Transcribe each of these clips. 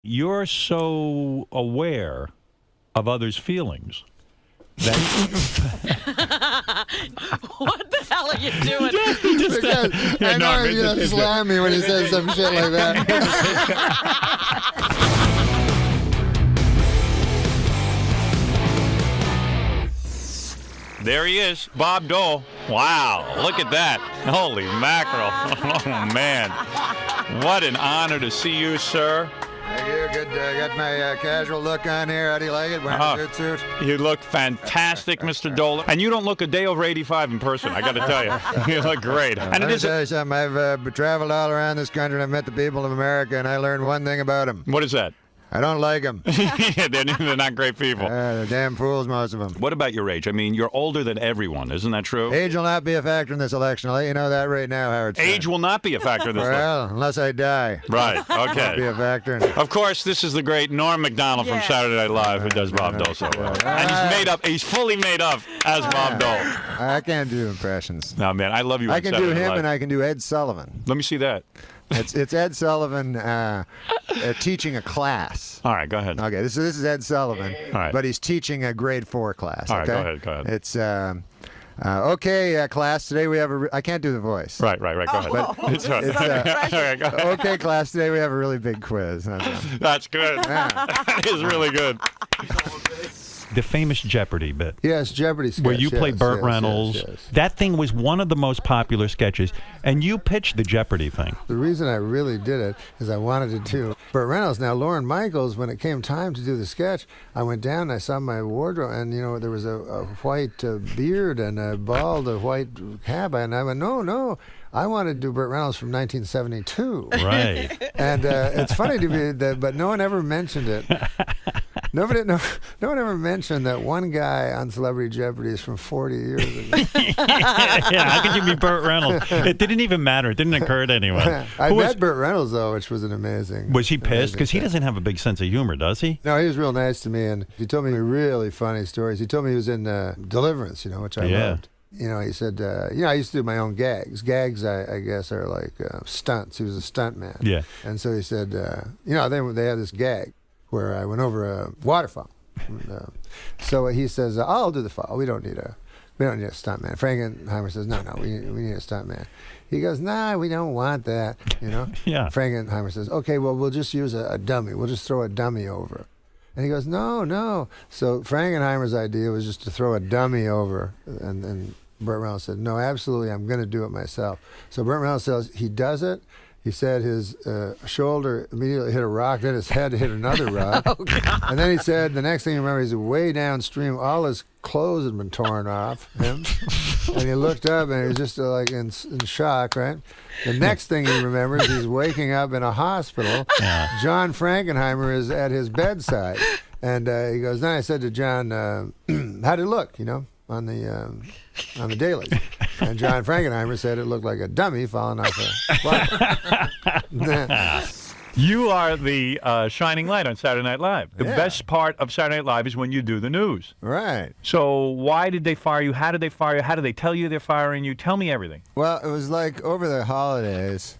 you're so aware of others' feelings that What the hell are you doing? Because I know he's going to slam me when he says some shit like that. There he is, Bob Dole. Wow, look at that. Holy mackerel. Oh, man. What an honor to see you, sir. Thank you. Good. Got my casual look on here. How do you like it? Wearing a good suit? You look fantastic, Mr. Dole. And you don't look a day over 85 in person, I got to tell you. You look great. And Let me tell you something. I've traveled all around this country and I've met the people of America, and I learned one thing about them. What is that? I don't like them. They're not great people. They're damn fools, most of them. What about your age? I mean, you're older than everyone. Isn't that true? Age will not be a factor in this election. I'll let you know that right now, Howard. Age will not be a factor in this election. Well, unless I die. Right, okay. Won't be a factor. Of course, this is the great Norm MacDonald from Saturday Night Live who does Bob Dole so well. And he's fully made up as Bob Dole. I can't do impressions. No, man, I love you. I can do him and I can do Ed Sullivan. Let me see that. It's Ed Sullivan teaching a class. All right, go ahead. Okay, this is Ed Sullivan, All right. but he's teaching a grade 4 class. All right, okay? go ahead. It's okay, class. Today we have I can't do the voice. Right. Go ahead. But It's all right, go ahead. Okay, class. Today we have a really big quiz. That's good. That is really good. The famous Jeopardy bit. Yes, Jeopardy sketch. Where you play Burt Reynolds. Yes. That thing was one of the most popular sketches, and you pitched the Jeopardy thing. The reason I really did it is I wanted to do Burt Reynolds. Now, Lorne Michaels, when it came time to do the sketch, I went down and I saw my wardrobe, and there was a white beard and a bald white cap, and I went, no. I wanted to do Burt Reynolds from 1972. Right. And it's funny to me but no one ever mentioned it. No one ever mentioned that one guy on Celebrity Jeopardy is from 40 years ago. Yeah, how could you be Burt Reynolds? It didn't even matter. It didn't occur to anyone. I met Burt Reynolds, though, which was an amazing. Was he pissed? Because he doesn't have a big sense of humor, does he? No, he was real nice to me, and he told me really funny stories. He told me he was in Deliverance, which I loved. He said, I used to do my own gags. Gags, I guess, are like stunts. He was a stunt man. Yeah. And so he said, they had this gag where I went over a waterfall. So he says, I'll do the fall. We don't need a stunt man. Frankenheimer says, no, we need a stunt man. He goes, nah, we don't want that, Yeah. Frankenheimer says, okay, well, we'll just use a dummy. We'll just throw a dummy over. And he goes, no. So Frankenheimer's idea was just to throw a dummy over. And Burt Reynolds said, no, absolutely, I'm going to do it myself. So Burt Reynolds says he does it. He said his shoulder immediately hit a rock, then his head hit another rock. Oh, God. And then he said, the next thing you remember, he's way downstream. All his clothes had been torn off him. And he looked up and he was just like in shock, right? The next thing he remembers, he's waking up in a hospital. Yeah. John Frankenheimer is at his bedside. And he goes, then I said to John, how'd it look, on the daily? And John Frankenheimer said it looked like a dummy falling off a platform. You are the shining light on Saturday Night Live. The best part of Saturday Night Live is when you do the news. Right. So why did they fire you? How did they fire you? How did they tell you they're firing you? Tell me everything. Well, it was like over the holidays.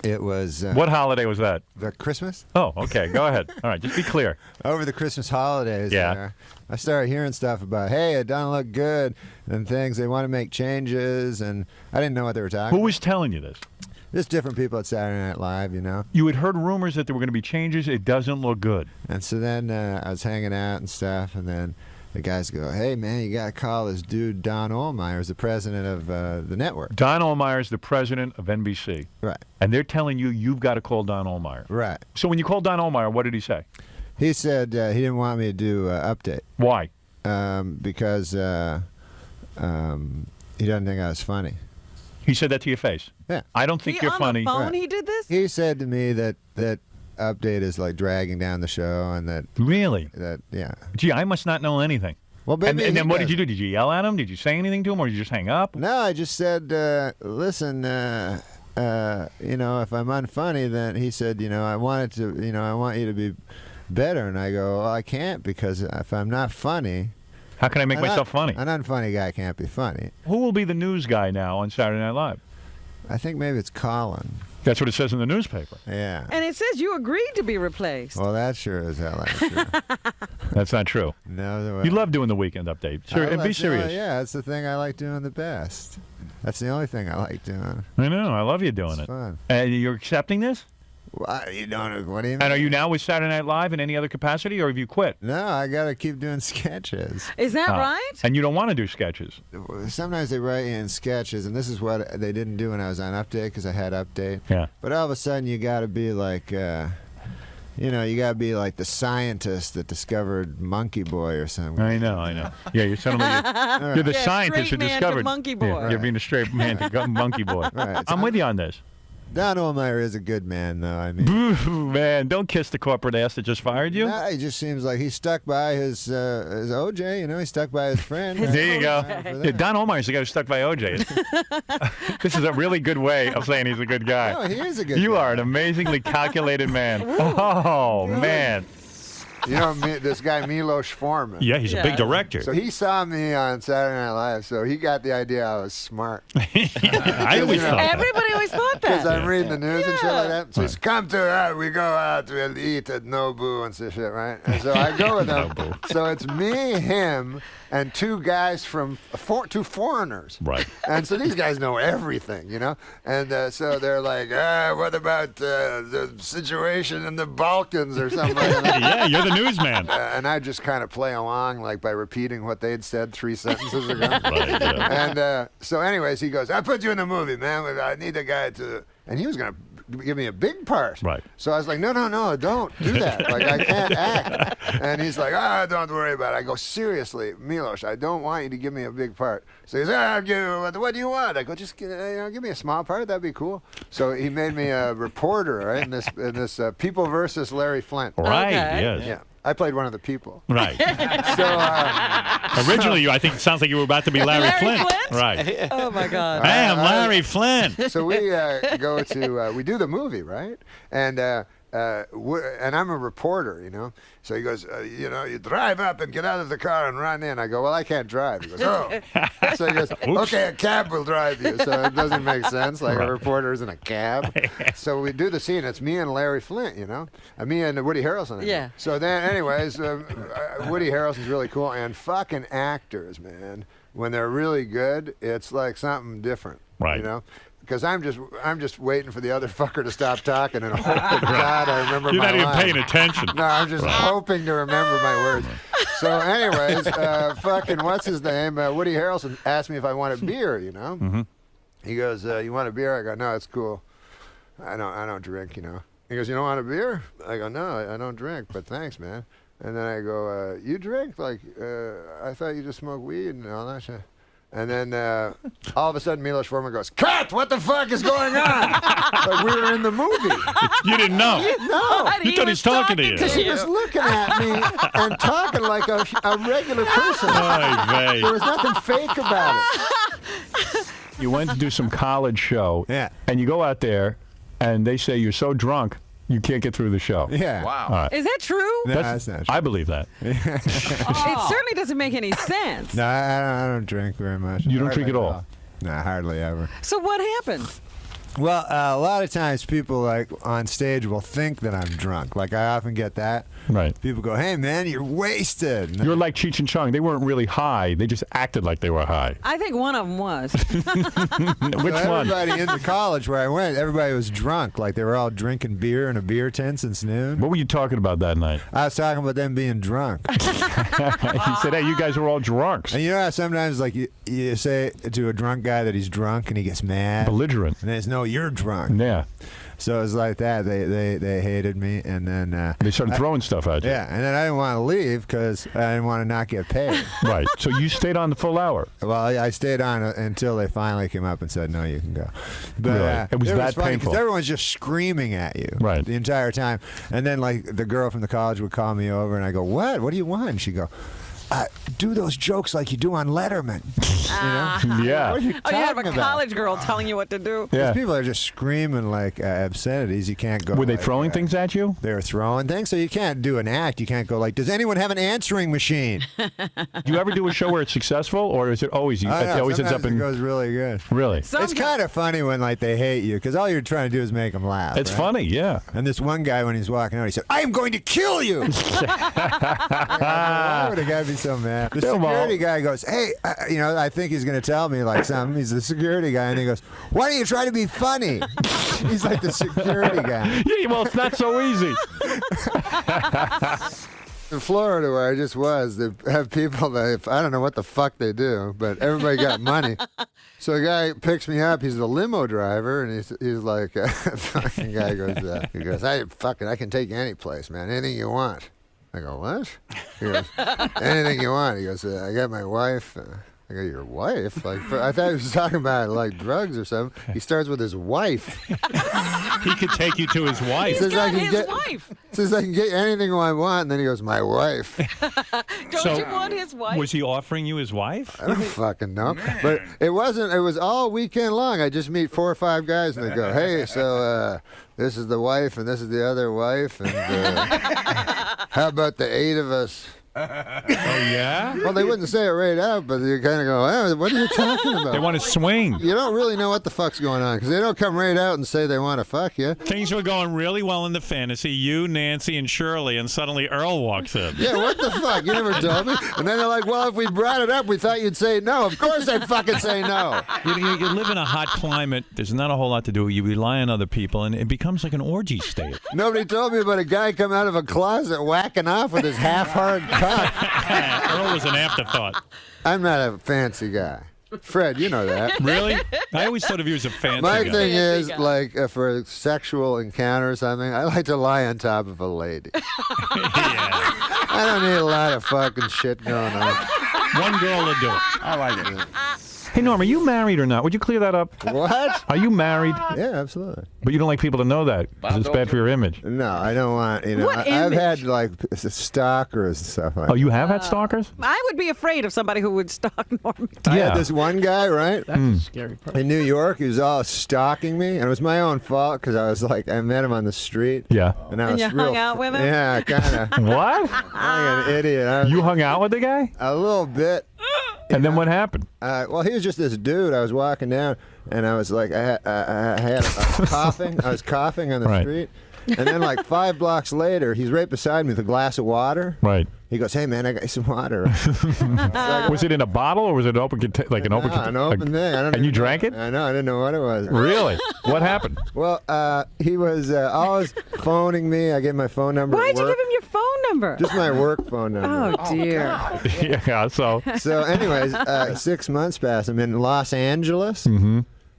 It was... what holiday was that? The Christmas. Oh, okay. Go ahead. All right, just be clear. Over the Christmas holidays, Yeah. I started hearing stuff about, hey, it doesn't look good, and things. They want to make changes, and I didn't know what they were talking Who about. was telling you this? Just different people at Saturday Night Live, You had heard rumors that there were going to be changes. It doesn't look good. And so then I was hanging out and stuff, and then the guys go, hey, man, you got to call this dude Don Ohlmeyer, the president of the network. Don Ohlmeyer is the president of NBC. Right. And they're telling you you've got to call Don Ohlmeyer. Right. So when you called Don Ohlmeyer, what did he say? He said he didn't want me to do Update. Why? Because he doesn't think I was funny. He said that to your face? Yeah. I don't think you're funny. On the phone he did this? He said to me that Update is like dragging down the show, and that... Really? Yeah. Gee, I must not know anything. Well, and then what did you do? Did you yell at him? Did you say anything to him, or did you just hang up? No, I just said, listen, if I'm unfunny, then he said, I want you to be better. And I go, well, I can't, because if I'm not funny... How can I make myself funny? An unfunny guy can't be funny. Who will be the news guy now on Saturday Night Live? I think maybe it's Colin. That's what it says in the newspaper. Yeah. And it says you agreed to be replaced. Well, that sure as hell ain't true. That's not true. No, You love doing the weekend update. Sure, and be serious. Yeah, that's the thing I like doing the best. That's the only thing I like doing. I know. I love you doing it. Fun. And you're accepting this? What do you mean? And are you now with Saturday Night Live in any other capacity, or have you quit? No, I got to keep doing sketches. Is that Oh. right? And you don't want to do sketches? Sometimes they write you in sketches, and this is what they didn't do when I was on Update because I had Update. Yeah. But all of a sudden, you got to be like, you got to be like the scientist that discovered Monkey Boy or something. I know. Yeah, you're suddenly you're the Yeah, scientist who straight man to discovered Monkey Boy. Yeah, you're being a straight man to Monkey Boy. Right. I'm with you on this. Don Ohlmeyer is a good man, though. I mean, Boo, man, don't kiss the corporate ass that just fired you. no, he just seems like he stuck by his OJ. You know, he stuck by his friend. There you go. For Yeah, that. Don Ohlmeyer's the guy who stuck by OJ. This is a really good way of saying he's a good guy. No, he is a good You guy. are an amazingly calculated man. Oh, man. You know, this guy Milos Forman. Yeah, he's a big Yeah. director. So he saw me on Saturday Night Live, so he got the idea I was smart. I always thought that. Everybody always thought Because that. I'm reading the news and shit like that. So Right. he's come to we go out, we'll eat at Nobu and some shit, right? And so I go with him. Nobu. So it's me, him, and two guys from two foreigners. Right. And so these guys know everything, you know? And so they're like, what about the situation in the Balkans or something like that? Yeah, you're the newsman. And I just kind of play along, like by repeating what they'd said 3 sentences ago. Right, yeah. And so, anyways, he goes, I put you in the movie, man. I need a guy to. And he was going to give me a big part. Right. So I was like, no, don't do that. Like, I can't act. And he's like, don't worry about it. I go, seriously, Milos, I don't want you to give me a big part. So he's like, what do you want? I go, just give me a small part. That'd be cool. So he made me a reporter, right, in this People versus Larry Flint. Right, Okay. yes. Yeah. I played one of the people. Right. So, Originally, I think it sounds like you were about to be Larry Larry Flint. Flint? Right. Oh, my God. Hey, I'm Larry Flint. so we go to we do the movie, right? And I'm a reporter, you know. So he goes, you drive up and get out of the car and run in. I go, well, I can't drive. He goes, oh. So he goes, okay, a cab will drive you. So it doesn't make sense. Like Right. a reporter is in a cab. So we do the scene. It's me and Larry Flint, you know. Me and Woody Harrelson. Yeah. So then, anyways, Woody Harrelson's really cool. And fucking actors, man. When they're really good, it's like something different. Right. You know? Because I'm just waiting for the other fucker to stop talking and hope to God I remember You're my not even lines. paying attention. No, I'm just hoping to remember my words. So, anyways, fucking what's his name? Woody Harrelson asked me if I wanted beer. You know. Mm-hmm. He goes, "You want a beer?" I go, "No, it's cool. I don't drink. You know." He goes, "You don't want a beer?" I go, "No, I don't drink, but thanks, man." And then I go, "You drink? Like, I thought you just smoked weed and all that shit." And then all of a sudden, Milos Forman goes, "Cut! What the fuck is going on?" Like we were in the movie. You didn't know. No. You thought he was talking to you. Because he was looking at me and talking like a regular person. Oy vey. There was nothing fake about it. You went to do some college show. Yeah. And you go out there, and they say you're so drunk you can't get through the show. Yeah. All right. Is that true? No, that's not true. I believe that. It certainly doesn't make any sense. No, I don't drink very much. You don't Hardly drink at all? No, hardly ever. So what happened? Well, a lot of times people like on stage will think that I'm drunk. Like I often get that. Right. People go, "Hey man, you're wasted." You're like Cheech and Chong. They weren't really high. They just acted like they were high. I think one of them was. Which one? Everybody in the college where I went, everybody was drunk. Like they were all drinking beer in a beer tent since noon. What were you talking about that night? I was talking about them being drunk. He said, hey, you guys are all drunks. And you know how sometimes like you say to a drunk guy that he's drunk and he gets mad? Belligerent. And it's, no, you're drunk. Yeah. So it was like that. They hated me, and then They started throwing stuff at you. yeah, and then I didn't want to leave because I didn't want to not get paid. Right. So you stayed on the full hour. Well, I stayed on until they finally came up and said, "No, you can go." But Really? It was that funny 'cause painful. everyone's just screaming at you Right. the entire time, and then like the girl from the college would call me over, and I go, "What? What do you want?" And she go, do those jokes like you do on Letterman. Yeah. What are you Oh, you have a talking about? college girl telling you what to do. Yeah. These people are just screaming like obscenities. You can't go. Were they like, throwing things at you? They were throwing things, so you can't do an act. You can't go like, does anyone have an answering machine? Do you ever do a show where it's successful, or is it always it always ends up Sometimes in? it goes really good. Really? It's kind of funny when like they hate you because all you're trying to do is make them laugh. It's right? funny, yeah. And this one guy, when he's walking out, he said, "I am going to kill you." Why would a guy be so mad? The security guy goes, "Hey, I think he's going to tell me like something." He's the security guy, and he goes, "Why don't you try to be funny?" He's like the security guy. Yeah, well, it's not so easy. In Florida, where I just was, they have people that, I don't know what the fuck they do, but everybody got money. So a guy picks me up. He's the limo driver, and he's like, fucking guy goes, I can take you any place, man, anything you want. I go, what? He goes, anything you want. He goes, I got my wife. I go, your wife? I thought he was talking about like drugs or something. He starts with his wife. He could take you to his wife. He's got his wife. Says I can get anything I want, and then he goes, my wife. Don't you want his wife? Was he offering you his wife? I don't fucking know. But it wasn't. It was all weekend long. I just meet 4 or 5 guys, and they go, hey, so this is the wife, and this is the other wife, and how about the 8 of us? Oh, yeah? Well, they wouldn't say it right out, but you kind of go, what are you talking about? They want to swing. You don't really know what the fuck's going on because they don't come right out and say they want to fuck you. Things were going really well in the fantasy. You, Nancy, and Shirley, and suddenly Earl walks in. Yeah, what the fuck? You never told me. And then they're like, well, if we brought it up, we thought you'd say no. Of course I'd fucking say no. You live in a hot climate. There's not a whole lot to do. You rely on other people, and it becomes like an orgy state. Nobody told me about a guy come out of a closet whacking off with his half-hard cock. Earl was an afterthought. I'm not a fancy guy. Fred, you know that. Really? I always thought of you as a fancy My guy. thing is, Fancy guy. like, for a sexual encounter or something, I like to lie on top of a lady. Yeah. I don't need a lot of fucking shit going on. One girl will do it. I like it. Hey, Norm, are you married or not? Would you clear that up? What? Are you married? Yeah, absolutely. But you don't like people to know that because it's bad for your image. No, I don't want, What I've image? had, like, stalkers and stuff like Oh, you have had stalkers? I would be afraid of somebody who would stalk Norm. I Yeah. had this one guy, right? That's a scary part. In New York, he was all stalking me, and it was my own fault because I was like, I met him on the street. Yeah. And, I And was you hung out with him? Yeah, kind of. What? Like an idiot. You hung out with the guy? A little bit. And then what happened? Well, he was just this dude. I was walking down, and I was like, I was coughing. I was coughing on the Right. street. And then, like, 5 blocks later, he's right beside me with a glass of water. Right. He goes, hey, man, I got you some water. Was it in a bottle or was it an open container? Like an open An open thing. I don't And you even drank know. it? I know. I didn't know what it was. Really? What happened? Well, he was always phoning me. I gave him my phone number. Why'd at you work. give him your phone number? Just my work phone number. Oh, dear. Yeah, so. So, anyways, 6 months passed. I'm in Los Angeles,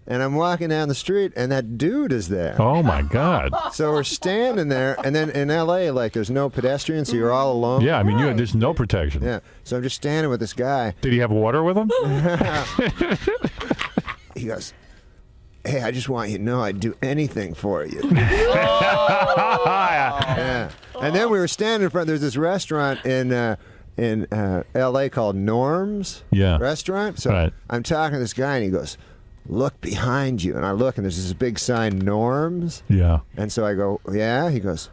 and I'm walking down the street, and that dude is there. Oh, my God. So we're standing there, and then in L.A., like, there's no pedestrians, so you're all alone. Yeah, I mean, there's no protection. Yeah. So I'm just standing with this guy. Did he have water with him? He goes, hey, I just want you to know I'd do anything for you. Yeah. And then we were standing in front. There's this restaurant in L.A. called NORM's Yeah. restaurant. So Right. I'm talking to this guy, and he goes, look behind you. And I look, and there's this big sign, NORM's. Yeah. And so I go, yeah? He goes,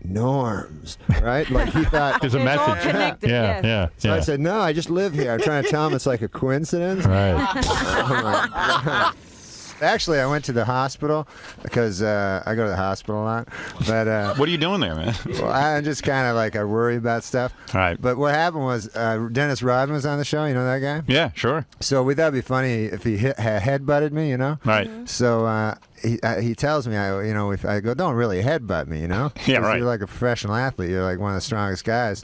norms, right? Like he thought. There's a It's all message. connected, Yeah, yes. yeah, So I yeah. said, no, I just live here. I'm trying to tell him it's like a coincidence. Right. Oh my God. Actually, I went to the hospital because I go to the hospital a lot. But What are you doing there, man? well, I just kind of like I worry about stuff. Right. But what happened was Dennis Rodman was on the show. You know that guy? Yeah, sure. So we thought it'd be funny if he head-butted me, you know? Right. So he tells me, if I go, don't really headbutt me, you know? Yeah, 'Cause right. You're like a professional athlete. You're like one of the strongest guys,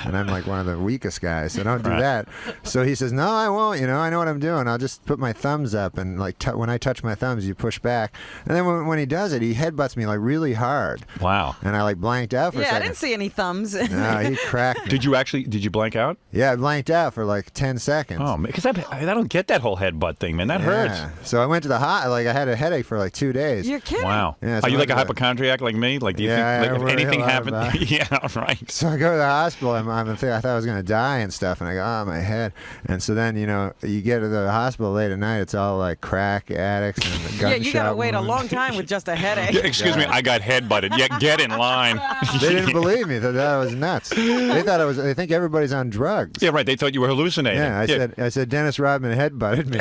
and I'm like one of the weakest guys. So don't do Right. that. So he says, no, I won't. I know what I'm doing. I'll just put my thumbs up, and like when I touch my thumbs, you push back. And then when he does it, he headbutts me like really hard, Wow. and I like blanked out for a Yeah, I second. didn't see any thumbs. No, he cracked me. Did you blank out? Yeah, I blanked out for like 10 seconds. Oh, man, because I don't get that whole headbutt thing, man. That hurts. Yeah. So I went to the I had a headache for like 2 days. You're kidding. Wow. Yeah, Are you like a something like that. hypochondriac like me? Like, do you Yeah, think I like, if worry a anything lot happened? about it. Yeah, right. So I go to the hospital. I thought I was going to die and stuff. And I go, oh, my head. And so then, you get to the hospital late at night. It's all like crack addicts and the gunshot Yeah, you got to wait a wounds. long time with just a headache. Yeah, excuse me, I got head-butted. Yeah, get in line. They didn't believe me. They thought I was nuts. They thought they think everybody's on drugs. Yeah, right. They thought you were hallucinating. Yeah, I said Dennis Rodman headbutted me.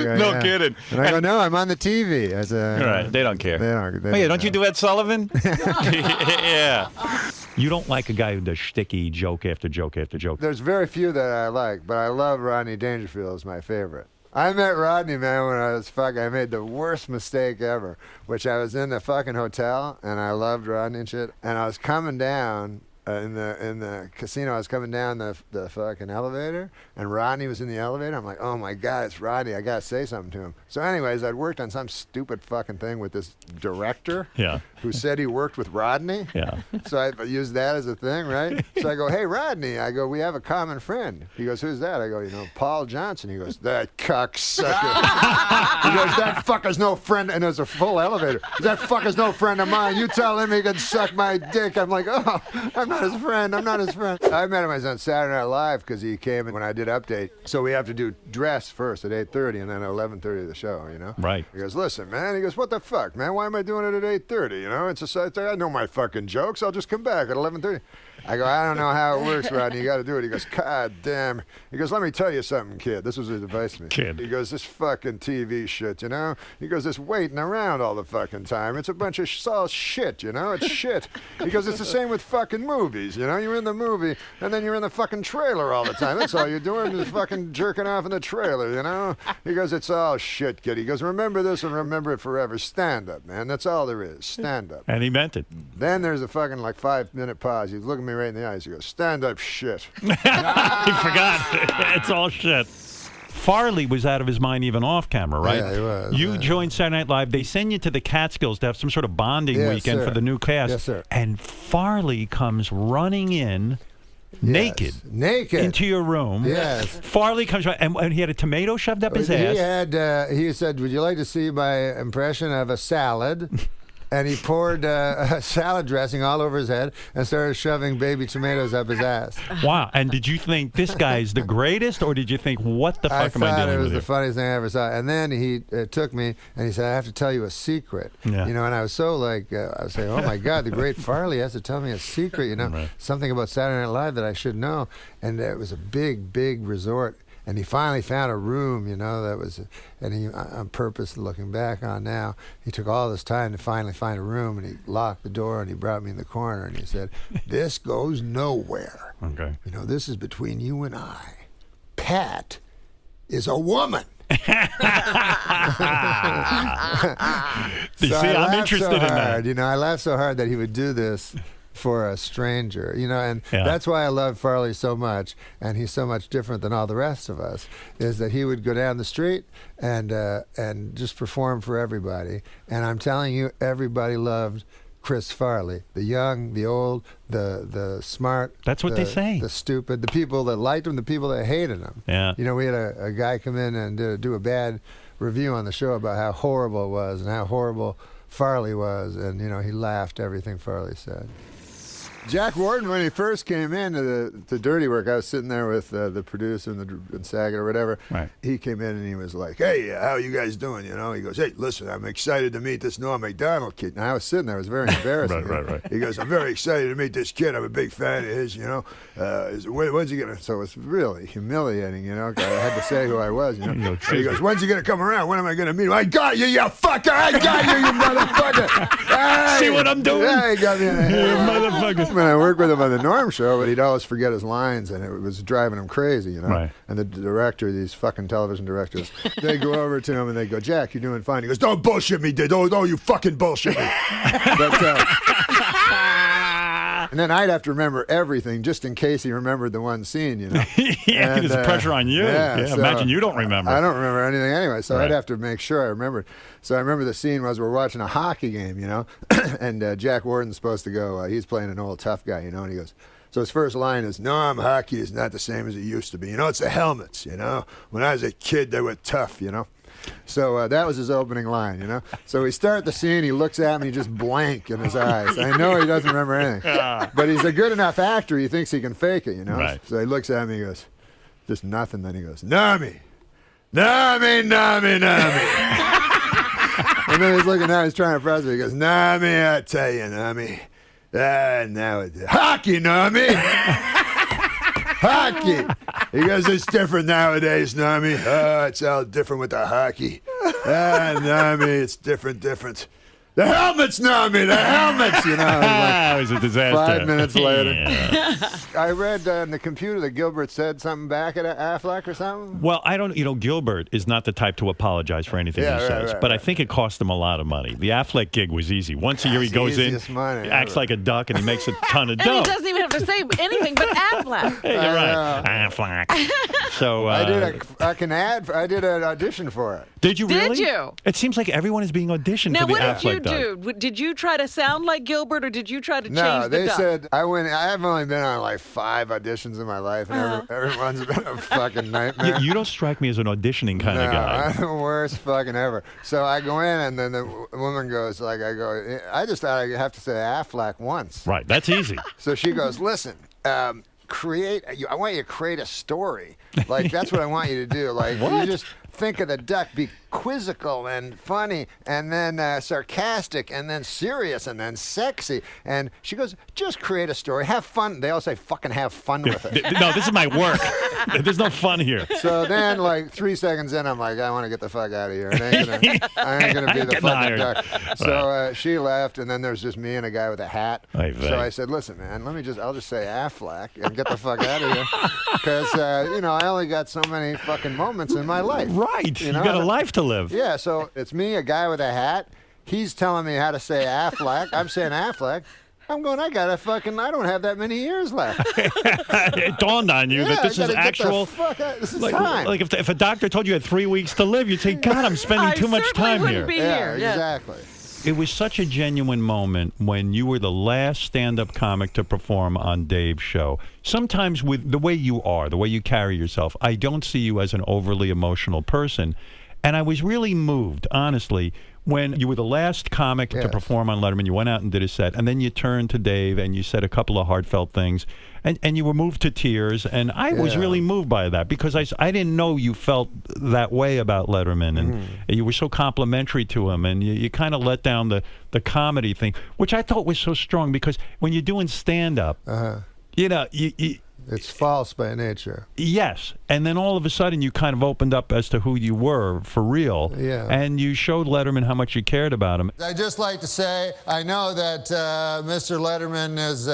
Go, No yeah. kidding. And I go, no, I'm on the TV. I said, All right, they don't care. They don't. Oh, yeah, don't you do Ed Sullivan? Yeah. You don't like a guy who does shticky joke after joke after joke. There's very few that I like, but I love Rodney Dangerfield as my favorite. I met Rodney, man, when I made the worst mistake ever, which I was in the fucking hotel, and I loved Rodney and shit, and I was coming down in the casino. I was coming down the fucking elevator, and Rodney was in the elevator. I'm like, oh my God, it's Rodney. I gotta say something to him. So anyways, I'd worked on some stupid fucking thing with this director Yeah. who said he worked with Rodney. Yeah. So I used that as a thing, right? So I go, hey, Rodney. I go, we have a common friend. He goes, who's that? I go, Paul Johnson. He goes, that cocksucker. He goes, that fucker's no friend. And there's a full elevator. That fucker's no friend of mine. You tell him he can suck my dick. I'm like, oh, I'm not his friend. I'm not his friend. I met him on Saturday Night Live because he came in when I did Update. So we have to do dress first at 8:30 and then at 11:30 the show, Right. He goes, listen, man. He goes, what the fuck, man? Why am I doing it at 8:30? I know my fucking jokes. I'll just come back at 11:30. I go, I don't know how it works, Rodney. You got to do it. He goes, God damn. He goes, let me tell you something, kid. This was his advice to me. Kid. He goes, this fucking TV shit, He goes, this waiting around all the fucking time. It's a bunch of all shit, It's shit. He goes, it's the same with fucking movies, You're in the movie, and then you're in the fucking trailer all the time. That's all you're doing is fucking jerking off in the trailer, He goes, it's all shit, kid. He goes, remember this and remember it forever. Stand up, man. That's all there is. Stand up. And he meant it. Then there's a fucking 5-minute pause. He's looking me right in the eyes. He goes, stand up shit. He forgot. It's all shit. Farley was out of his mind even off camera, right? Yeah, he was. You joined Saturday Night Live. They send you to the Catskills to have some sort of bonding Yes, weekend sir. for the new cast. Yes, sir. And Farley comes running in naked Naked. into your room. Yes. Farley comes right, and he had a tomato shoved up his ass. He said, would you like to see my impression of a salad? And he poured salad dressing all over his head and started shoving baby tomatoes up his ass. Wow. And did you think this guy's the greatest, or did you think, what the fuck am I thought doing it was with the you? funniest thing I ever saw. And then he took me and he said, I have to tell you a secret. Yeah. And I was so I was saying, oh my God, the great Farley has to tell me a secret, Right. something about Saturday Night Live that I should know. And it was a big, big resort. And he finally found a room, that was, and he, on purpose, looking back on now, he took all this time to finally find a room, and he locked the door, and he brought me in the corner, and he said, this goes nowhere. Okay. This is between you and I. Pat is a woman. You see, I'm interested in that. I laughed so hard that he would do this for a stranger, and Yeah. that's why I love Farley so much, and he's so much different than all the rest of us, is that he would go down the street and just perform for everybody. And I'm telling you, everybody loved Chris Farley. The young, the old, the smart. That's what they say. The stupid, the people that liked him, the people that hated him. Yeah. We had a guy come in and do a bad review on the show about how horrible it was and how horrible Farley was, and he laughed everything Farley said. Jack Warden, when he first came in to the Dirty Work, I was sitting there with the producer and Saget or whatever. Right. He came in and he was like, hey, how you guys doing? He goes, hey, listen, I'm excited to meet this NORM MACDONALD kid. And I was sitting there. It was very embarrassing. Right. He goes, I'm very excited to meet this kid. I'm a big fan of his, when's he going to? So it was really humiliating, I had to say who I was, And he goes, when's he going to come around? When am I going to meet him? I got you, you fucker. I got you, you motherfucker. Hey! See what I'm doing? Yeah, he got me in the head. Motherfucker. When I worked with him on the NORM show, but he'd always forget his lines, and it was driving him crazy, Right. And the director, these fucking television directors, they go over to him and they go, Jack, you're doing fine. He goes, don't bullshit me, dude. Don't you fucking bullshit me. But, and then I'd have to remember everything just in case he remembered the one scene, Yeah, because the pressure on you. Yeah, so imagine you don't remember. I don't remember anything anyway, so Right. I'd have to make sure I remembered. So I remember the scene was we're watching a hockey game, and Jack Warden's supposed to go, he's playing an old tough guy, and he goes, so his first line is, NORM, hockey is not the same as it used to be. It's the helmets, When I was a kid, they were tough, So that was his opening line, you know. So we start the scene. He looks at me, just blank in his eyes. I know he doesn't remember anything, but he's a good enough actor. He thinks he can fake it, you know. Right. So he looks at me. He goes, just nothing. Then he goes, Nami, Nami, Nami, Nami. And then he's looking down. He's trying to press it. He goes, Nami, I tell you, Nami. Now it's hockey, Nami. Hockey. He goes, it's different nowadays, Nami. It's all different with the hockey. Nami, it's different. The helmets, Nami, the helmets, you know. It was a disaster. 5 minutes later. Yeah. I read in the computer that Gilbert said something back at Affleck or something. Well, I don't, Gilbert is not the type to apologize for anything he says, but I think it cost him a lot of money. The Affleck gig was easy. Once a year he goes in, acts like a duck, and he makes a ton of dough. And he doesn't even have to say anything but Affleck. Hey, you're right. Affleck. So I did an audition for it. Did you really? Did you? It seems like everyone is being auditioned Now, for the what Affleck did you duck. do? Did you try to sound like Gilbert, or did you try to change No, the they duck? said I went. I've only been on like 5 auditions in my life, and everyone's been a fucking nightmare. You don't strike me as an auditioning kind of guy. I'm the worst fucking ever. So I go in, and then the woman goes, like, I just thought I have to say Affleck once. Right, that's easy. So she goes, listen, I want you to create a story. Like, that's what I want you to do. Like, you just think of the duck, be quizzical and funny, and then sarcastic, and then serious, and then sexy. And she goes, just create a story. Have fun. They all say, fucking have fun with it. No, this is my work. There's no fun here. So then, like 3 seconds in, I'm like, I want to get the fuck out of here. I ain't gonna be the fucking duck. So she left, and then there's just me and a guy with a hat. So I said, listen, man, I'll just say Affleck and get the fuck out of here, because I only got so many fucking moments in my life. Right, you got a life to live. Yeah, so it's me, a guy with a hat. He's telling me how to say Affleck. I'm saying Affleck. I'm going, I don't have that many years left. It dawned on you that this is actual. This is time. Like if a doctor told you had 3 weeks to live, you'd say, God, I'm spending too much time here. Be here. Exactly. It was such a genuine moment when you were the last stand-up comic to perform on Dave's show. Sometimes with the way you are, the way you carry yourself, I don't see you as an overly emotional person. And I was really moved, honestly, when you were the last comic to perform on Letterman. You went out and did a set, and then you turned to Dave and you said a couple of heartfelt things, and you were moved to tears. And I was really moved by that, because I didn't know you felt that way about Letterman, and you were so complimentary to him, and you kind of let down the comedy thing, which I thought was so strong, because when you're doing stand-up, it's false by nature. Yes. And then all of a sudden you kind of opened up as to who you were for real. Yeah. And you showed Letterman how much you cared about him. I'd just like to say, I know that Mr. Letterman is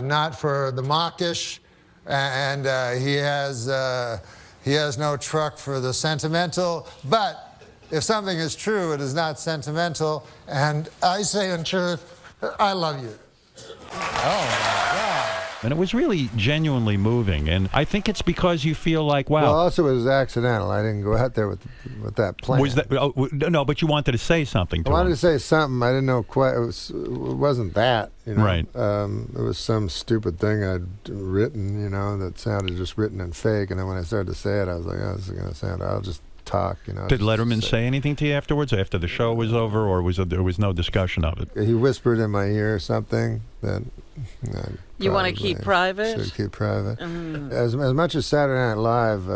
not for the mawkish, and he has no truck for the sentimental, but if something is true, it is not sentimental, and I say in truth, I love you. Oh, my God. And it was really genuinely moving. And I think it's because you feel like, wow. Well, also it was accidental. I didn't go out there with that plan. Was that, no, but you wanted to say something to him. I wanted to say something. I didn't know quite. It wasn't that, Right. It was some stupid thing I'd written, that sounded just written and fake. And then when I started to say it, I was like, oh, this is going to sound, I'll just talk, Did Letterman say anything to you afterwards, after the show was over, or there was no discussion of it? He whispered in my ear something that You want to keep private? Should keep private. As much as Saturday Night Live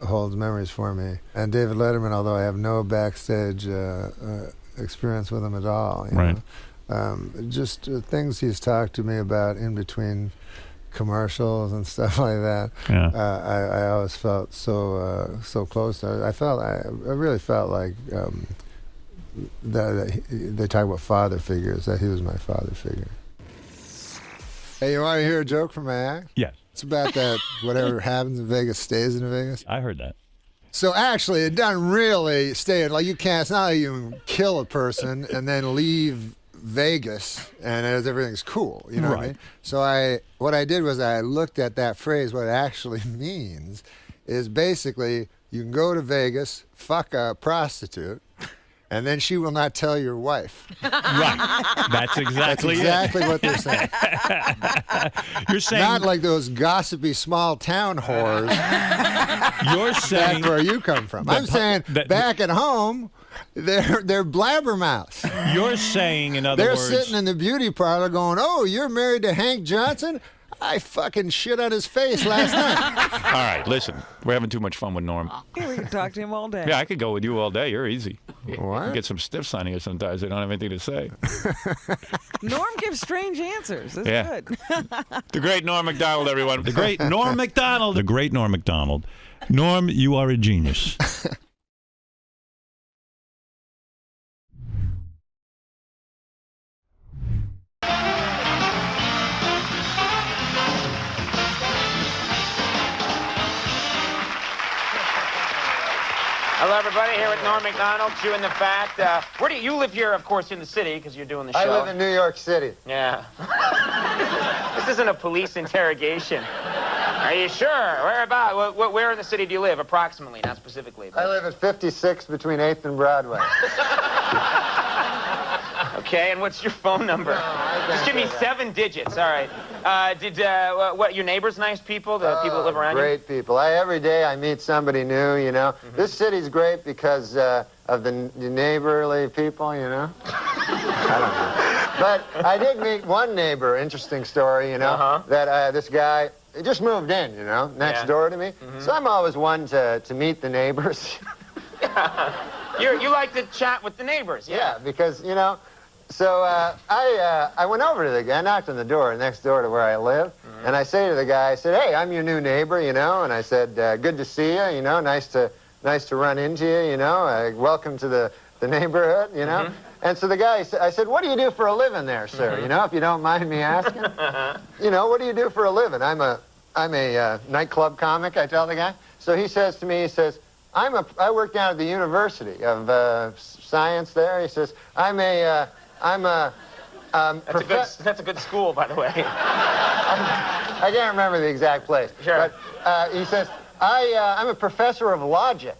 holds memories for me, and David Letterman, although I have no backstage experience with him at all, just things he's talked to me about in between commercials and stuff like that. I always felt so close to it. I really felt like that they talk about father figures, that he was my father figure. Hey, you want to hear a joke from my act? Yes. It's about that whatever happens in Vegas stays in Vegas. I heard that. So actually, it doesn't really stay. Like you can't. It's not like you can kill a person and then leave Vegas and everything's cool. You know what I mean? So what I did was I looked at that phrase. What it actually means is basically you can go to Vegas, fuck a prostitute, and then she will not tell your wife. Right. That's exactly Exactly what they're saying. You're saying Not like those gossipy small town whores. you're saying That's where you come from. I'm saying back at home, they're blabbermouths. you're saying, in other They're words, sitting in the beauty parlor going, "Oh, you're married to Hank Johnson? I fucking shit on his face last night." All right, listen. We're having too much fun with Norm. Yeah, we can talk to him all day. Yeah, I could go with you all day. You're easy. What? You get some stiffs on here sometimes. They don't have anything to say. Norm gives strange answers. That's Yeah. good. The great Norm MacDonald, everyone. the great Norm MacDonald. The great Norm MacDonald. Norm, you are a genius. Hello, everybody. Here with Norm MacDonald, chewing the fat. Where do you live here? Of course, in the city because you're doing the show. I live in New York City. Yeah. This isn't a police interrogation. Are you sure? Where about? Where in the city do you live, approximately, not specifically? But... I live at 56 between 8th and Broadway. Okay, and what's your phone number? Just give me 7 digits. All right. What? Your neighbors nice people? The people that live around you? Great people. Every day I meet somebody new. You know, this city's great because of the neighborly people. You know. I don't know. But I did meet one neighbor. Interesting story. You know, that this guy. He just moved in, you know, next door to me. So I'm always one to meet the neighbors. You like to chat with the neighbors, Yeah, because, you know, so I went over to the guy, I knocked on the door next door to where I live, and I say to the guy, I said, "Hey, I'm your new neighbor, you know," and I said, "Good to see you, you know, nice to run into you, you know, welcome to the neighborhood, you know." And so the guy, I said, "What do you do for a living there, sir? You know, if you don't mind me asking." You know, "What do you do for a living?" I'm a nightclub comic, I tell the guy. So he says to me, he says, I work down at the University of Science there. He says, that's a good school, by the way. I can't remember the exact place. Sure. But he says, I'm a professor of logic.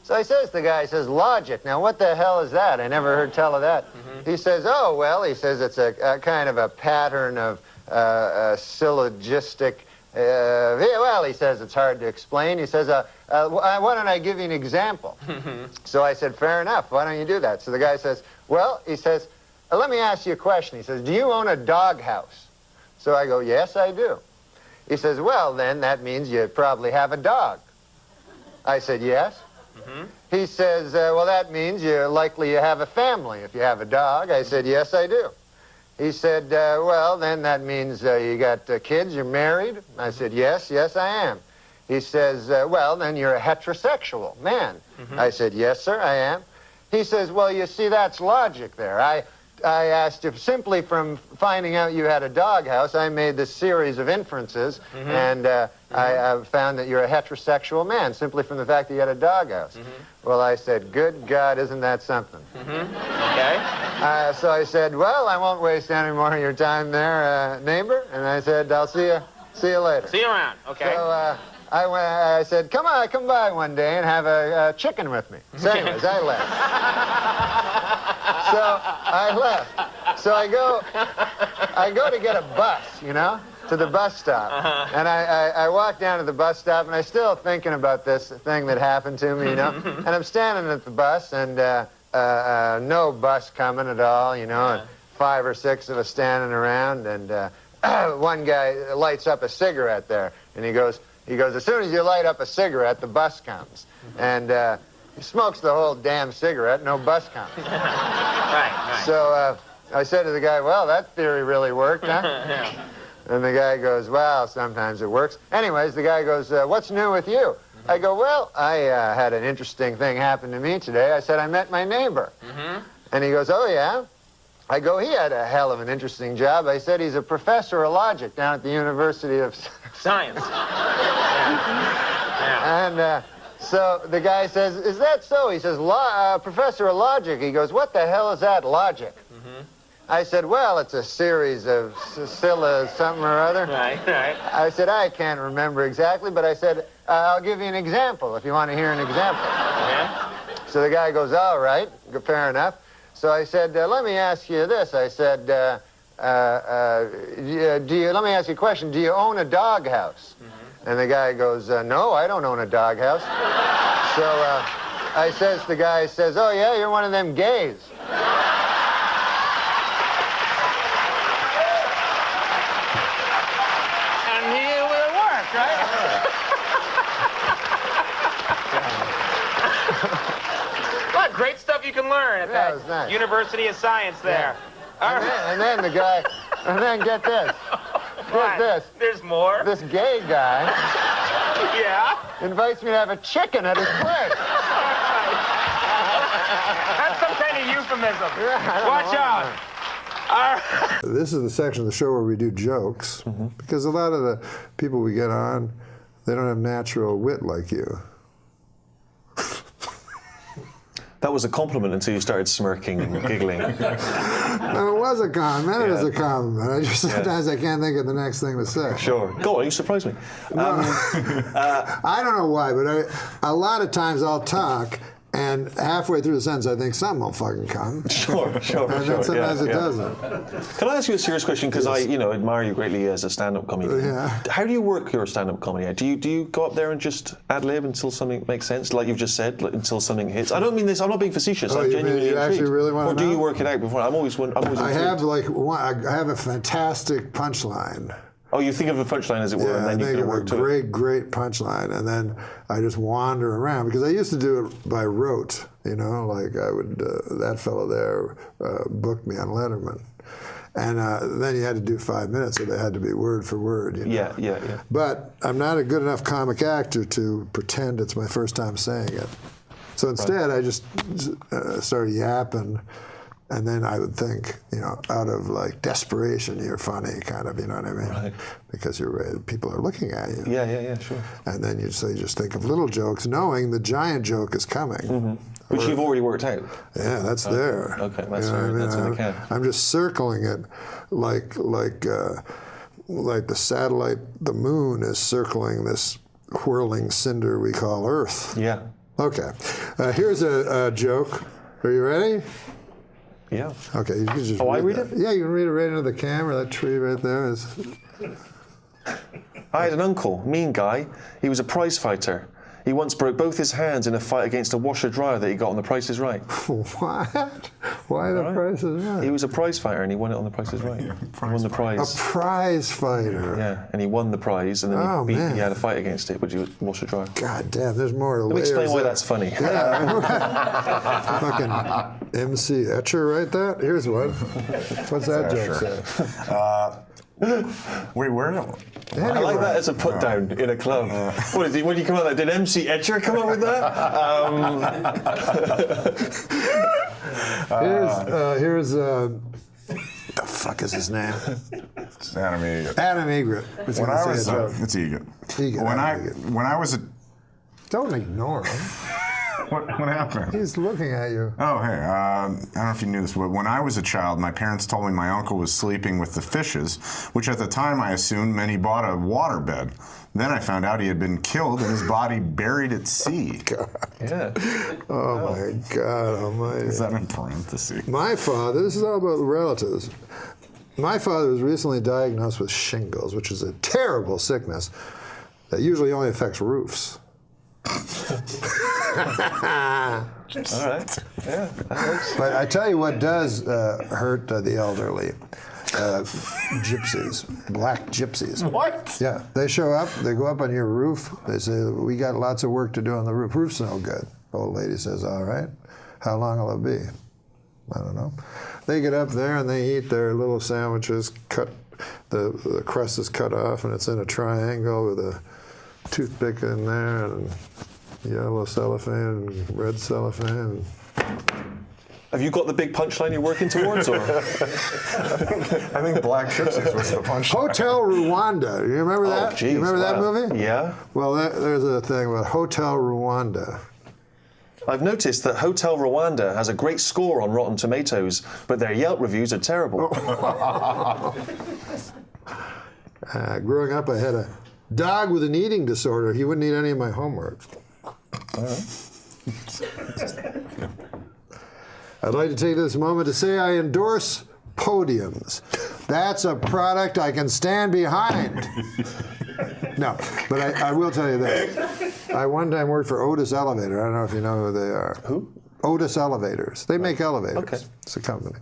So he says, the guy says, "Logic. Now, what the hell is that? I never heard tell of that." He says, "Oh, well," he says, "it's a kind of a pattern of syllogistic, well," he says, "it's hard to explain." He says, "Why don't I give you an example?" So I said, "Fair enough. Why don't you do that?" So the guy says, "Well," he says, "let me ask you a question." He says, "Do you own a doghouse?" So I go, "Yes, I do." He says, "Well, then that means you probably have a dog." I said, "Yes." He says, "Well, that means you're likely you have a family if you have a dog." I said, "Yes, I do." He said, "Well, then that means you got kids, you're married?" I said, "Yes, yes, I am." He says, "Well, then you're a heterosexual man." I said, "Yes, sir, I am." He says, "Well, you see, that's logic there. I asked if simply from finding out you had a doghouse, I made this series of inferences, and I found that you're a heterosexual man simply from the fact that you had a doghouse." Well, I said, "Good God, isn't that something?" Okay. So I said, "Well, I won't waste any more of your time there, neighbor." And I said, "I'll see you later." See you around. Okay. So I said, come by one day and have a chicken with me. So anyways, I left. So I go to get a bus, you know, to the bus stop. And I walk down to the bus stop, and I'm still thinking about this thing that happened to me, you know. And I'm standing at the bus, and no bus coming at all, you know, and 5 or 6 of us standing around, and one guy lights up a cigarette there, and he goes, "As soon as you light up a cigarette, the bus comes." And he smokes the whole damn cigarette, no bus comes. Right. So I said to the guy, "Well, that theory really worked, huh?" And the guy goes, "Well, sometimes it works." Anyways, the guy goes, "What's new with you?" I go, "Well, I had an interesting thing happen to me today." I said, "I met my neighbor." And he goes, "Oh, yeah?" I go, "He had a hell of an interesting job." I said, "He's a professor of logic down at the University of Science. And so the guy says, "Is that so?" He says, "Professor of logic." He goes, "What the hell is that, logic?" I said, "Well, it's a series of something or other." Right. I said, "I can't remember exactly," but I said, "I'll give you an example if you want to hear an example." So the guy goes, all right, fair enough. So I said, let me ask you this. I said, let me ask you a question. Do you own a doghouse? And the guy goes, no, I don't own a doghouse. So the guy says, oh, yeah, you're one of them gays. And it worked, right? What great stuff you can learn at Yeah, it was that nice. University of Science there. And then the guy, and then get this. Get this. There's more? This gay guy Yeah? invites me to have a chicken at his place. That's some kind of euphemism. Yeah, I don't Watch know. out. All right. This is the section of the show where we do jokes, because a lot of the people we get on, they don't have natural wit like you. That was a compliment until you started smirking and giggling. No, it was a compliment. It was a compliment. I just sometimes I can't think of the next thing to say. Sure. Go on, you surprised me. I don't know why, but a lot of times I'll talk, and halfway through the sentence I think something will fucking come. Sure. And then sometimes it doesn't. Can I ask you a serious question? Because I, admire you greatly as a stand-up comedian. Yeah. How do you work your stand-up comedy? Do you go up there and just ad-lib until something makes sense, like you've just said, until something hits? I don't mean this. I'm not being facetious. Oh, I'm genuinely you actually intrigued. really want to Or do know? you work it out before? I'm always intrigued. I have I have a fantastic punchline. Oh, you think of a punchline, as it were, and then you think can of a work to it. great punchline, and then I just wander around, because I used to do it by rote, like I would, that fellow there booked me on Letterman. And then you had to do 5 minutes, so they had to be word for word. Yeah. But I'm not a good enough comic actor to pretend it's my first time saying it. So instead, I just started yapping. And then I would think, out of like desperation, you're funny, kind of, you know what I mean? Right. Because people are looking at you. Yeah, sure. And then you just think of little jokes, knowing the giant joke is coming. Which you've already worked out. Yeah, that's there. Okay, that's You know what I mean? that's in the can. I'm just circling it like the satellite, the moon is circling this whirling cinder we call Earth. Yeah. Okay, here's a joke. Are you ready? Yeah. Okay, you can just I read that. it? Yeah, you can read it right into the camera. That tree right there is. I had an uncle, mean guy. He was a prize fighter. He once broke both his hands in a fight against a washer-dryer that he got on The Price is Right. What? Why the Price is Right? He was a prize fighter and he won it on The Price is Right. He won the prize. A prize fighter. Yeah, and he won the prize, and then he had a fight against it, which he was washer-dryer. God damn, there's more Let me layers. explain why that's funny. Fucking MC Etcher, right? That here's one. What's that joke say? Wait, where? I like that as a put down in a club. What is he? When you come out with that, did MC Etcher come up with that? Here's the fuck is his name? It's Adam Egret. Adam Egret. It's Egret. When I was a Don't ignore him. what happened? He's looking at you. Oh, hey, I don't know if you knew this, but when I was a child, my parents told me my uncle was sleeping with the fishes, which at the time I assumed meant he bought a waterbed. Then I found out he had been killed and his body buried at sea. God. Yeah. Oh my God Almighty. Is that in parentheses? My father, this is all about relatives. My father was recently diagnosed with shingles, which is a terrible sickness that usually only affects roofs. All right. Yeah, that works. But I tell you what does hurt the elderly. Gypsies, black gypsies. What? Yeah, they show up, they go up on your roof, they say, we got lots of work to do on the roof. Roof's no good. Old lady says, all right, how long will it be? I don't know. They get up there and they eat their little sandwiches, the crust is cut off and it's in a triangle with a toothpick in there and yellow cellophane and red cellophane. Have you got the big punchline you're working towards, or? I think Black Gypsies was the punchline. Hotel Rwanda. You remember that? Geez, you remember that movie? Yeah. Well, there's a thing about Hotel Rwanda. I've noticed that Hotel Rwanda has a great score on Rotten Tomatoes, but their Yelp reviews are terrible. Growing up, I had a dog with an eating disorder. He wouldn't eat any of my homework. I'd like to take this moment to say I endorse podiums. That's a product I can stand behind. No, but I will tell you this. I one time worked for Otis Elevator. I don't know if you know who they are. Who? Otis Elevators. They make elevators. Okay. It's a company.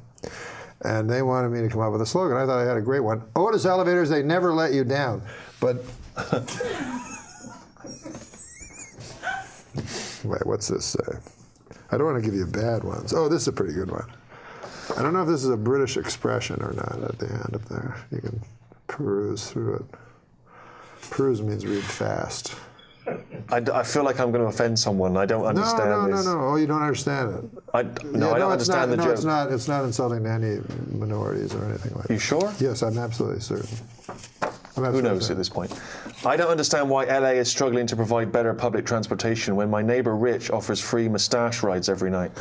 And they wanted me to come up with a slogan. I thought I had a great one. Otis Elevators, they never let you down. But wait, what's this say? I don't want to give you bad ones. Oh, this is a pretty good one. I don't know if this is a British expression or not at the end up there. You can peruse through it. Peruse means read fast. I feel like I'm going to offend someone. I don't understand this. No. Oh, you don't understand it. I don't understand the joke. It's not insulting to any minorities or anything like that. You sure? Yes, I'm absolutely certain. Who knows at this point? I don't understand why LA is struggling to provide better public transportation when my neighbor Rich offers free mustache rides every night.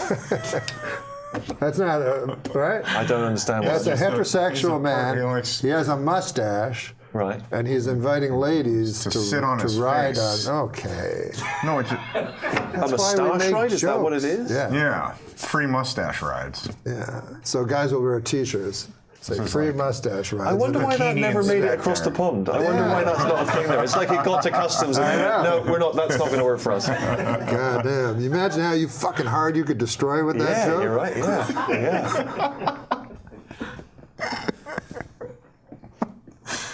That's not right. I don't understand. That's a heterosexual man. He has a mustache. Right. And he's inviting ladies to sit on his ride face. on. Okay. No, it's a mustache ride? Is that what it is? yeah, free mustache rides. Yeah. So guys will wear T-shirts. Say free mustache rides. I wonder why that never made it across the pond. I wonder why that's not a thing there. It's like it got to customs and no, we're not. That's not going to work for us. God damn! You imagine how you fucking hard you could destroy with that joke? Yeah, you're right. Yeah.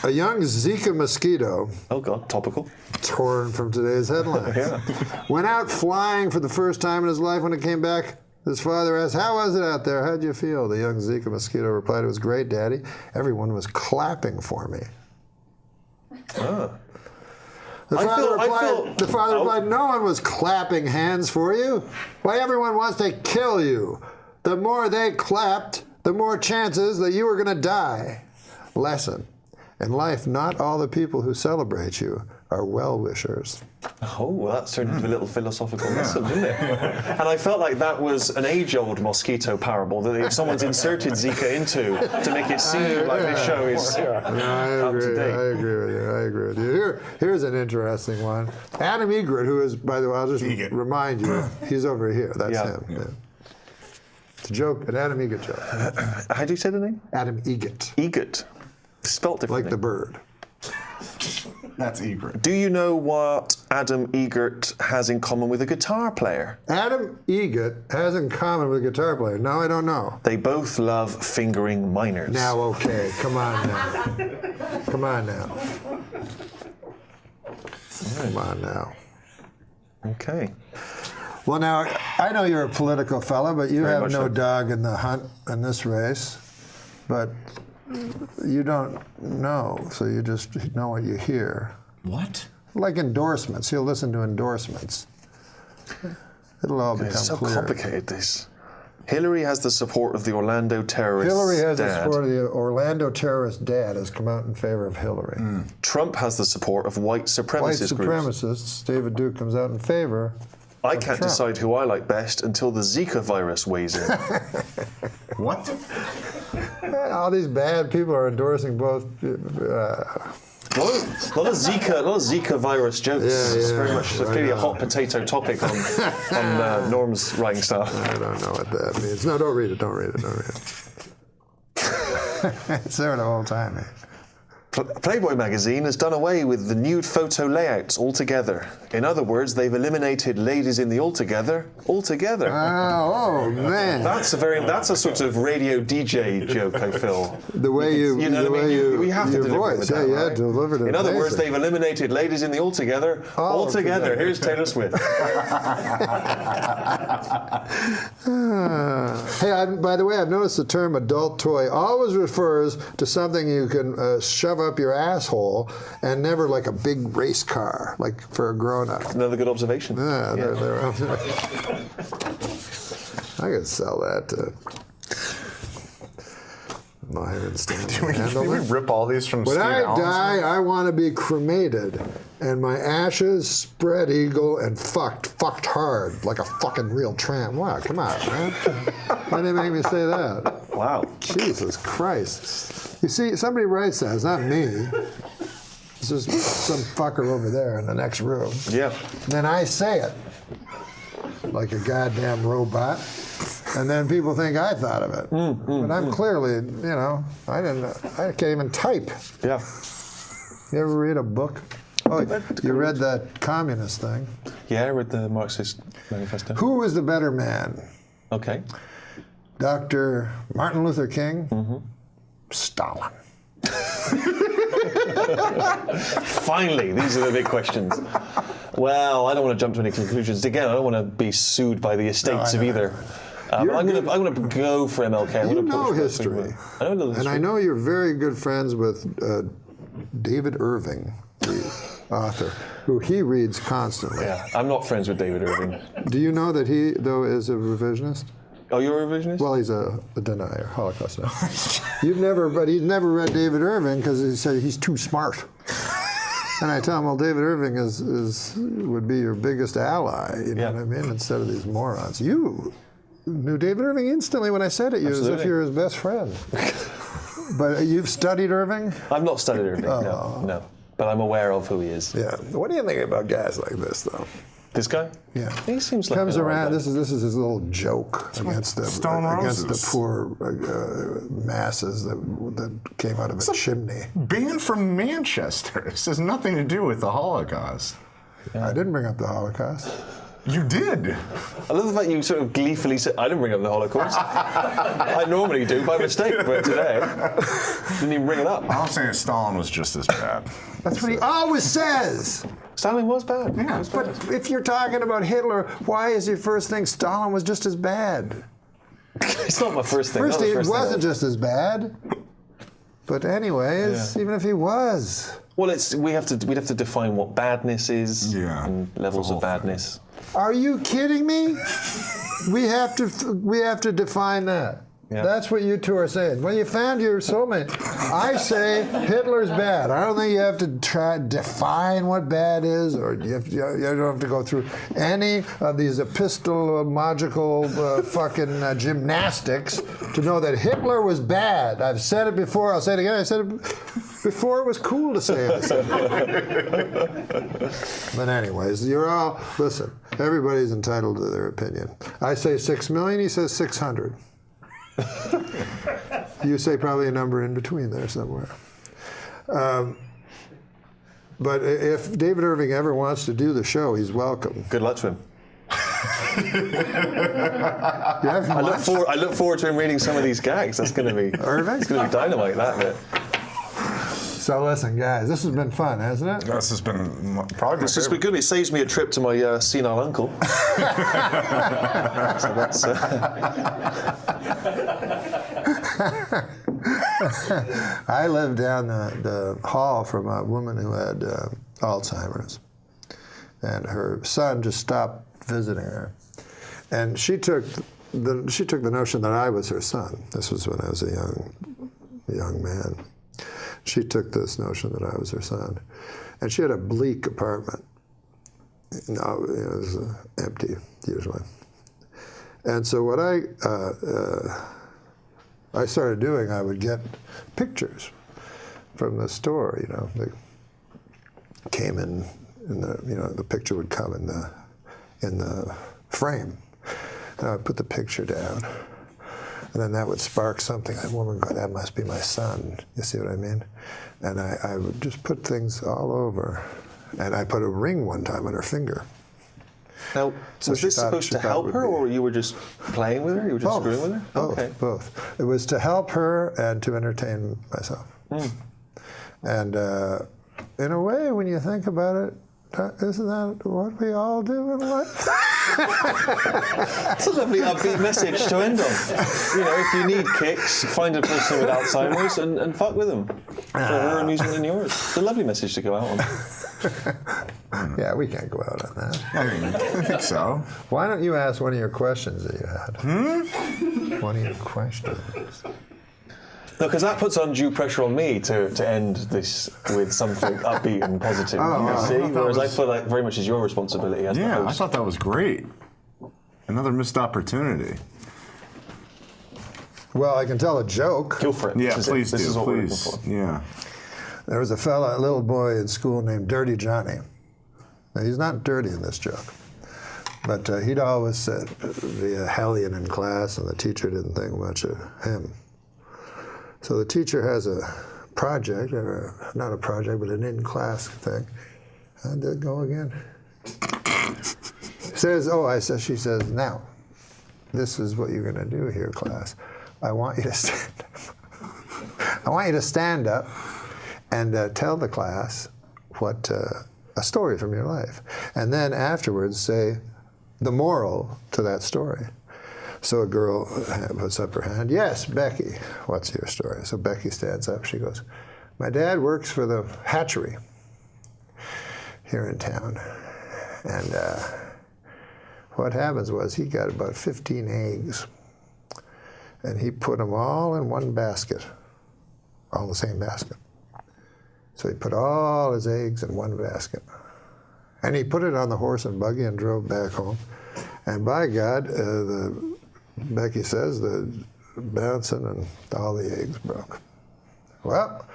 A young Zika mosquito. Oh God, topical. Torn from today's headlines. Went out flying for the first time in his life. When it came back, his father asked, "How was it out there? How'd you feel?" The young Zika mosquito replied, "It was great, Daddy. Everyone was clapping for me." Oh. The father replied, "No one was clapping hands for you. Why, everyone wants to kill you. The more they clapped, the more chances that you were going to die." Lesson. In life, not all the people who celebrate you are well-wishers. Oh, well, that turned into a little philosophical lesson, didn't it? And I felt like that was an age-old mosquito parable that if someone's inserted Zika into to make it seem like this show is up to date. I agree with you. Here's an interesting one. Adam Egret, who is, by the way, I'll just remind you, he's over here. That's him. Yeah. It's a joke, an Adam Egret joke. How do you say the name? Adam Egret. Egret. Spelt differently. Like the bird. That's Egret. Do you know what Adam Egret has in common with a guitar player? Adam Egret has in common with a guitar player. No, I don't know. They both love fingering minors. Now, okay. Come on now. Come on now. Come on now. Okay. Well, now, I know you're a political fella, but you have no so. dog in the hunt in this race. But you don't know, so you just know what you hear. What? Like endorsements. He'll listen to endorsements. It'll all become It's so clear. complicated, this. Hillary has the support of the Orlando terrorist Hillary has the dad. support of the Orlando terrorist dad has come out in favor of Hillary. Trump has the support of white White supremacist groups. supremacists, David Duke comes out in favor. I can't Trump. decide who I like best until the Zika virus weighs in. What? All these bad people are endorsing both. A lot of Zika virus jokes. It's very much clearly a hot potato topic on Norm's writing stuff. I don't know what that means. No, don't read it. Don't read it. It's there the whole time, man. Playboy magazine has done away with the nude photo layouts altogether. In other words, they've eliminated ladies in the altogether. Oh man! That's a sort of radio DJ joke, I feel. The way you know what I mean? We have to your deliver voice, with that, yeah, right? delivered it. In other words, amazing. they've eliminated ladies in the altogether. Altogether. Here's Taylor Swift. Hey, by the way, I've noticed the term adult toy always refers to something you can shove up your asshole and never like a big race car, like for a grown-up. Another good observation. Yeah. I could sell that to Myron Stanley. Can we rip all these from When Steve I Allen's die, book? I want to be cremated, and my ashes spread eagle and fucked hard like a fucking real tramp. Wow, come on, man. Why did they make me say that? Wow. Jesus Christ. You see, somebody writes that. It's not me. It's just some fucker over there in the next room. Yeah. And then I say it. like a goddamn robot, and then people think I thought of it. But I'm clearly, you know, I can't even type. Yeah. You ever read a book? Oh, you read that communist thing? Yeah, I read the Marxist Manifesto. Who was the better man? Okay. Dr. Martin Luther King? Stalin. Finally, these are the big questions. Well, I don't want to jump to any conclusions. Again, I don't want to be sued by the estates of either. But I'm going to go for MLK. You know history. I know history. And I know you're very good friends with David Irving, the author, who he reads constantly. Yeah, I'm not friends with David Irving. Do you know that he, though, is a revisionist? Oh, you're a revisionist? Well, he's a denier, Holocaust denier. But he's never read David Irving because he said he's too smart. And I tell him, well, David Irving would be your biggest ally, you know what I mean, instead of these morons. You knew David Irving instantly when I said it, as if you're his best friend. But you've studied Irving? I've not studied Irving, no. But I'm aware of who he is. Yeah. What do you think about guys like this, though? This guy? Yeah. He seems like comes around. This is his little joke against the poor masses that came out of a chimney. Being from Manchester, this has nothing to do with the Holocaust. Yeah. I didn't bring up the Holocaust. You did. I love the fact you sort of gleefully said, I didn't bring up the Holocaust. I normally do by mistake, but today, didn't even bring it up. I'm saying Stalin was just as bad. That's what he always says. Stalin was bad. Yeah, but if you're talking about Hitler, why is your first thing Stalin was just as bad? It's not my first thing. First, he wasn't just as bad. But anyways, even if he was. Well, we'd have to define what badness is and levels of badness. Are you kidding me? we have to define that. Yeah. That's what you two are saying. Well, you found your soulmate. I say Hitler's bad. I don't think you have to try to define what bad is, or you don't have to go through any of these epistemological fucking gymnastics to know that Hitler was bad. I've said it before. I'll say it again. I said it before it was cool to say it. But anyways, listen, everybody's entitled to their opinion. I say 6 million, he says 600. You say probably a number in between there somewhere. But if David Irving ever wants to do the show, he's welcome. Good luck to him. I look forward to him reading some of these gags. That's going to be Irving? It's going to be dynamite, that bit. So listen, guys, this has been fun, hasn't it? This has been probably This has been good. It saves me a trip to my senile uncle. So that's, I lived down the hall from a woman who had Alzheimer's, and her son just stopped visiting her, and she took the notion that I was her son. This was when I was a young man. She took this notion that I was her son, and she had a bleak apartment. No, it was empty usually. And so what I started doing, I would get pictures from the store. You know, they came in the picture would come in the frame, and I would put the picture down. And then that would spark something. That woman would go, that must be my son. You see what I mean? And I would just put things all over. And I put a ring one time on her finger. Now, so was this supposed to help her, or you were just playing with her? You were just screwing with her? Both. It was to help her and to entertain myself. And in a way, when you think about it, isn't that what we all do in life? It's a lovely upbeat message to end on. You know, if you need kicks, find a person with Alzheimer's and fuck with them. For her amusement and yours. It's a lovely message to go out on. Yeah, we can't go out on that. I think so. Why don't you ask one of your questions that you had? One of your questions. No, because that puts undue pressure on me to end this with something upbeat and positive. Whereas I feel like very much is your responsibility as the host. I thought that was great. Another missed opportunity. Well, I can tell a joke. Go for it. Yeah, please do. This is what we're Please. looking for. Yeah. There was a little boy in school named Dirty Johnny. Now, he's not dirty in this joke, But he'd always be a hellion in class, and the teacher didn't think much of him. So the teacher has a project, or not a project, but an in-class thing. How did it go again? She says, now, this is what you're going to do here, class. I want you to stand up. I want you to stand up and tell the class what a story from your life. And then afterwards say the moral to that story. So a girl puts up her hand. Yes, Becky, what's your story? So Becky stands up. She goes, my dad works for the hatchery here in town. And what happens was he got about 15 eggs, and he put them all in one basket, all in the same basket. So he put all his eggs in one basket. And he put it on the horse and buggy and drove back home. And by God, Becky says, the bouncing and all the eggs broke. Well,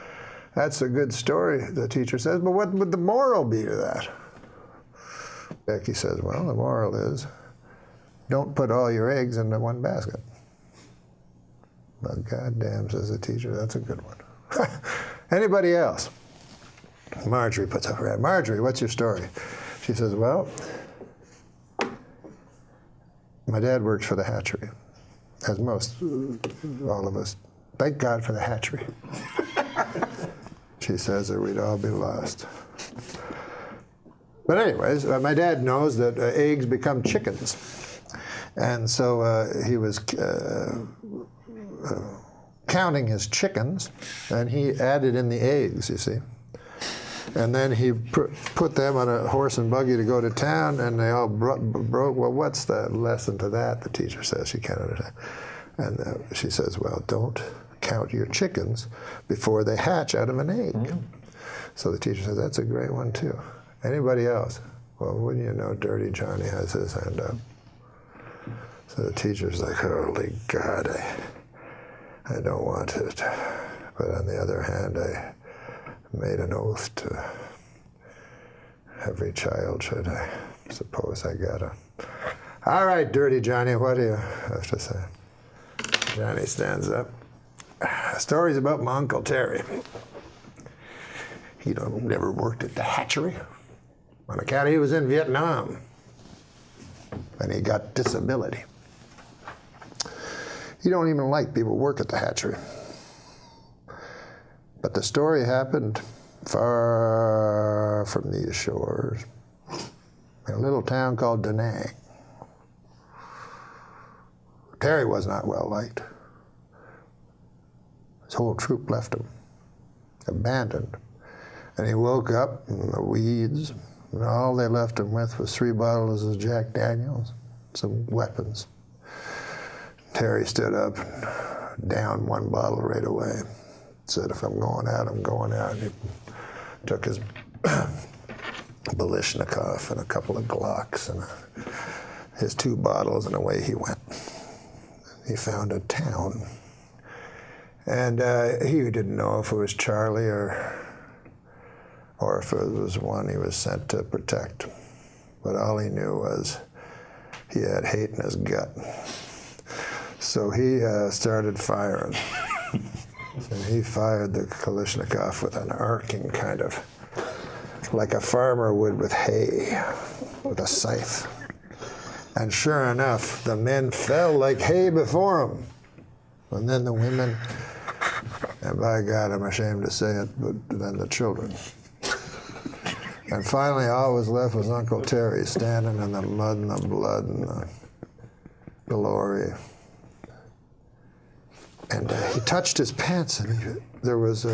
that's a good story, the teacher says, but what would the moral be to that? Becky says, well, the moral is, don't put all your eggs into one basket. But goddamn, says the teacher, that's a good one. Anybody else? Marjorie puts up her hand. Marjorie, what's your story? She says, well, my dad works for the hatchery, as most, all of us. Thank God for the hatchery. She says, or we'd all be lost. But anyways, my dad knows that eggs become chickens. And so he was counting his chickens, and he added in the eggs, you see. And then he put them on a horse and buggy to go to town, and they all broke. Well, what's the lesson to that? The teacher says she can't understand. And she says, well, don't count your chickens before they hatch out of an egg. Mm-hmm. So the teacher says, that's a great one, too. Anybody else? Well, wouldn't you know, Dirty Johnny has his hand up. So the teacher's like, holy God, I don't want it. But on the other hand, I made an oath to every child, should I suppose I gotta. All right, Dirty Johnny, what do you have to say? Johnny stands up. Stories about my Uncle Terry. He never worked at the hatchery. On account he was in Vietnam, and he got disability. He don't even like people who work at the hatchery. But the story happened far from these shores, in a little town called Da Nang. Terry was not well liked. His whole troop left him, abandoned. And he woke up in the weeds, and all they left him with was 3 bottles of Jack Daniels, some weapons. Terry stood up and downed 1 bottle right away. Said, if I'm going out, I'm going out. He took his Balishnikov and a couple of Glocks and his 2 bottles, and away he went. He found a town. And he didn't know if it was Charlie or if it was one he was sent to protect. But all he knew was he had hate in his gut. So he started firing. And he fired the Kalashnikov with an arcing kind of, like a farmer would with hay, with a scythe. And sure enough, the men fell like hay before him. And then the women, and by God, I'm ashamed to say it, but then the children. And finally, all was left was Uncle Terry standing in the mud and the blood and the glory. And he touched his pants, and it was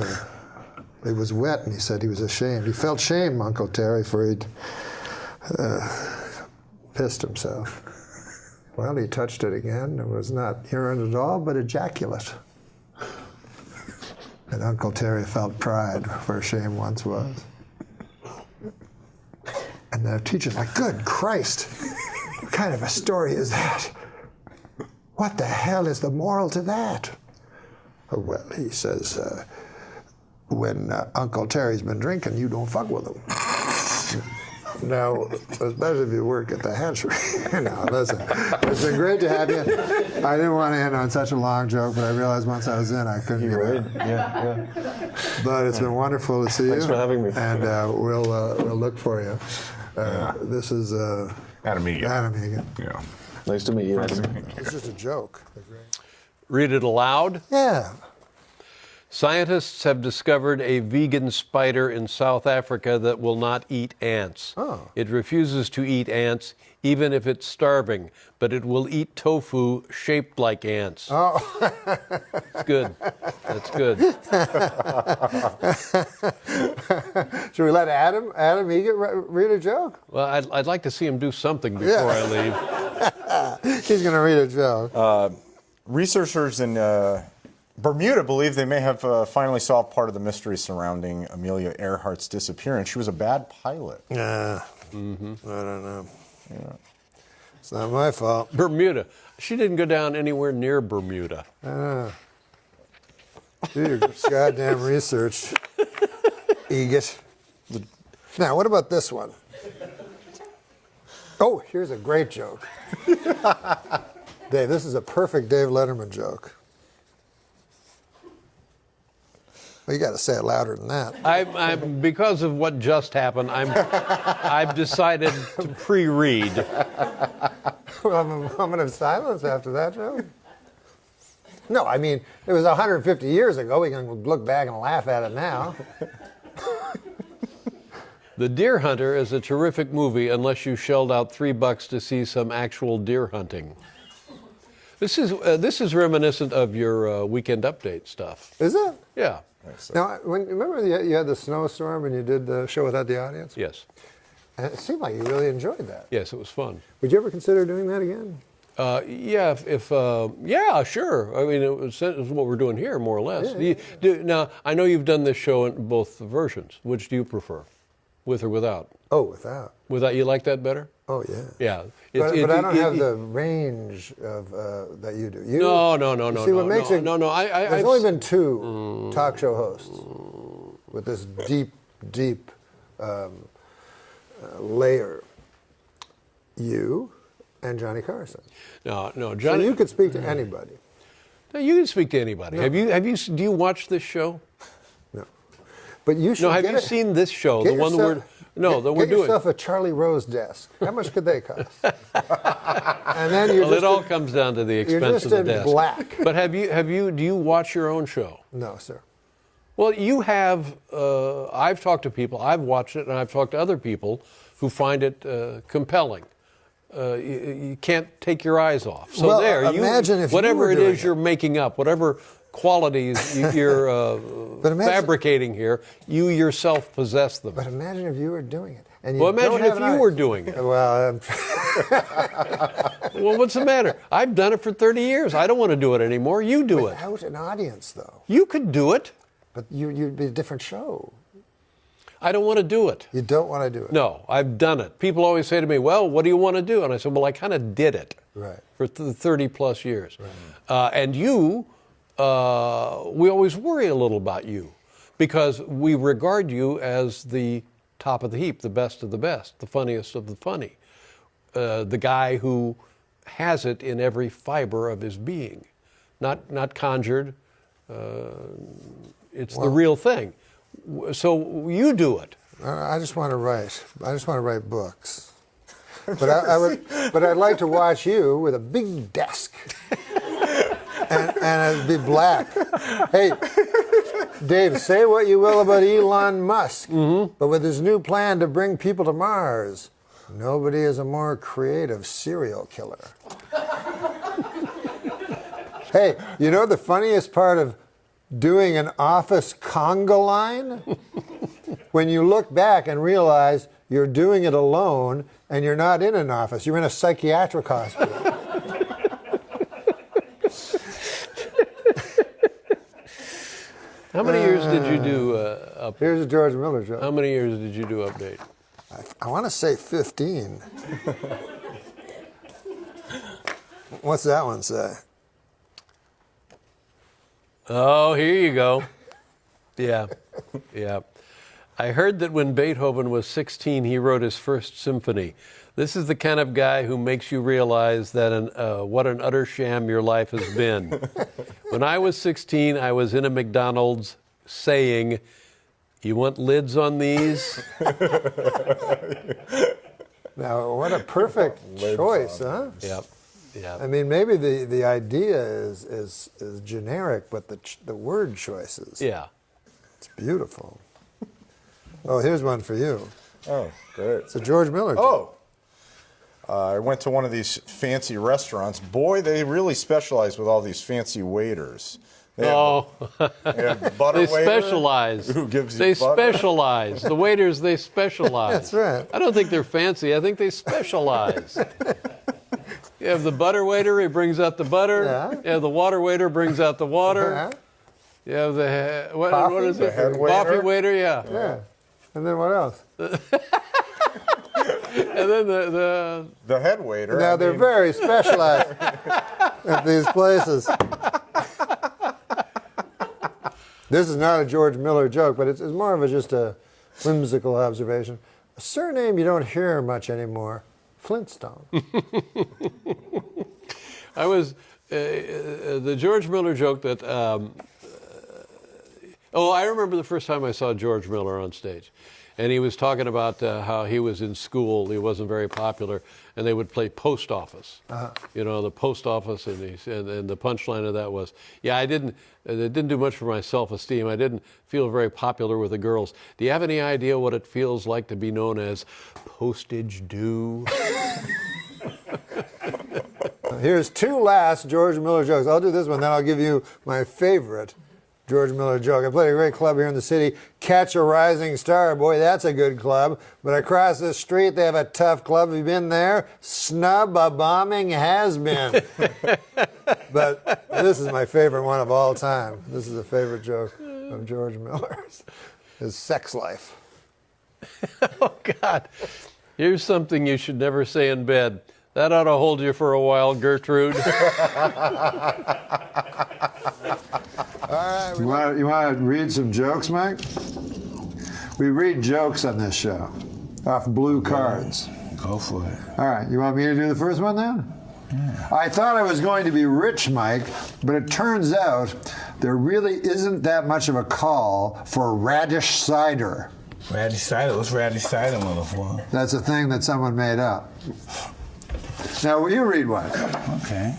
wet, and he said he was ashamed. He felt shame, Uncle Terry, for he'd pissed himself. Well, he touched it again. It was not urine at all, but ejaculate. And Uncle Terry felt pride where shame once was. And the teacher's like, good Christ, what kind of a story is that? What the hell is the moral to that? Well, he says, when Uncle Terry's been drinking, you don't fuck with him. Now, especially if you work at the hatchery. No, listen, it's been great to have you. I didn't want to end on such a long joke, but I realized once I was in, I couldn't get out. Yeah. But it's been wonderful to see you. Thanks for having me. And we'll look for you. This is Adam Egan. Adam Egan. Yeah. Nice to meet you. It's just a joke. Read it aloud. Yeah. Scientists have discovered a vegan spider in South Africa that will not eat ants. Oh. It refuses to eat ants, even if it's starving, but it will eat tofu shaped like ants. Oh. It's good. That's good. Should we let Adam Egan read a joke? Well, I'd like to see him do something before I leave. He's going to read a joke. Researchers in Bermuda believe they may have finally solved part of the mystery surrounding Amelia Earhart's disappearance. She was a bad pilot. I don't know. Yeah. It's not my fault. Bermuda. She didn't go down anywhere near Bermuda. Do your goddamn research, Egan. Now, what about this one? Oh, here's a great joke. Dave, this is a perfect Dave Letterman joke. Well, you got to say it louder than that. I'm because of what just happened. I've decided to pre-read. Well, I'm a moment of silence after that joke. No, I mean, it was 150 years ago. We can look back and laugh at it now. The Deer Hunter is a terrific movie unless you shelled out $3 to see some actual deer hunting. This is reminiscent of your Weekend Update stuff. Is it? Yeah. Now, remember you had the snowstorm and you did the show without the audience? Yes. And it seemed like you really enjoyed that. Yes, it was fun. Would you ever consider doing that again? Yeah, yeah, sure. I mean, it's what we're doing here, more or less. Yeah. Now, I know you've done this show in both versions. Which do you prefer, with or without? Oh, without. Without, you like that better? Oh, yeah. Yeah. But I don't have the range of that you do. No. See, what makes it? No. There's only been two talk show hosts with this deep layer. You and Johnny Carson. No, Johnny. So you could speak to anybody. No, you can speak to anybody. No. Do you watch this show? No. But you should. No, have you seen this show? The one that we're doing. Get yourself a Charlie Rose desk. How much could they cost? And then it all comes down to the expense of the desk. You're just in black. But do you watch your own show? No, sir. Well, you have. I've talked to people. I've watched it, and I've talked to other people who find it compelling. You can't take your eyes off. So well, there, imagine if whatever you it were is you're making up, whatever qualities you're fabricating here, you yourself possess them. But imagine if you were doing it. And you well, imagine if you were doing it. Well, well, what's the matter? I've done it for 30 years. I don't want to do it anymore. You do it. Without an audience, though. You could do it. But you'd be a different show. I don't want to do it. You don't want to do it? No, I've done it. People always say to me, well, what do you want to do? And I said, well, I kind of did it for 30 plus years. Right. And you, we always worry a little about you because we regard you as the top of the heap, the best of the best, the funniest of the funny, the guy who has it in every fiber of his being, not conjured. It's the real thing. So you do it. I just want to write. I just want to write books. But I'd like to watch you with a big desk, and it'd be black. Hey, Dave, say what you will about Elon Musk, but with his new plan to bring people to Mars, nobody is a more creative serial killer. Hey, you know the funniest part of doing an office conga line? When you look back and realize you're doing it alone and you're not in an office, you're in a psychiatric hospital. How many years did you do Update? Here's a George Miller joke. How many years did you do Update? I want to say 15. What's that one say? Oh, here you go. Yeah. I heard that when Beethoven was 16, he wrote his first symphony. This is the kind of guy who makes you realize that what an utter sham your life has been. When I was 16, I was in a McDonald's saying, "You want lids on these?" Now, what a perfect choice, huh? Yep. Yeah. I mean, maybe the idea is generic, but the word choices. Yeah. It's beautiful. Oh, here's one for you. Oh, great. It's a George Miller joke. I went to one of these fancy restaurants. Boy, they really specialize with all these fancy waiters. They have the butter they waiter specialize. Who gives you They butter. specialize. The waiters, they specialize. That's right. I don't think they're fancy. I think they specialize. You have the butter waiter, he brings out the butter. Yeah. You have the water waiter, brings out the water. Yeah. You have the, what is The it? head Coffee waiter. waiter, yeah. Yeah. And then what else? And then The head waiter. Now, they're very specialized at these places. This is not a George Miller joke, but it's more of just a whimsical observation. A surname you don't hear much anymore, Flintstone. I was, the George Miller joke that, I remember the first time I saw George Miller on stage. And he was talking about how he was in school, he wasn't very popular, and they would play post office. You know, the post office, and the punchline of that was, it didn't do much for my self-esteem. I didn't feel very popular with the girls. Do you have any idea what it feels like to be known as postage due? Here's two last George Miller jokes. I'll do this one, then I'll give you my favorite George Miller joke. I played a great club here in the city, Catch a Rising Star. Boy, that's a good club. But across the street, they have a tough club. Have you been there? Snub a bombing has been. But this is my favorite one of all time. This is a favorite joke of George Miller's. His sex life. Oh, God. Here's something you should never say in bed. That ought to hold you for a while, Gertrude. All right, you want to read some jokes, Mike? We read jokes on this show off blue cards. Go for it. All right, you want me to do the first one then? Yeah. I thought I was going to be rich, Mike, but it turns out there really isn't that much of a call for radish cider. Radish cider? What's radish cider, motherfucker? That's a thing that someone made up. Now, will you read one? Okay.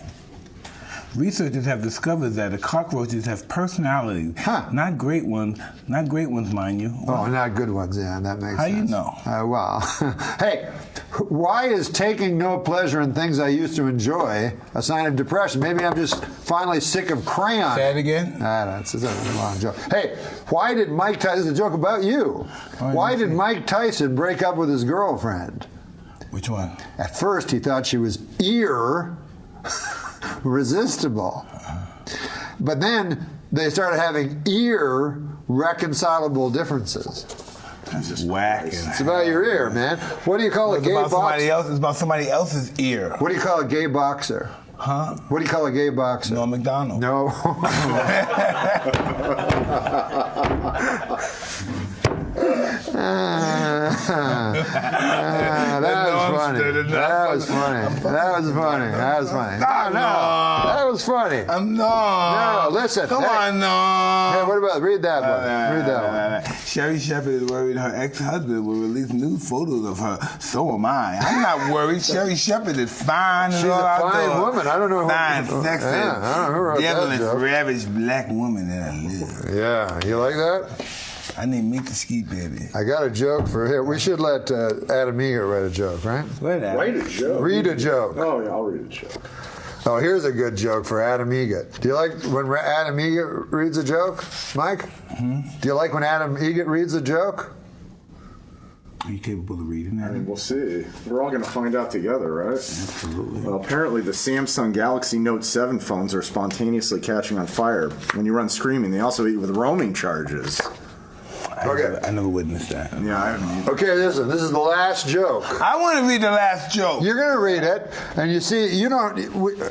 Researchers have discovered that the cockroaches have personalities. Not great ones, mind you. Oh, not good ones, yeah, that makes sense. How you know? Well, hey, why is taking no pleasure in things I used to enjoy a sign of depression? Maybe I'm just finally sick of crayon. Say it again? I don't know, it's a long joke. Hey, why did Mike Tyson, this is a joke about you. Why did Mike Tyson break up with his girlfriend? Which one? At first, he thought she was irresistible. But then they started having irreconcilable differences. That's just whack. It's about your ear, man. What do you call a gay boxer? It's about somebody else's ear. What do you call a gay boxer? Huh? What do you call a gay boxer? NORM MACDONALD. No. That was funny. That was funny. That was funny. That was funny. No, that was funny. No, listen. Come on, no. Hey, what about read that one? Read that one. Sherry Shepherd is worried her ex-husband will release new photos of her. So am I. I'm not worried. Sherry Shepherd is fine. She's a fine woman. I don't know who. Fine, sexy, Yeah, I don't know who wrote that devilish, joke. ravaged black woman that I live. Yeah, you like that? I need meat to ski, baby. I got a joke for here. We should let Adam Eager write a joke, right? Wait a joke. Read a joke. Oh, yeah, I'll read a joke. Oh, here's a good joke for Adam Egget. Do you like when Adam Egget reads a joke, Mike? Do you like when Adam Egget reads a joke? Are you capable of reading that? I mean, we'll see. We're all going to find out together, right? Absolutely. Well, apparently the Samsung Galaxy Note 7 phones are spontaneously catching on fire. When you run screaming, they also hit you with roaming charges. Okay. I never witnessed that. Yeah, I haven't either. Okay, listen. This is the last joke. I want to read the last joke. You're going to read it, and you see, you don't.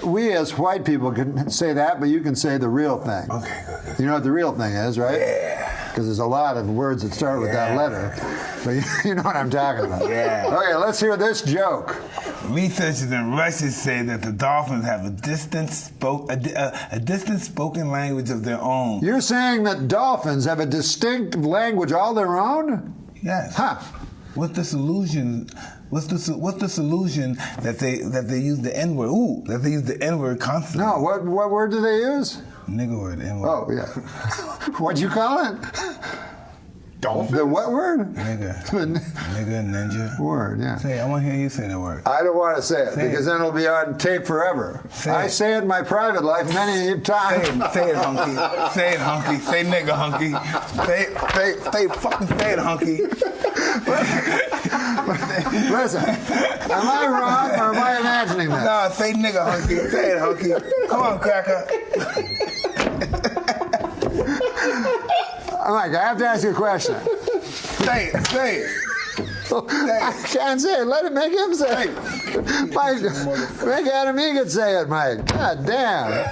We as white people can say that, but you can say the real thing. Okay, good. You know what the real thing is, right? Yeah. because there's a lot of words that start with that letter. But you know what I'm talking about. Yeah. Okay, let's hear this joke. Researchers in Russia say that the dolphins have a distant spoken language of their own. You're saying that dolphins have a distinct language all their own? Yes. Huh. What's the solution? What's the solution that they use the N-word? Ooh, that they use the N-word constantly. No, what word do they use? Nigga word, N-word. Oh, yeah. What'd you call it? Dolphin. The what word? Nigga. Nigga, ninja. Word, yeah. Say it. I want to hear you say the word. I don't want to say it because then it'll be on tape forever. I say it in my private life many times. Say it, hunky. Say it, hunky. Say nigga, hunky. Fucking say it, hunky. Listen, am I wrong or am I imagining that? No, say nigga, hunky. Say it, hunky. Come on, cracker. Mike, I have to ask you a question. Say it. I can't say it. Let him make him say it. Mike, make Adam Egan say it, Mike. God damn.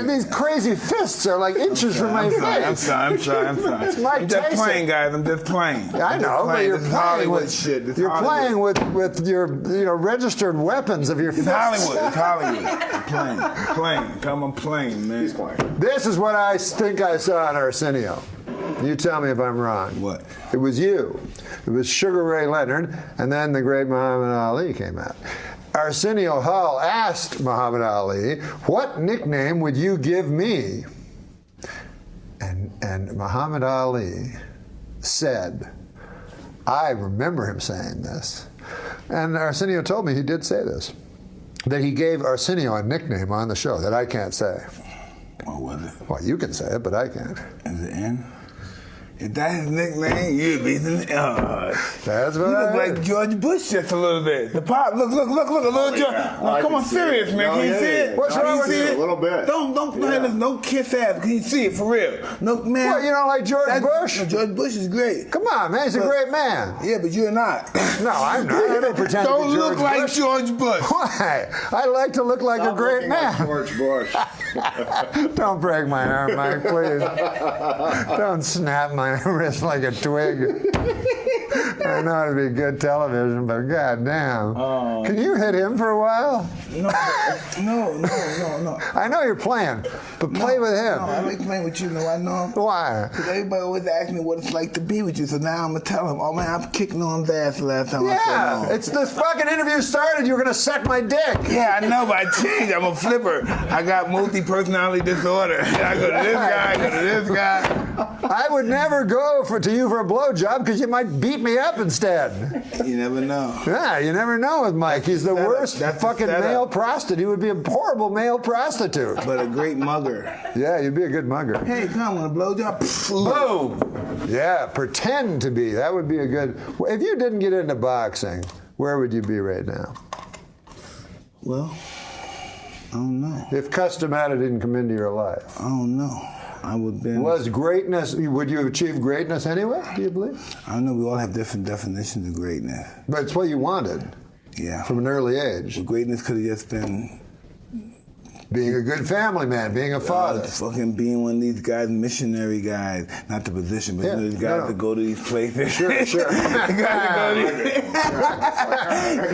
These crazy fists are like inches from my face. I'm sorry. It's Mike I'm just Tyson. playing, guys. I'm just playing. I know, but you're This is playing Hollywood with shit. This you're Hollywood. playing with your registered weapons of your It's fists. Hollywood. It's Hollywood. I'm playing. I'm playing, man. He's playing. This is what I think I saw on Arsenio. You tell me if I'm wrong. What? It was you. It was Sugar Ray Leonard, and then the great Muhammad Ali came out. Arsenio Hall asked Muhammad Ali, "What nickname would you give me?" And Muhammad Ali said, I remember him saying this, and Arsenio told me he did say this, that he gave Arsenio a nickname on the show that I can't say. What was it? Well, you can say it, but I can't. Is it N? If that's his nickname, you'd be the. That's what You I look heard. like George Bush just a little bit. The pop, look, a little George. No, come on, serious, man. Can you see it? What's wrong with you? A little bit. Don't kiss ass. Can you see it for real? No, man. What, you don't like George Bush? No, George Bush is great. Come on, man, he's a great man. Yeah, but you're not. No, I'm not. I don't pretend Don't to be look George like Bush. George Bush. Why? I like to look like a great man. George Bush. Don't break my arm, Mike, please. Don't snap my wrist like a twig. I know it'd be good television, but goddamn. Can you hit him for a while? No. I know you're playing, but play with him. No, I like playing with you. No, I know. Why? Because everybody always asks me what it's like to be with you, so now I'm going to tell him, oh man, I'm kicking on his ass the last time I said Yeah, no. it's this fucking interview started. You were gonna suck my dick. Yeah, I know, but I changed. I'm a flipper. I got multi-personality disorder. I go to this guy, I go to this guy. I would never go to you for a blowjob because you might beat me up instead. You never know. Yeah, you never know with Mike. He's the worst fucking male prostitute. He would be a horrible male prostitute. But a great mugger. Yeah, you'd be a good mugger. Hey, come on, a blowjob. Boom. Yeah, pretend to be. That would be a good. If you didn't get into boxing, where would you be right now? Well, I don't know. If Customata didn't come into your life. I don't know. I would be. Was greatness, would you achieve greatness anyway, do you believe? I know we all have different definitions of greatness. But it's what you wanted. Yeah. From an early age. Well, greatness could have just been being a good family man, being a father. Fucking being one of these guys, missionary guys. Not the position, but these guys that go to these places. Sure. The guys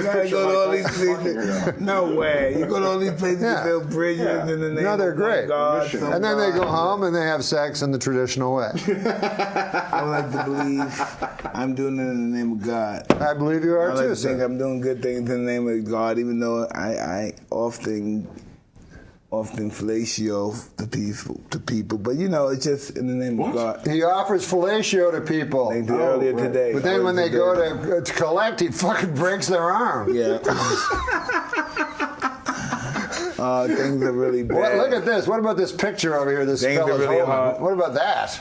that go to all these places. No way. You go to all these places to build bridges in the name No, they're great. God. And then they go home and they have sex in the traditional way. I like to believe I'm doing it in the name of God. I believe you are I like too, to think I'm doing good things in the name of God, even though I often fellatio to people, but you know, it's just in the name of God. He offers fellatio to people. They did earlier today. But then when they go to collect, he fucking breaks their arm. Yeah. Things are really bad. Well, look at this. What about this picture over here? This Things are fella's really holding? hard. What about that?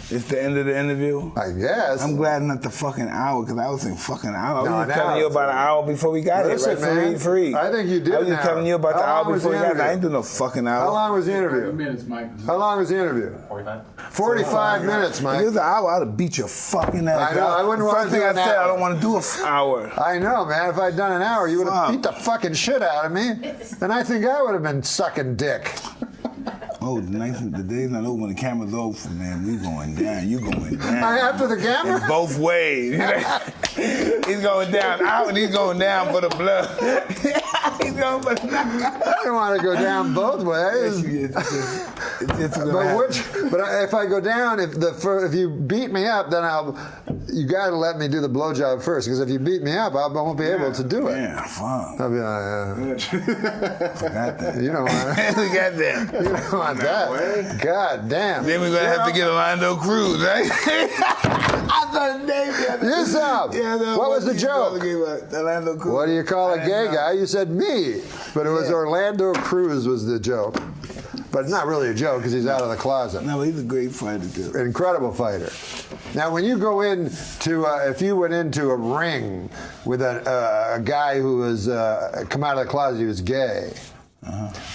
It's the end of the interview? I guess. I'm glad not the fucking hour, because I was thinking fucking hour. No, I was just telling you about an hour before we got here, right? man, Free. I think you did. I was just telling you about the hour before we got here. I ain't doing no fucking hour. How long was the interview? 30 minutes, Mike. How long was the interview? 45 minutes, Mike. If it was an hour, I'd have beat your fucking ass. I know. I wouldn't want to First do thing I an said, hour. I don't want to do an hour. I know, man. If I'd done an hour, you would have beat the fucking shit out of me. And I think I would have been sucking dick. Oh, the day's not over when the camera's over, man. We going down. You going down. After the camera? It's both ways. He's going down out and he's going down for the blood. He's going for the I don't want to go down both ways. But if I go down, if you beat me up, then you got to let me do the blowjob first, because if you beat me up, I won't be able to do it. Yeah, fun. I'll be like, Forgot that. You don't want it. We got that. You don't want that. God damn. Then we're going to have to get Orlando Cruz, right? I thought the name. You saw. What was the joke? Orlando Cruz. What do you call a gay guy? You said me. But it was Orlando Cruz was the joke. But it's not really a joke because he's out of the closet. No, he's a great fighter, too. Incredible fighter. Now, when you go into, if you went into a ring with a guy who was come out of the closet, he was gay,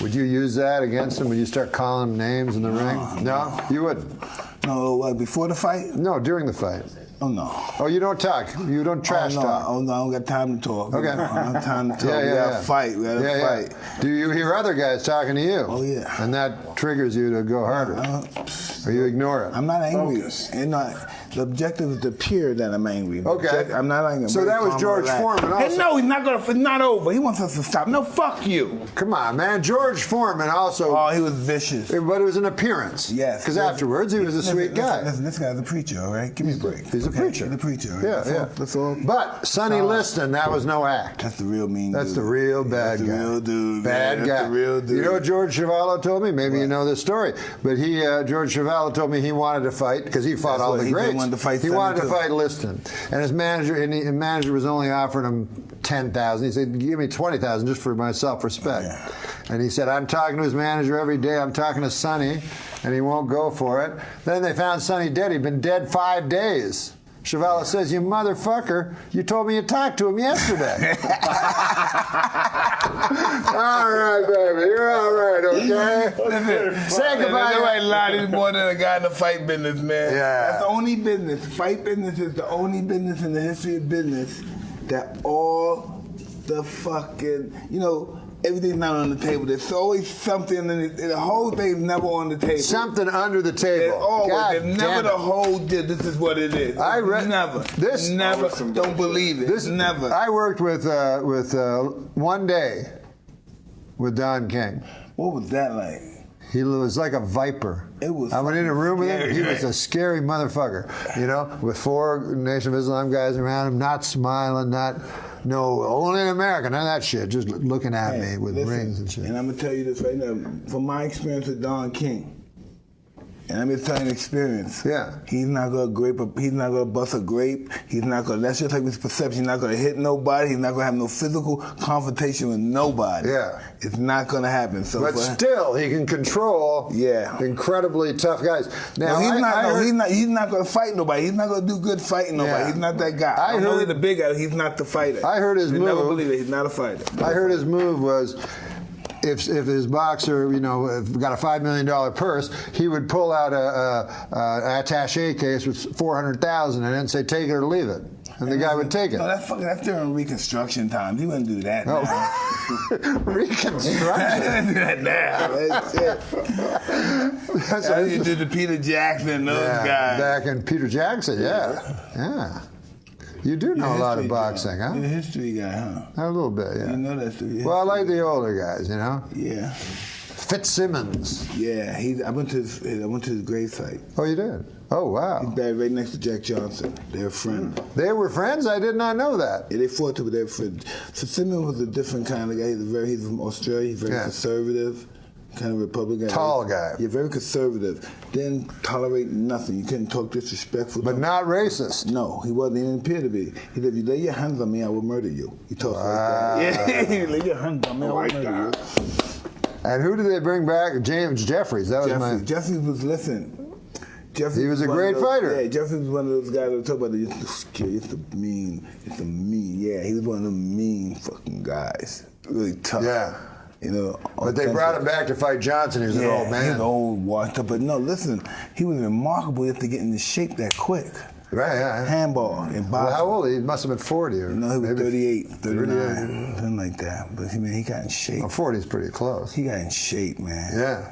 would you use that against him? Would you start calling him names in the ring? No, you wouldn't. No, what, before the fight? No, during the fight. Oh, no. Oh, you don't talk. You don't trash talk. Oh, no, I don't got time to talk. Okay. I don't have time to talk. Yeah, we got to fight. We got to fight. Do you hear other guys talking to you? Oh, yeah. And that triggers you to go harder. Or you ignore it? I'm not angry. And the objective is to appear that I'm angry. Okay. I'm not angry. So that was George Foreman also. Hey, no, he's not going to. It's not over. He wants us to stop. No, fuck you. Come on, man. George Foreman also. Oh, he was vicious. But it was an appearance. Yes. Because afterwards, he was a sweet guy. Listen, this guy's a preacher, all right? Give me a break. He's a preacher. He's a preacher. Right? Yeah, that's all. But Sonny Liston, that was no act. That's the real mean That's dude. the real bad That's guy. the real dude. Bad man. guy. That's the real dude. You know what George Chuvalo told me? Maybe you know this story. But George Chuvalo told me he wanted to fight because he fought all the greats. He wanted to fight. He wanted to fight Liston, and his manager was only offering him $10,000. He said, "Give me $20,000 just for my self-respect." Yeah. And he said, "I'm talking to his manager every day. I'm talking to Sonny, and he won't go for it." Then they found Sonny dead. He'd been dead 5 days. Chuvalo says, "You motherfucker, you told me you talked to him yesterday." All right, baby, you're all right, okay? Say goodbye. Nobody lied. He's more than a guy in the fight business, man. Yeah. That's the only business. Fight business is the only business in the history of business that all the fucking, everything's not on the table. There's always something, and the whole thing's never on the table. Something under the table. There's never the whole deal. This is what it is. Never. Don't believe it. Never. I worked with One Day with Don King. What was that like? He was like a viper. It was. I went in a room with him. He was a scary motherfucker. With 4 Nation of Islam guys around him, not smiling, only in America, none of that shit. Just looking at me with rings and shit. And I'm gonna tell you this right now, from my experience with Don King. And I'm just telling you experience. Yeah. He's not gonna bust a grape. That's just like his perception. He's not gonna hit nobody. He's not gonna have no physical confrontation with nobody. Yeah. It's not gonna happen. But still, he can control incredibly tough guys. Now, he's not gonna fight nobody. He's not gonna do good fighting nobody. He's not that guy. I know he's the big guy. He's not the fighter. I heard his move. Never believe it. He's not a fighter. I heard his move was, if his boxer, got a $5 million purse, he would pull out an attaché case with $400,000 and then say, "Take it or leave it," and the guy would take it. No, that's during Reconstruction times. He wouldn't do that. Now. Reconstruction. He wouldn't do that now. That's how you did the Peter Jackson, those guys. Back in Peter Jackson, yeah. You do know a lot of boxing, huh? You're a history guy, huh? A little bit, yeah. You know that stuff. Well, I like the older guys, Yeah. Fitzsimmons. Yeah, I went to his grave site. Oh, you did? Oh, wow. He's buried right next to Jack Johnson. They're friends. They were friends? I did not know that. Yeah, they fought too, but they were friends. Fitzsimmons was a different kind of guy. He's from Australia. He's very conservative. Kind of Republican. Tall guy. You're very conservative. Didn't tolerate nothing. You couldn't talk disrespectful. But not racist. No, he wasn't. He didn't appear to be. He said, "If you lay your hands on me, I will murder you." He talks like that. Yeah, lay your hands on me, I will murder you. And who did they bring back? James Jeffries. That was Jeffries was he was a great fighter. Yeah, Jeffries was one of those guys that talk about he used to mean. Yeah, he was one of them mean fucking guys. Really tough. Yeah. But they brought him back to fight Johnson. He was an old man. He was old, washed up. But no, listen, he was remarkable to get into shape that quick. Right, yeah. Handball and boxing. Well, how old? He must have been 40 or no, he was maybe 38, 39, something like that. But he got in shape. Well, 40 is pretty close. He got in shape, man. Yeah.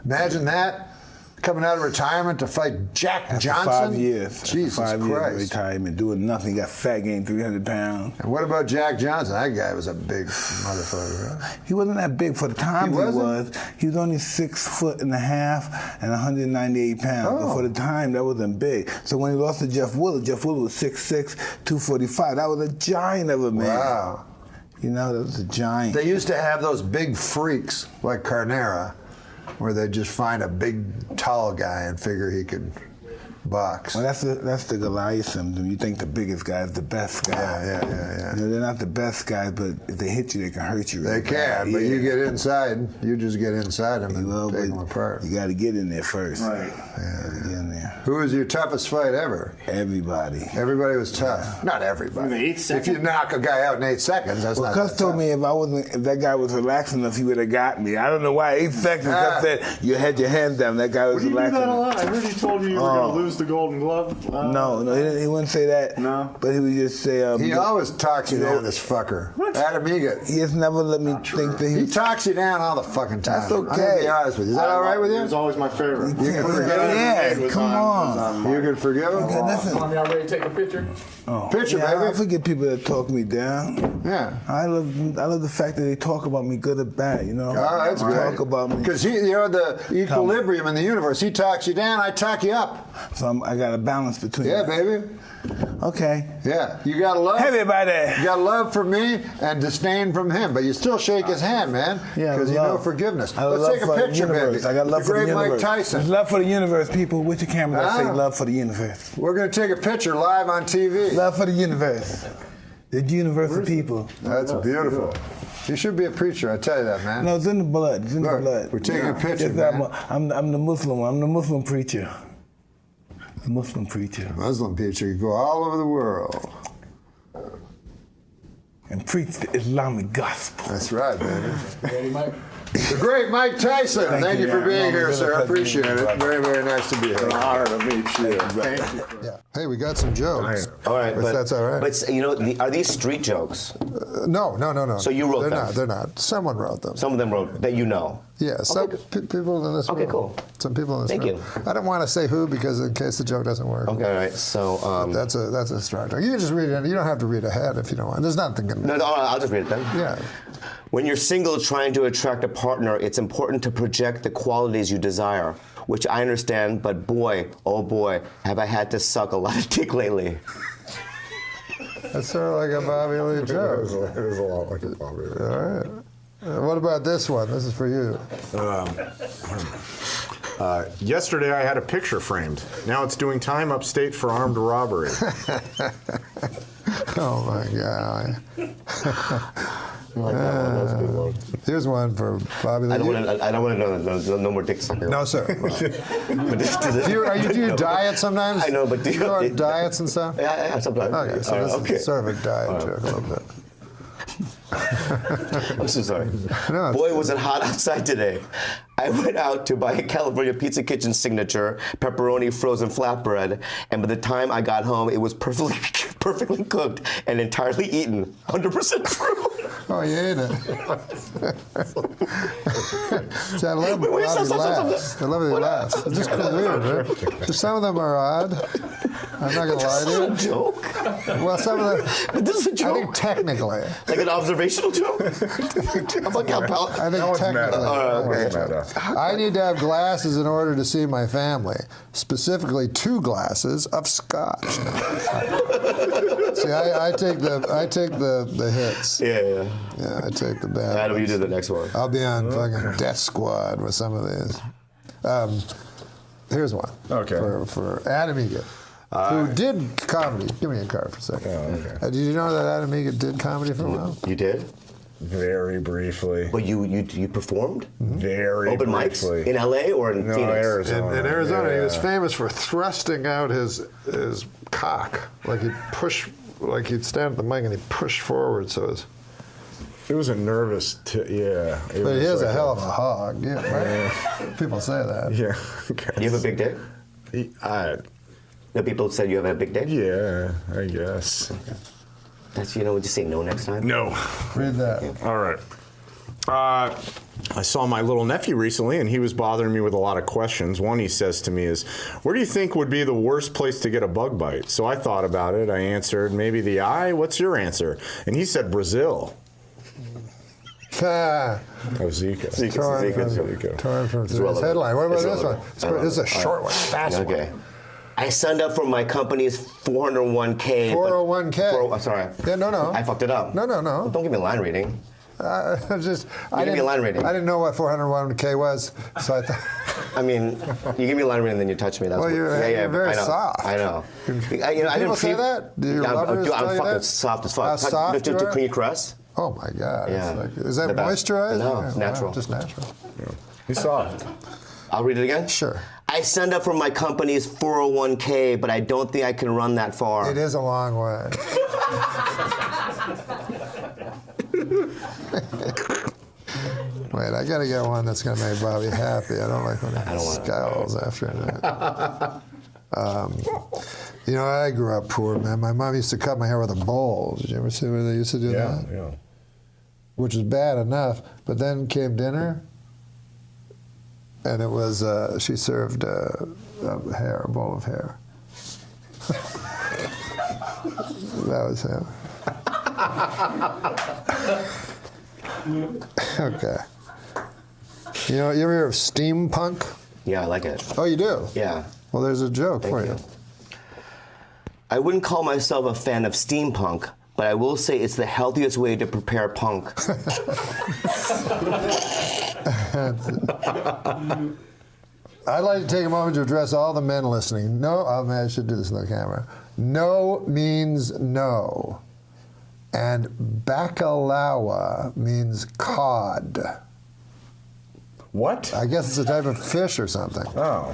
Imagine that. Coming out of retirement to fight Jack After Johnson? 5 years. Jesus After 5 years of Christ. retirement, doing nothing. Got fat, gained 300 pounds. And what about Jack Johnson? That guy was a big motherfucker, right? He wasn't that big for the time He he wasn't? was. He was only 6'1.5" and 198 pounds. But for the time, that wasn't big. So when he lost to Jeff Willard was 6'6", 245. That was a giant of a man. Wow. You know, that was a giant. They used to have those big freaks like Carnera, where they just find a big, tall guy and figure he could box. Well, that's the Goliath symptom. You think the biggest guy is the best guy. Yeah. You know, they're not the best guys, but if they hit you, they can hurt you. They can, but you get inside. You just get inside them and take them apart. You got to get in there first. Right. Yeah. Get in there. Who was your toughest fight ever? Everybody. Everybody was tough. Not everybody. In 8 seconds? If you knock a guy out in 8 seconds, that's not Cuz that told tough. me if that guy was relaxed enough, he would have got me. I don't know why. 8 seconds. Cuz said you had your hands down. That guy was Would you do relaxed that a enough. lot? I heard he told you were going to lose the Golden Glove. No, he wouldn't say that. No. But he would just say. He always talks you down, this fucker. What? Adam Egan. He has never let me think that He talks you down all the fucking time. That's okay. I'm gonna be honest with you. Is that all right with you? He was always my favorite. You can forgive him? Yeah, come on. You can forgive him? Okay, listen. Y'all ready to take a picture? Picture, yeah, baby. I forget people that talk me down. Yeah. I love the fact that they talk about me good or bad. You know. Oh, that's They great. Talk about me. Because the equilibrium in the universe. He talks you down, I talk you up. So I got a balance between. Yeah, that. baby. Okay. Yeah, you got love. Everybody. You got love for me and disdain from him, but you still shake his hand, man. Yeah, because you know forgiveness. I Let's love take a for the picture, universe. baby. I got love The for the great universe. Mike Tyson. Love for the universe, people. With your camera, I say Ah. love for the universe. We're going to take a picture live on TV. Love for the universe. The universe of people. That's beautiful. You should be a preacher, I tell you that, man. No, it's in the blood. It's in the blood. We're taking a picture, It's that man. I'm the Muslim one. I'm the Muslim preacher. The Muslim preacher. Muslim preacher, you go all over the world. And preach the Islamic gospel. That's right, baby. Ready, Mike? The great Mike Tyson. Thank you for being here, it's been a sir. I pleasure appreciate meeting you, it. brother. Very, very nice to be here. It's an honor to meet you. Thank you. Yeah. Hey, we got some jokes. All right, if that's all right. But you know, are these street jokes? No. So you wrote they're them? Not, they're not. Someone wrote them. Some of them wrote that you know. Yeah, some people in this room. Okay, cool. Some people in this Thank room. you. I don't want to say who because in case the joke doesn't work. Okay, all right. So That's a strong joke. You can just read it. You don't have to read ahead if you don't want. There's nothing. No, I'll just read it then. Yeah. When you're single trying to attract a partner, it's important to project the qualities you desire, which I understand, but boy, oh boy, have I had to suck a lot of dick lately. That's sort of like a Bobby Lee joke. It is a lot like a Bobby Lee. All right. What about this one? This is for you. Yesterday I had a picture framed. Now it's doing time upstate for armed robbery. Oh my God. That's a good one. Here's one for Bobby Lee. I don't want to know no more dick sucking. No, sir. Do you diet sometimes? I know, but do you go on diets and stuff? Yeah, sometimes. Okay, so this is sort of a diet joke a little bit. I'm so sorry. No, Boy, was it hot outside today. I went out to buy a California Pizza Kitchen signature pepperoni frozen flatbread, and by the time I got home, it was perfectly cooked and entirely eaten. 100% true. Oh, you ate it. See, I love Wait, how he stop. laughs. I love how he laughs. It's just weird, right? Some of them are odd. I'm not going to lie to you. This is a joke. Well, some of them. But this is a joke. I think technically. Like an observational joke? I'm like, I think technically. I need to have glasses in order to see my family. Specifically, 2 glasses of scotch. See, I take the hits. Yeah. Yeah, I take the bad. Adam, you do the next one. I'll be on fucking Death Squad with some of these. Here's one. Okay. For Adam Egan, who did comedy. Give me a card for a second. Oh, okay. Did you know that Adam Egan did comedy for a while? You did? Very briefly. But you performed? Very Open briefly. mics? In LA or in Phoenix? Arizona. In Arizona, yeah. he was famous for thrusting out his cock. Like he'd stand at the mic and he'd push forward so his... It was a nervous, But he has a hell of a hog, yeah, right? Yeah. People say that. Yeah. You have a big dick? No, people said you have a big dick? Yeah, I guess. That's, would you say no next time? No. Read that. All right. I saw my little nephew recently, and he was bothering me with a lot of questions. One he says to me is, where do you think would be the worst place to get a bug bite? So I thought about it. I answered, maybe the eye. What's your answer? And he said Brazil. That was Zika. Torn from today's headline. What about this one? This is a short one, fast one. Okay. I signed up for my company's 401k. 401k. Sorry. Yeah, no. I fucked it up. No. Well, don't give me a line reading. I give me a line rating. I didn't know what 401k was, so I thought. I mean, you give me a line rating, then you touch me. That's Well, you're very soft. I know. People say that? Do your lovers tell I'm you fucking that? soft as fuck. How soft you are? Can you caress? Oh my God! Yeah. Is that moisturized? No, Yeah, natural. wow, just natural. He's soft. I'll read it again. Sure. I signed up for my company's 401k, but I don't think I can run that far. It is a long way. Wait, I gotta get one that's gonna make Bobby happy. I don't like when he scowls after that. I grew up poor, man. My mom used to cut my hair with a bowl. Did you ever see where they used to do that? Yeah. Which was bad enough, but then came dinner, and it was she served a bowl of hair. That was him. Okay. You ever hear of steampunk? Yeah, I like it. Oh, you do? Yeah. Well, there's a joke for you. I wouldn't call myself a fan of steampunk, but I will say it's the healthiest way to prepare punk. I'd like to take a moment to address all the men listening. No, I should do this on the camera. No means no. And bacalao means cod. What? I guess it's a type of fish or something. Oh.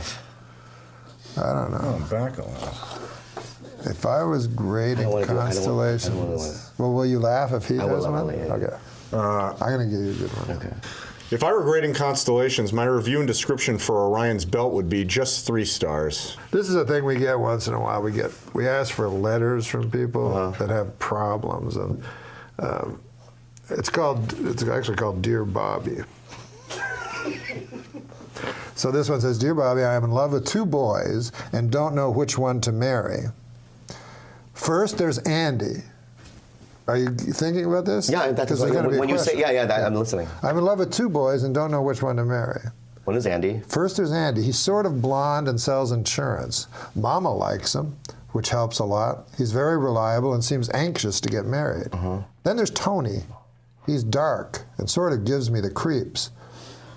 I don't know. Oh, bacalao. If I was grading constellations, well, will you laugh if he does one? Okay. I'm going to give you a good one. Okay. If I were grading constellations, my review and description for Orion's belt would be just 3 stars. This is a thing we get once in a while. We ask for letters from people that have problems, and it's actually called Dear Bobby. So this one says, Dear Bobby, I am in love with 2 boys and don't know which one to marry. First, there's Andy. Are you thinking about this? Yeah, that's when you say, I'm listening. I'm in love with 2 boys and don't know which one to marry. One is Andy. First, there's Andy. He's sort of blonde and sells insurance. Mama likes him, which helps a lot. He's very reliable and seems anxious to get married. Then there's Tony. He's dark and sort of gives me the creeps,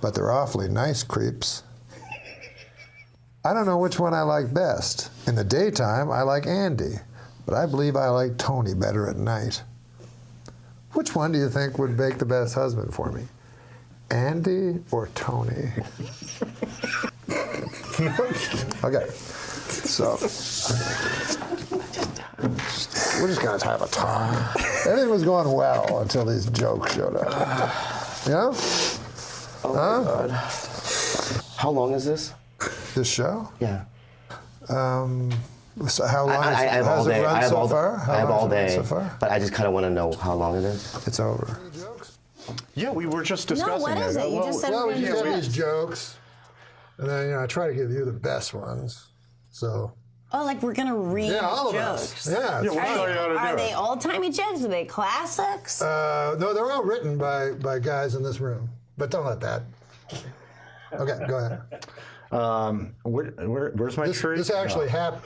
but they're awfully nice creeps. I don't know which one I like best. In the daytime, I like Andy, but I believe I like Tony better at night. Which one do you think would make the best husband for me? Andy or Tony? Okay, so we're just gonna have a talk. Everything was going well until these jokes showed up. Yeah? Oh my God. How long is this? This show? Yeah. So how long has it run so far? I have all day, so far? but I just kind of want to know how long it is. It's over. Yeah, we were just discussing what is it? You just said we get these jokes, and then I try to give you the best ones. So. Oh, like we're gonna read all of jokes. us. Yeah. We'll show you how to do Are it. they old-timey jokes? Are they classics? No, they're all written by guys in this room. But don't let that. Okay, go ahead. Where's my tree? This actually happened.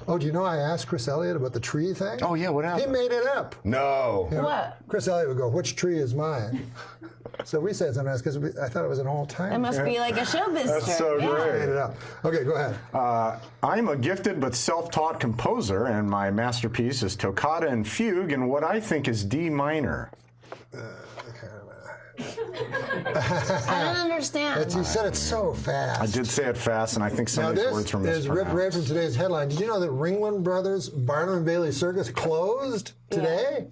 Oh, do you know I asked Chris Elliott about the tree thing? Oh, yeah, what happened? He made it up. No. What? Chris Elliott would go, which tree is mine? So we said something else because I thought it was an all-time. It must be like a showbiz That's so term. great. I made it up. Okay, go ahead. I'm a gifted but self-taught composer, and my masterpiece is Toccata and Fugue in what I think is D minor. I don't understand. You said it so fast. I did say it fast, and I think some of these words were This is ripped right from today's headline. Did you know that Ringling Brothers Barnum and Bailey Circus closed today?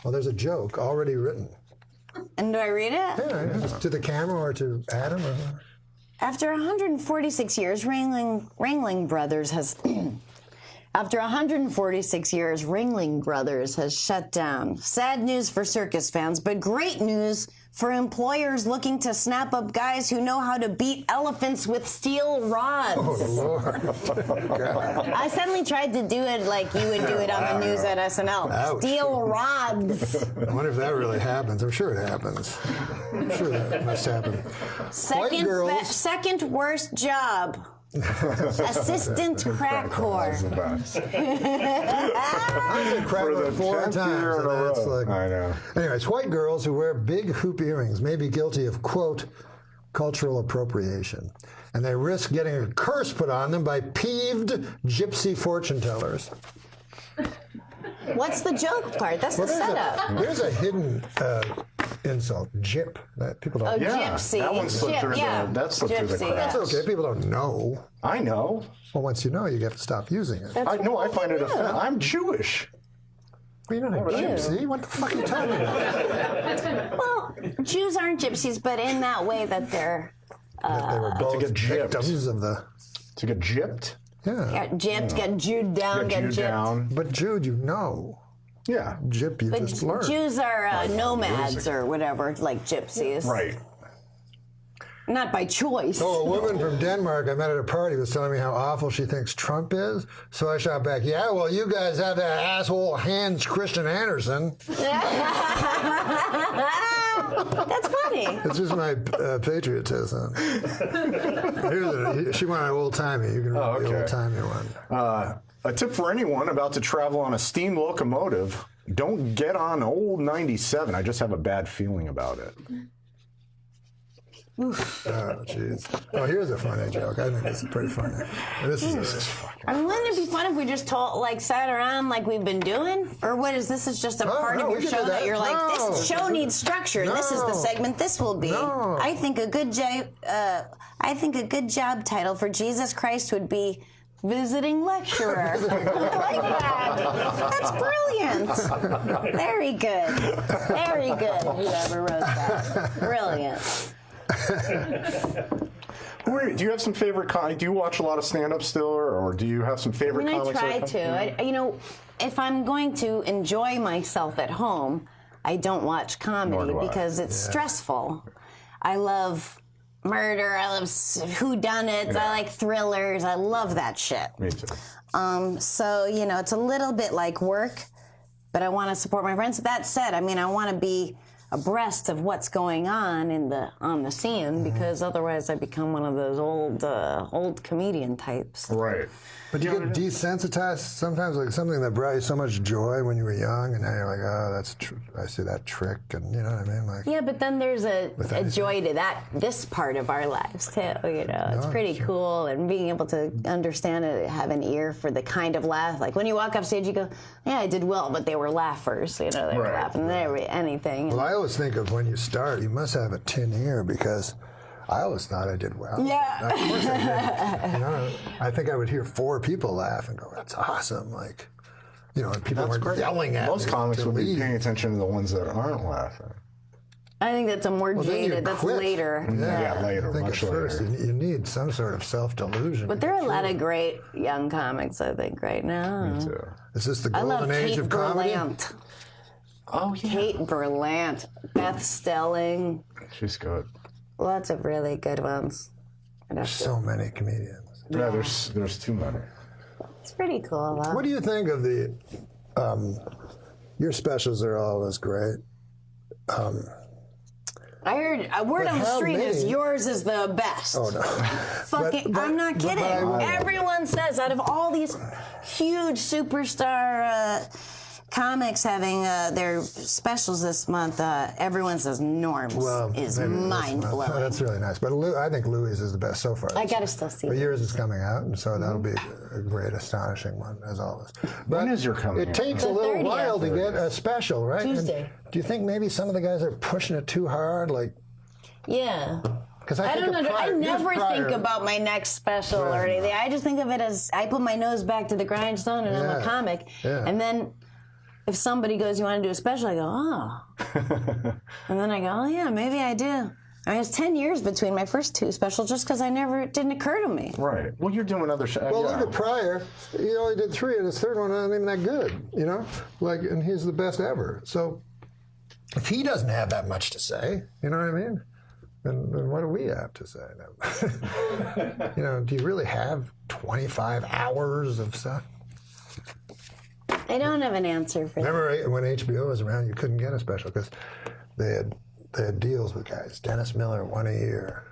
Well, there's a joke already written. And do I read it? Yeah, to the camera or to Adam? Or... After 146 years, Ringling Brothers has... After 146 years, Ringling Brothers has shut down. Sad news for circus fans, but great news for employers looking to snap up guys who know how to beat elephants with steel rods. Oh, Lord. I suddenly tried to do it like you would do it on the news at SNL. Ouch. Steel rods. I wonder if that really happens. I'm sure it happens. I'm sure that must happen. Second worst job. Assistant crack whore. I've been crack whore 4 times. And that's like, I know. Anyways, white girls who wear big hoop earrings may be guilty of, quote, cultural appropriation. And they risk getting a curse put on them by peeved gypsy fortune tellers. What's the joke part? That's the setup. There's a hidden insult, gyp, that people don't know. Gypsy. That one slipped through That's okay. People don't know. I know. Well, once you know, you get to stop using it. I know. I find it offensive. I'm Jewish. Well, you're not a gypsy. What the fuck are you talking about? Well, Jews aren't gypsies, but in that way that they're... that they were both victims of the... To get gypped? Yeah, gypped, get Jewed down, get gypped. But Jude, you know. Yeah. Gyp, you But just learned. Jews are nomads or whatever, like gypsies. Right. Not by choice. Oh, a woman from Denmark I met at a party was telling me how awful she thinks Trump is. So I shot back, yeah, well, you guys have that asshole Hans Christian Andersen. That's funny. It's just my patriotism. She wanted old-timey. You can read the old-timey one. A tip for anyone about to travel on a steam locomotive, don't get on old 97. I just have a bad feeling about it. Oh, jeez. Oh, here's a funny joke. I think this is pretty funny. This is fucking... I mean, wouldn't it be fun if we just sat around like we've been doing? Or what is this? Is just a part of your show that you're like, this show needs structure. This is the segment this will be. I think a good job title for Jesus Christ would be visiting lecturer. I like that. That's brilliant. Very good. Very good. Whoever wrote that. Brilliant. Do you have some favorite do you watch a lot of stand-up still, or do you have some favorite comics? I try to. If I'm going to enjoy myself at home, I don't watch comedy because it's stressful. I love murder. I love whodunits. I like thrillers. I love that shit. Me too. So, it's a little bit like work, but I want to support my friends. That said, I want to be abreast of what's going on on the scene because otherwise I become one of those old comedian types. Right. But you get desensitized sometimes, like something that brought you so much joy when you were young, and now you're like, oh, that's I see that trick, and you know what I mean? Like, yeah, but then there's a joy to this part of our lives too. It's pretty cool, and being able to understand it, have an ear for the kind of laugh. Like when you walk off stage, you go, yeah, I did well, but they were laughers. They were laughing at anything. Well, I always think of when you start, you must have a tin ear because I always thought I did well. Yeah. Of course I did. I think I would hear 4 people laugh and go, that's awesome. Like, and people weren't yelling at me. Most comics would be paying attention to the ones that aren't laughing. I think that's a more jaded. That's later. Yeah, later. I think much at first later. you need some sort of self-delusion. But there are a lot of great young comics, I think, right now. Me too. Is this the golden age of comedy? Berlant. Oh, yeah. Kate Berlant, Beth Stelling. She's good. Lots of really good ones. There's so many comedians. Yeah, there's too many. It's pretty cool, though. What do you think of the... your specials are always great. I heard a word on the street is yours is the best. Oh, no. I'm not kidding. Everyone says out of all these huge superstar comics having their specials this month, everyone says Norm's is mind-blowing. That's really nice. But I think Louis is the best so far. I got to still see But it. yours is coming out, and so that'll be a great, astonishing one, as always. But when is your coming It out? takes a little while to get a special, right? Tuesday. And do you think maybe some of the guys are pushing it too hard? Yeah. Because I don't know. I never think about my next special or anything. I just think of it as I put my nose back to the grindstone and I'm a comic. Yeah. And then if somebody goes, you want to do a special? I go, oh. And then I go, oh, yeah, maybe I do. It's 10 years between my first 2 specials just because it didn't occur to me. Right. Well, you're doing other shows. Well, look at Pryor. He only did 3, and his third one wasn't even that good, and he's the best ever. So if he doesn't have that much to say, you know what I mean? Then what do we have to say? You know, do you really have 25 hours of stuff? I don't have an answer for that. Remember when HBO was around, you couldn't get a special because they had deals with guys. Dennis Miller, one a year.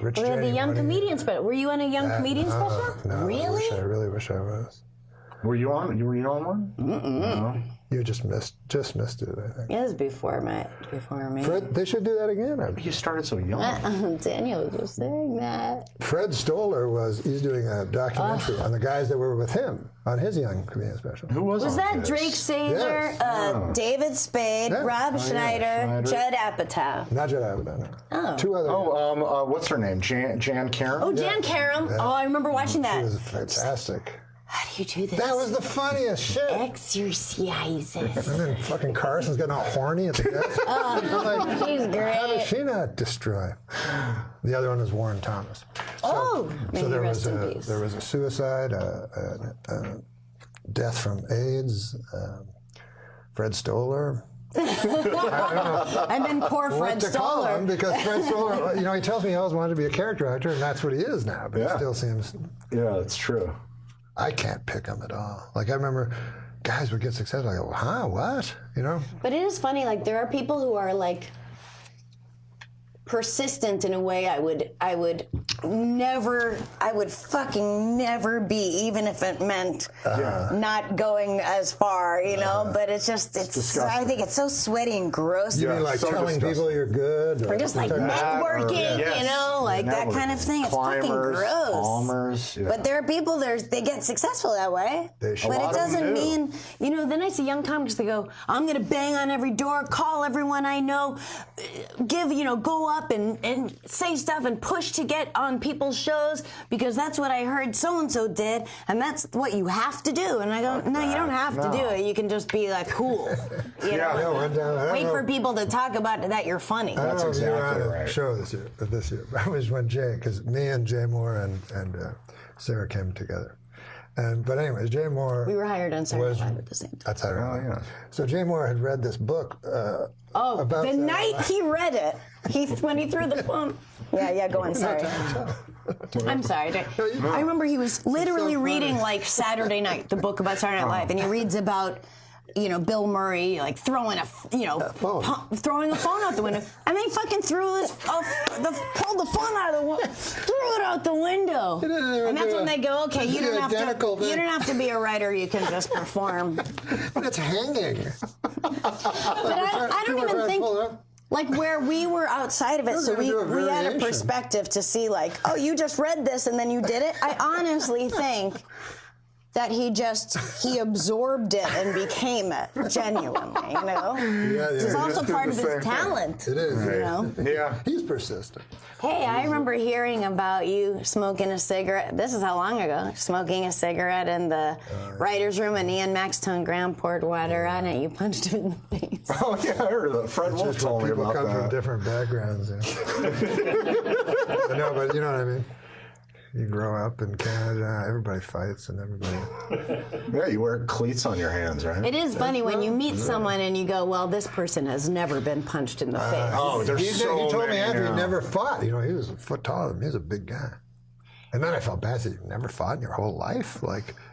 Rich We had the Jane, Young one a year. Comedian special. Were you on a Young Comedian special? No, Really? I really wish I was. Were you on one? Mm-mm. You just missed it, I think. It was before me. Fred, they should do that again. You started so young. Daniel was just saying that. Fred Stoller he's doing a documentary on the guys that were with him on his Young Comedian special. Who was that Drake Sazer, Yes. David Spade, Rob Schneider, Judd Apatow? Not Judd Apatow, no. Oh. Two other guys. What's her name? Jan Karam? Oh, Jan Karam. Oh, I remember watching that. It was fantastic. How do you do this? That was the funniest shit. Exercises. And then fucking Carson's getting all horny at the desk. Oh, he's great. How did she not destroy? The other one was Warren Thomas. So there rest in was peace. there was a suicide, a death from AIDS, Fred Stoller. I'm in poor Fred What to call Stoller. him, because Fred Stoller, you know, he tells me he always wanted to be a character actor, and that's what he is now. But he still seems. Yeah, that's true. I can't pick him at all. Like I remember, guys would get successful. I go, huh? What? You know? But it is funny. Like there are people who are like persistent in a way I would fucking never be, even if it meant not going as far, you know. But it's I think it's so sweaty and gross. You mean like telling people you're good? Or just like networking, you know, like that kind of thing. It's fucking gross. Palmers, But there are people they get successul that way. They should. But it doesn't mean, you know, then I see young comics that go, I'm going to bang on every door, call everyone I know, go up and say stuff and push to get on people's shows because that's what I heard so-and-so did, and that's what you have to do. And I go, no, you don't have to do it. You can just be like cool. You know? Wait for people to talk about that you're funny. That's exactly right. Show this year. I was when because me and Jay Moore and Sarah came together. But anyways, Jay Moore. We were hired on Saturday Night Live at the same time. That's Saturday Night Live. So Jay Moore had read this book. About the night he read it, when he threw the phone. Yeah, go on. Sorry. I'm sorry. I remember he was literally reading like Saturday Night, the book about Saturday Night Live, and he reads about, Bill Murray like throwing throwing a phone out the window, and they fucking pulled the phone out of the window, threw it out the window, and that's when they go, okay, you don't have to be a writer, you can just perform. But it's hanging. But I don't even think. Like where we were outside of it, so we had a perspective to see like, oh, you just read this and then you did it. I honestly think that he absorbed it and became it genuinely, you know? It's also part of his talent. It is. You know? Yeah. He's persistent. Hey, I remember hearing about you smoking a cigarette. This is how long ago? Smoking a cigarette in the writer's room, and Ian Maxtone Graham poured water on it. You punched him in the face. Oh, yeah, I heard that. Fred Wolf told me about that. People come from different backgrounds. No, but you know what I mean? You grow up in Canada, everybody fights and everybody... Yeah, you wear cleats on your hands, right? It is funny when you meet someone and you go, well, this person has never been punched in the face. Oh, there's he so told me many after now. he never fought. He was a foot taller than me. He was a big guy. And then I felt bad. I said, you never fought in your whole life?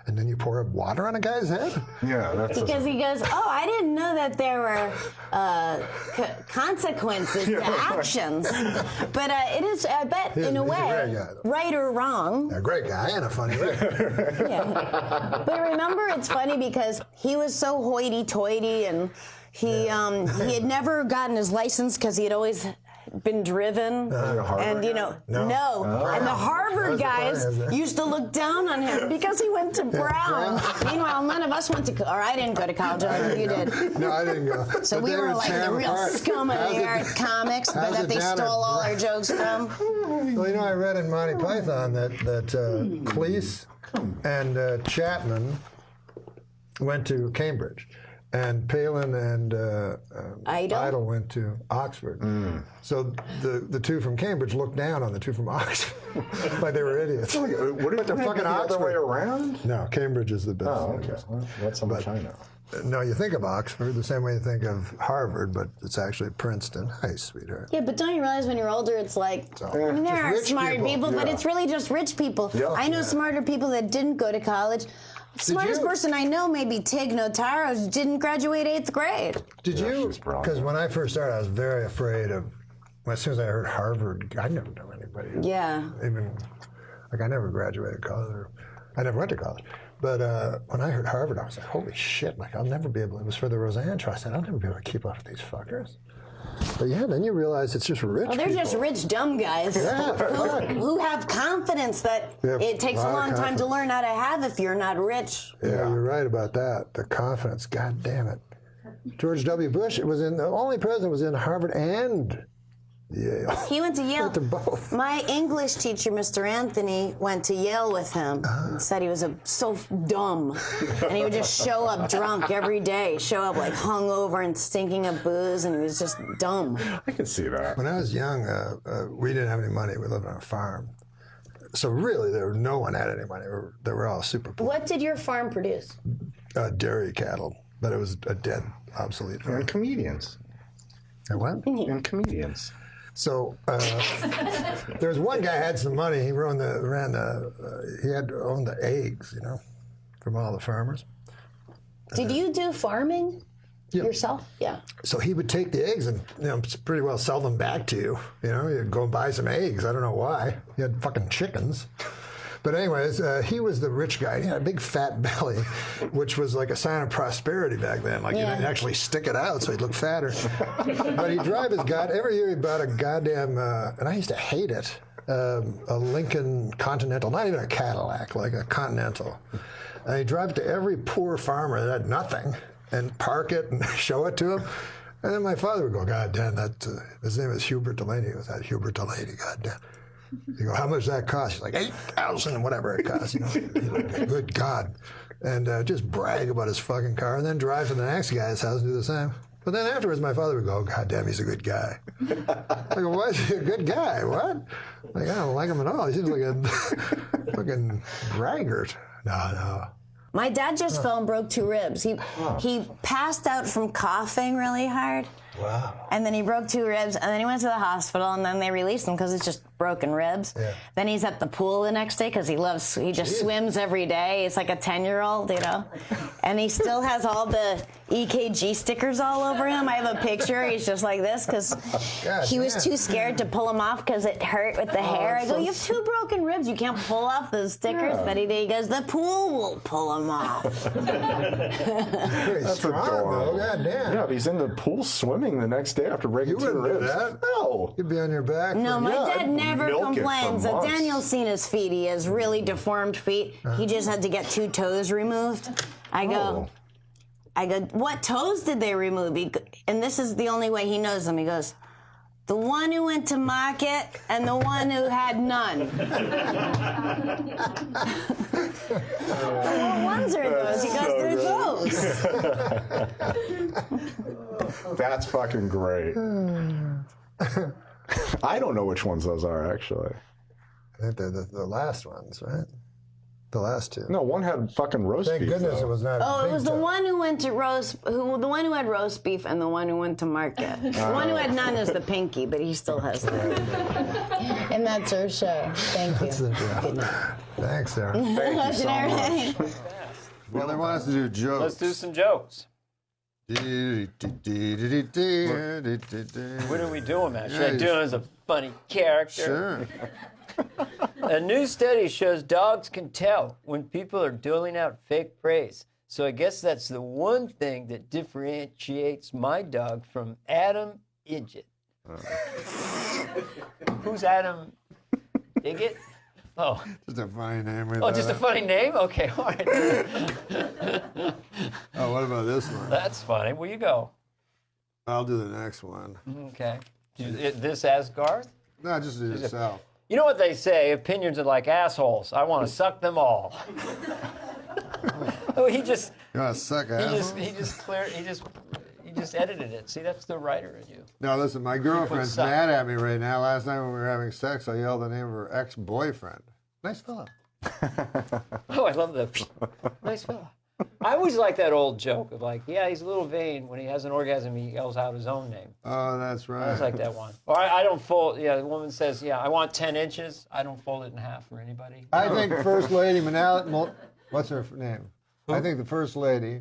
And then you pour water on a guy's head? Yeah, that's... Because he goes, oh, I didn't know that there were consequences to actions. But it is, I bet, in a way, right or wrong. A great guy and a funny guy. Yeah. But remember, it's funny because he was so hoity-toity, and he had never gotten his license because he had always been driven, and no. And the Harvard guys used to look down on him because he went to Brown. Meanwhile, none of us went to, or I didn't go to college. You did. No, I didn't go. So we were like the real scum of the art comics, but that they stole all our jokes from. Well, I read in Monty Python that Cleese and Chapman went to Cambridge. And Palin and Idle went to Oxford. So the two from Cambridge looked down on the two from Oxford like they were idiots. But they're fucking the Oxford. other way around? No, Cambridge is the best. Oh, okay. Well, that's how much I know. No, you think of Oxford the same way you think of Harvard, but it's actually Princeton. Hey, sweetheart. Yeah, but don't you realize when you're older, it's like, there are rich smart people, but it's really just rich people. Yep. I know smarter people that didn't go to college. Smartest person I know, maybe Tig Notaro, didn't graduate 8th grade. Did you? Because when I first started, I was very afraid of. As soon as I heard Harvard, I never knew anybody. Yeah. Even like I never graduated college. Or, I never went to college. But when I heard Harvard, I was like, holy shit! Like I'll never be able. It was for the Roseanne trial. I said, I'll never be able to keep up with these fuckers. But yeah, then you realize it's just rich. Well, they're people. just rich, dumb guys who have confidence that it takes a long time to learn how to have if you're not rich. Yeah, you're right about that. The confidence. God damn it. George W. Bush. It was in the only president was in Harvard and Yale. He went to Yale. Went to both. My English teacher, Mr. Anthony, went to Yale with him and said he was so dumb. And he would just show up drunk every day, show up like hungover and stinking of booze, and he was just dumb. I can see that. When I was young, we didn't have any money. We lived on a farm. So really, no one had any money. They were all super poor. What did your farm produce? Dairy cattle, but it was a dead, obsolete farm. And comedians. And what? And comedians. So there was one guy had some money. He owned the eggs, from all the farmers. Did you do farming yourself? Yeah. So he would take the eggs and pretty well sell them back to you. You'd go and buy some eggs. I don't know why. He had fucking chickens. But anyways, he was the rich guy. He had a big fat belly, which was like a sign of prosperity back then. Like, you didn't actually stick it out, so he'd look fatter. But he'd drive every year he bought a goddamn, and I used to hate it, a Lincoln Continental, not even a Cadillac, like a Continental. And he'd drive it to every poor farmer that had nothing and park it and show it to him. And then my father would go, God damn, his name is Hubert Delaney. It was that Hubert Delaney, God damn. You go, how much does that cost? He's like, 8,000, whatever it costs. Good God. And just brag about his fucking car and then drive to the next guy's house and do the same. But then afterwards, my father would go, God damn, he's a good guy. I go, why is he a good guy? What? Like, I don't like him at all. He seems like a fucking braggart. No. My dad just fell and broke 2 ribs. He passed out from coughing really hard. Wow. And then he broke 2 ribs, and then he went to the hospital, and then they released him because it's just broken ribs. Yeah. Then he's at the pool the next day because he just swims every day. It's like a 10-year-old, And he still has all the EKG stickers all over him. I have a picture. He's just like this because he was too scared to pull them off because it hurt with the hair. I go, you have 2 broken ribs. You can't pull off those stickers. But he goes, the pool will pull them off. That's strong, though. God damn. Yeah, but he's in the pool swimming the next day after breaking 2 ribs. Do that. No. You'd be on your back. No, my dad never milk it for complains. So months. Daniel's seen his feet. He has really deformed feet. He just had to get 2 toes removed. I go, what toes did they remove? And this is the only way he knows them. He goes, the one who went to market and the one who had none. What ones are those? He goes, they're those. That's fucking great. I don't know which ones those are, actually. I think they're the last ones, right? The last 2. No, one had fucking roast beef. Thank goodness it was not. Oh, it was the one who went to the one who had roast beef, and the one who went to market. The one who had none is the pinky, but he still has that. And that's our show. Thank you. Good night. Thanks, Sarah. Thank you so much. Well, they want us to do jokes. Let's do some jokes. What What are we doing, man? Should I do it as a funny character? Sure. A new study shows dogs can tell when people are doling out fake praise. So I guess that's the one thing that differentiates my dog from Adam Idget. Who's Adam Idget? Oh. Just a funny name. Oh, just a funny name? Okay, all right. Oh, what about this one? That's funny. Where you go? I'll do the next one. Okay. This as Garth? No, just do yourself. You know what they say, opinions are like assholes. I want to suck them all. Oh, he just. You want to suck asshole? He just edited it. See, that's the writer in you. No, listen, my girlfriend's suck. mad at me right now. Last night when we were having sex, I yelled the name of her ex-boyfriend. Nice fella. Oh, I love the nice fella. I always like that old joke of like, yeah, he's a little vain. When he has an orgasm, he yells out his own name. Oh, that's right. I always like that one. Or I don't fold. Yeah, the woman says, yeah, I want 10 inches. I don't fold it in half for anybody. I think First Lady what's her name? I think the First Lady,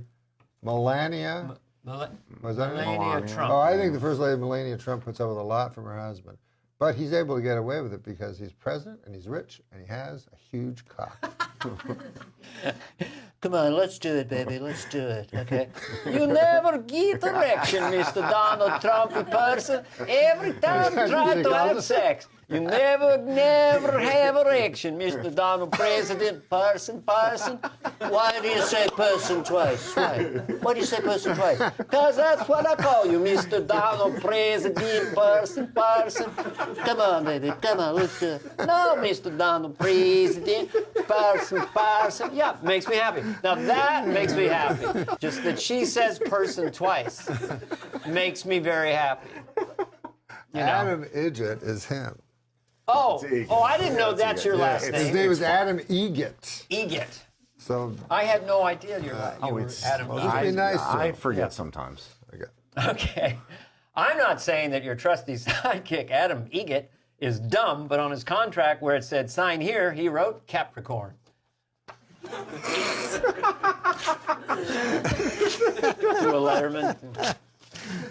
Melania. Was that her name? Melania Trump. Oh, I think the First Lady, Melania Trump, puts up with a lot from her husband. But he's able to get away with it because he's president and he's rich and he has a huge cock. Come on, let's do it, baby. Let's do it, okay? You never get erection, Mr. Donald Trumpy person. Every time you try to have sex, you never have erection, Mr. Donald President person. Why do you say person twice? Why do you say person twice? Because that's what I call you, Mr. Donald President person. Come on, baby. Come on, let's do it. No, Mr. Donald President person. Yeah, makes me happy. Now that makes me happy. Just that she says person twice makes me very happy. You know? Adam Idget is him. Oh, I didn't know that's your last name. His name is Adam Egget. Egget. So I had no idea you were Adam Egget. I forget sometimes. Okay. I'm not saying that your trusty sidekick, Adam Egget, is dumb, but on his contract where it said sign here, he wrote Capricorn. To a letterman.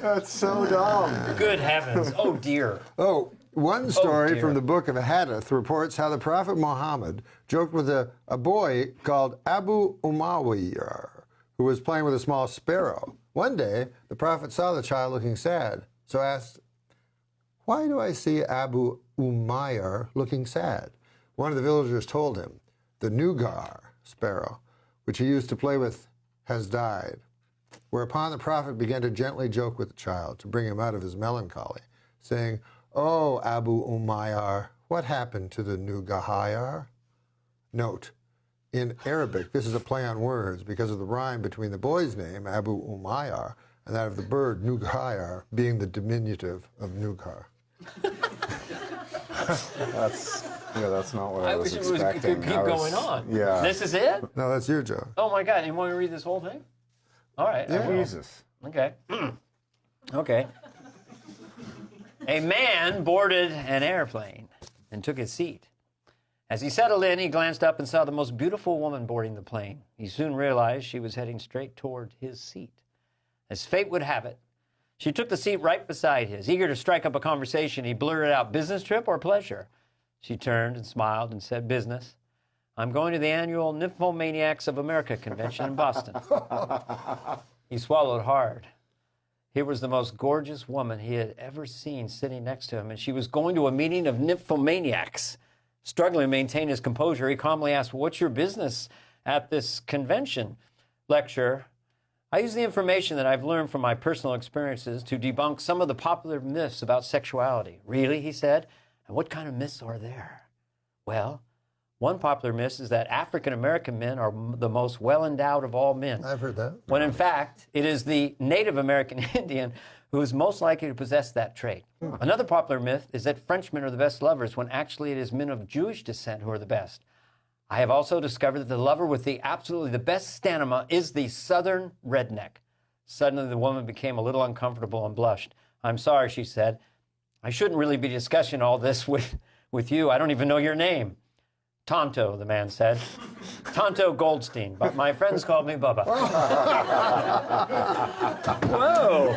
That's so dumb. Good heavens. Oh, dear. Oh, one story dear. from the book of Hadith reports how the Prophet Muhammad joked with a boy called Abu Umayyah, who was playing with a small sparrow. One day, the Prophet saw the child looking sad, so asked, "Why do I see Abu Umayyah looking sad?" One of the villagers told him, "The Nugar sparrow, which he used to play with, has died." Whereupon the Prophet began to gently joke with the child to bring him out of his melancholy, saying, "Oh, Abu Umayyah, what happened to the Nugahayar?" Note, in Arabic, this is a play on words because of the rhyme between the boy's name, Abu Umayyah, and that of the bird, Nugahayar, being the diminutive of Nugar. That's not what I was expecting. It could keep going on. Yeah. This is it? No, that's your joke. Oh, my God. You want me to read this whole thing? All right. I will. Jesus. Okay. Okay. A man boarded an airplane and took his seat. As he settled in, he glanced up and saw the most beautiful woman boarding the plane. He soon realized she was heading straight toward his seat. As fate would have it, she took the seat right beside his. Eager to strike up a conversation, he blurted out, "Business trip or pleasure?" She turned and smiled and said, "Business. I'm going to the annual Nymphomaniacs of America convention in Boston." He swallowed hard. Here was the most gorgeous woman he had ever seen sitting next to him, and she was going to a meeting of nymphomaniacs. Struggling to maintain his composure, he calmly asked, "What's your business at this convention?" Lecture. I use the information that I've learned from my personal experiences to debunk some of the popular myths about sexuality. Really, he said, and what kind of myths are there? Well, one popular myth is that African-American men are the most well-endowed of all men. I've heard that. When in fact, it is the Native American Indian who is most likely to possess that trait. Another popular myth is that Frenchmen are the best lovers when actually it is men of Jewish descent who are the best. I have also discovered that the lover with the absolutely the best stamina is the Southern redneck. Suddenly the woman became a little uncomfortable and blushed. "I'm sorry," she said. "I shouldn't really be discussing all this with you. I don't even know your name." "Tonto," the man said. "Tonto Goldstein, but my friends called me Bubba." Whoa!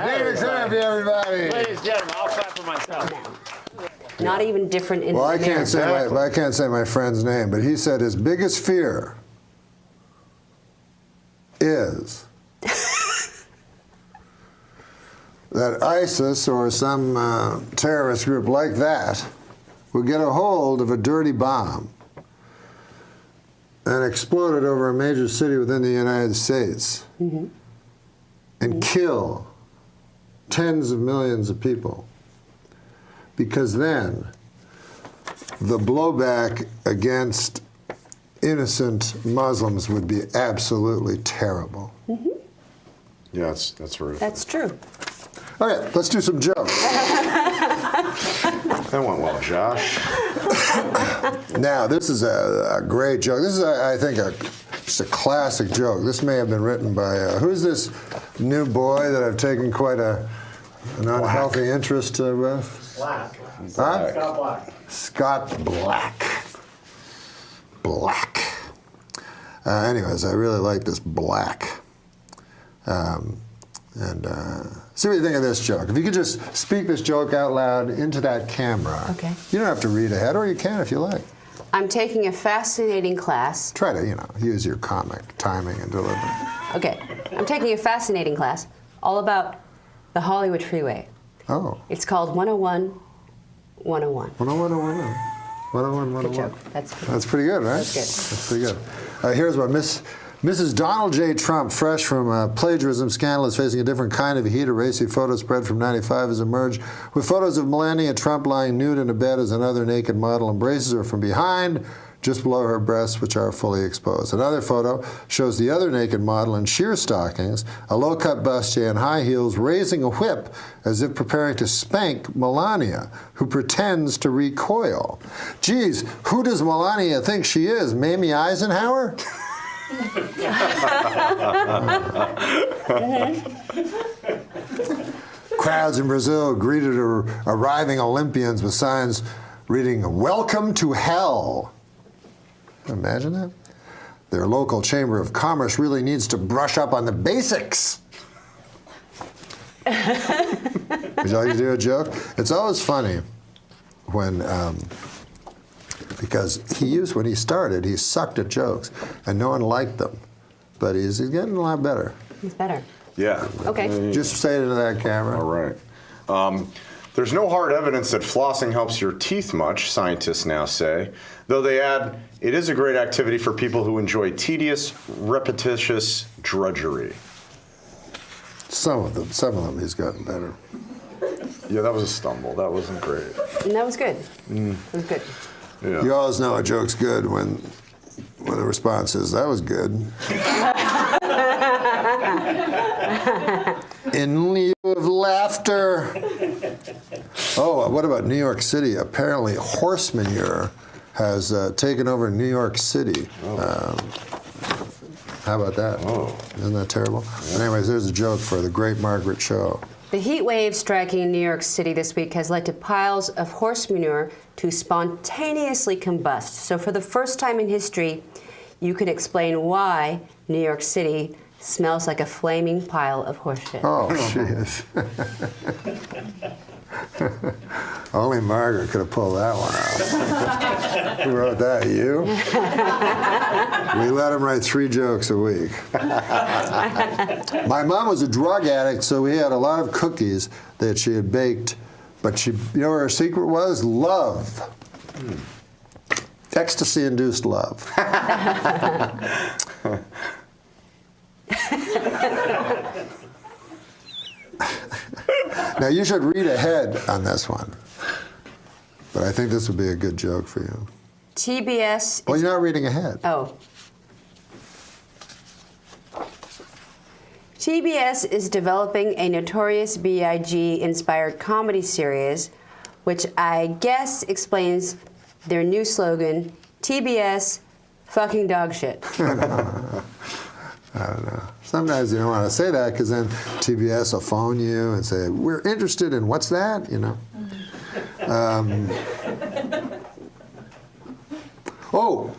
David Therapy, everybody. Ladies and gentlemen, I'll clap for myself. Not even different in Well, I America. can't say my friend's name, but he said his biggest fear is that ISIS or some terrorist group like that would get a hold of a dirty bomb and explode it over a major city within the United States and kill tens of millions of people. Because then the blowback against innocent Muslims would be absolutely terrible. Mm-hmm. Yeah, that's horrific. That's true. Okay, let's do some jokes. That went well, Josh. Now, this is a great joke. This is, I think, just a classic joke. This may have been written by, who's this new boy that I've taken quite an unhealthy interest with? Black. Huh? Scott Black. Scott Black. Black. Anyways, I really like this Black. See what you think of this joke. If you could just speak this joke out loud into that camera. Okay. You don't have to read ahead, or you can if you like. I'm taking a fascinating class. Try to, use your comic timing and delivery. Okay. I'm taking a fascinating class all about the Hollywood freeway. Oh. It's called 101 101. 101, 101. 101, 101. Good joke. That's good. That's pretty good, right? That's good. That's pretty good. Here's what Mrs. Donald J. Trump, fresh from a plagiarism scandal, is facing a different kind of heat. A racy photo spread from 95 has emerged with photos of Melania Trump lying nude in a bed as another naked model embraces her from behind, just below her breasts, which are fully exposed. Another photo shows the other naked model in sheer stockings, a low-cut bustier, and high heels, raising a whip as if preparing to spank Melania, who pretends to recoil. Geez, who does Melania think she is, Mamie Eisenhower? Crowds in Brazil greeted arriving Olympians with signs reading, "Welcome to hell." Imagine that. Their local chamber of commerce really needs to brush up on the basics. Would you like to do a joke? It's always funny when, because when he started, he sucked at jokes, and no one liked them. But he's getting a lot better. He's better. Yeah. Okay. Just say it into that camera. All right. There's no hard evidence that flossing helps your teeth much, scientists now say, though they add, it is a great activity for people who enjoy tedious, repetitious drudgery. Some of them he's gotten better. Yeah, that was a stumble. That wasn't great. And that was good. Mm. It was good. Yeah. You always know a joke's good when the response is, "That was good." In lieu of laughter. Oh, what about New York City? Apparently, horse manure has taken over New York City. How about that? Oh. Isn't that terrible? Yeah. Anyways, there's a joke for the great Margaret Cho. The heat wave striking New York City this week has led to piles of horse manure to spontaneously combust. So for the first time in history, you can explain why New York City smells like a flaming pile of horse shit. Oh, jeez. Only Margaret could have pulled that one out. Who wrote that? You? We let him write 3 jokes a week. My mom was a drug addict, so we had a lot of cookies that she had baked. But you know what her secret was? Love. Ecstasy-induced love. Now, you should read ahead on this one. But I think this would be a good joke for you. TBS. Well, you're not reading ahead. Oh. TBS is developing a Notorious B.I.G. inspired comedy series, which I guess explains their new slogan, TBS fucking dog shit. I don't know. Sometimes you don't want to say that because then TBS will phone you and say, "We're interested in what's that?"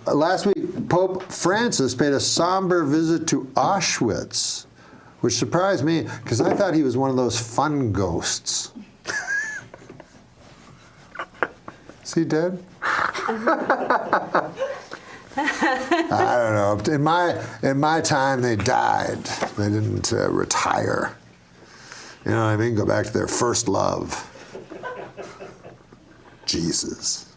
Last week, Pope Francis paid a somber visit to Auschwitz, which surprised me because I thought he was one of those fun ghosts. Is he dead? I don't know. In my time, they died. They didn't retire. You know what I mean? Go back to their first love. Jesus.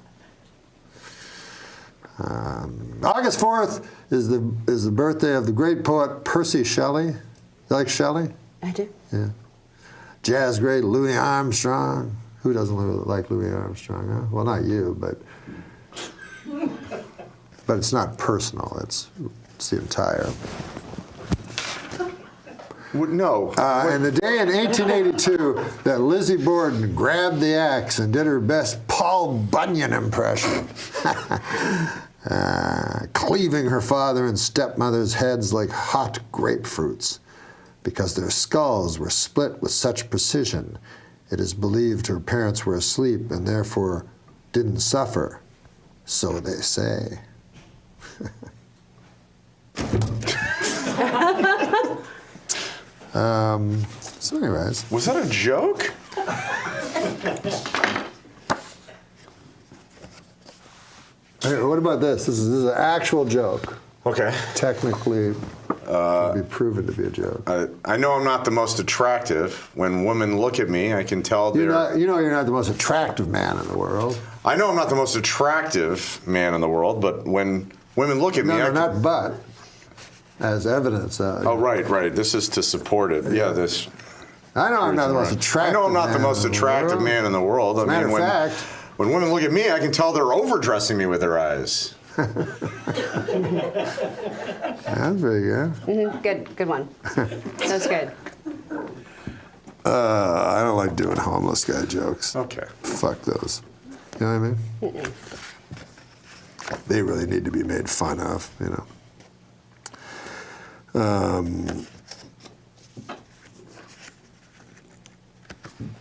August 4th is the birthday of the great poet Percy Shelley. You like Shelley? I do. Yeah. Jazz great Louis Armstrong. Who doesn't like Louis Armstrong? Huh? Well, not you, but but it's not personal. It's the entire. No. And the day in 1882 that Lizzie Borden grabbed the axe and did her best Paul Bunyan impression, cleaving her father and stepmother's heads like hot grapefruits, because their skulls were split with such precision. It is believed her parents were asleep and therefore didn't suffer. So they say. So anyways. Was that a joke? Hey, what about this? This is an actual joke. Okay. Technically, be proven to be a joke. I know I'm not the most attractive. When women look at me, I can tell they're... you're not the most attractive man in the world. I know I'm not the most attractive man in the world, but when women look at me... not but. As evidence. Oh, right. This is to support it. Yeah, this... I know I'm not the most attractive I know I'm not the most attractive man in in the world. I mean, when women look at me, I can tell they're overdressing me with their eyes. That's very good. Good one. That's good. I don't like doing homeless guy jokes. Okay. Fuck those. You know what I mean? They really need to be made fun of, you know.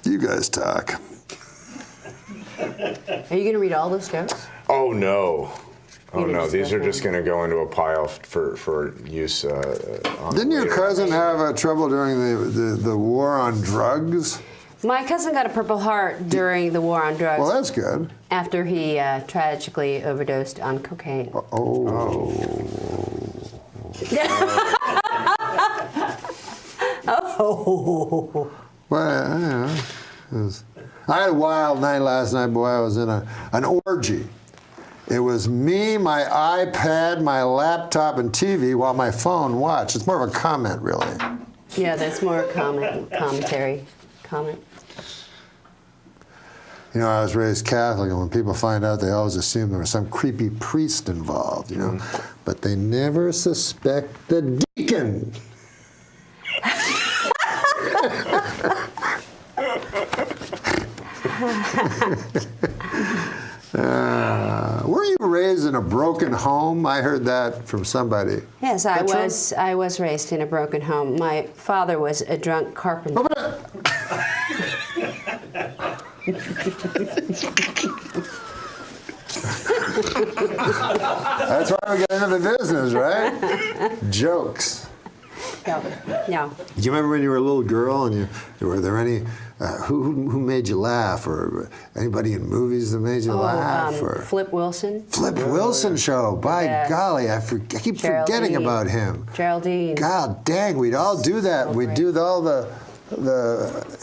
You guys talk. Are you going to read all those jokes? Oh, no. Oh, no. These are just going to go into a pile for use on Didn't your later. cousin have trouble during the war on drugs? My cousin got a Purple Heart during the war on drugs. Well, that's good. After he tragically overdosed on cocaine. Oh. Well, I had a wild night last night, boy. I was in an orgy. It was me, my iPad, my laptop, and TV while my phone watched. It's more of a comment, really. Yeah, that's more commentary. Comment. You know, I was raised Catholic, and when people find out, they always assume there was some creepy priest involved, you know. But they never suspect the deacon. Were you raised in a broken home? I heard that from somebody. Yes, I was raised in a broken home. My father was a drunk carpenter. That's why we get into the business, right? Jokes. No. Do you remember when you were a little girl and were there any who made you laugh, or anybody in movies that made you laugh? Or Flip Wilson. Flip Wilson show. By golly, I keep forgetting about him. Geraldine. God dang, we'd all do that. We'd do all the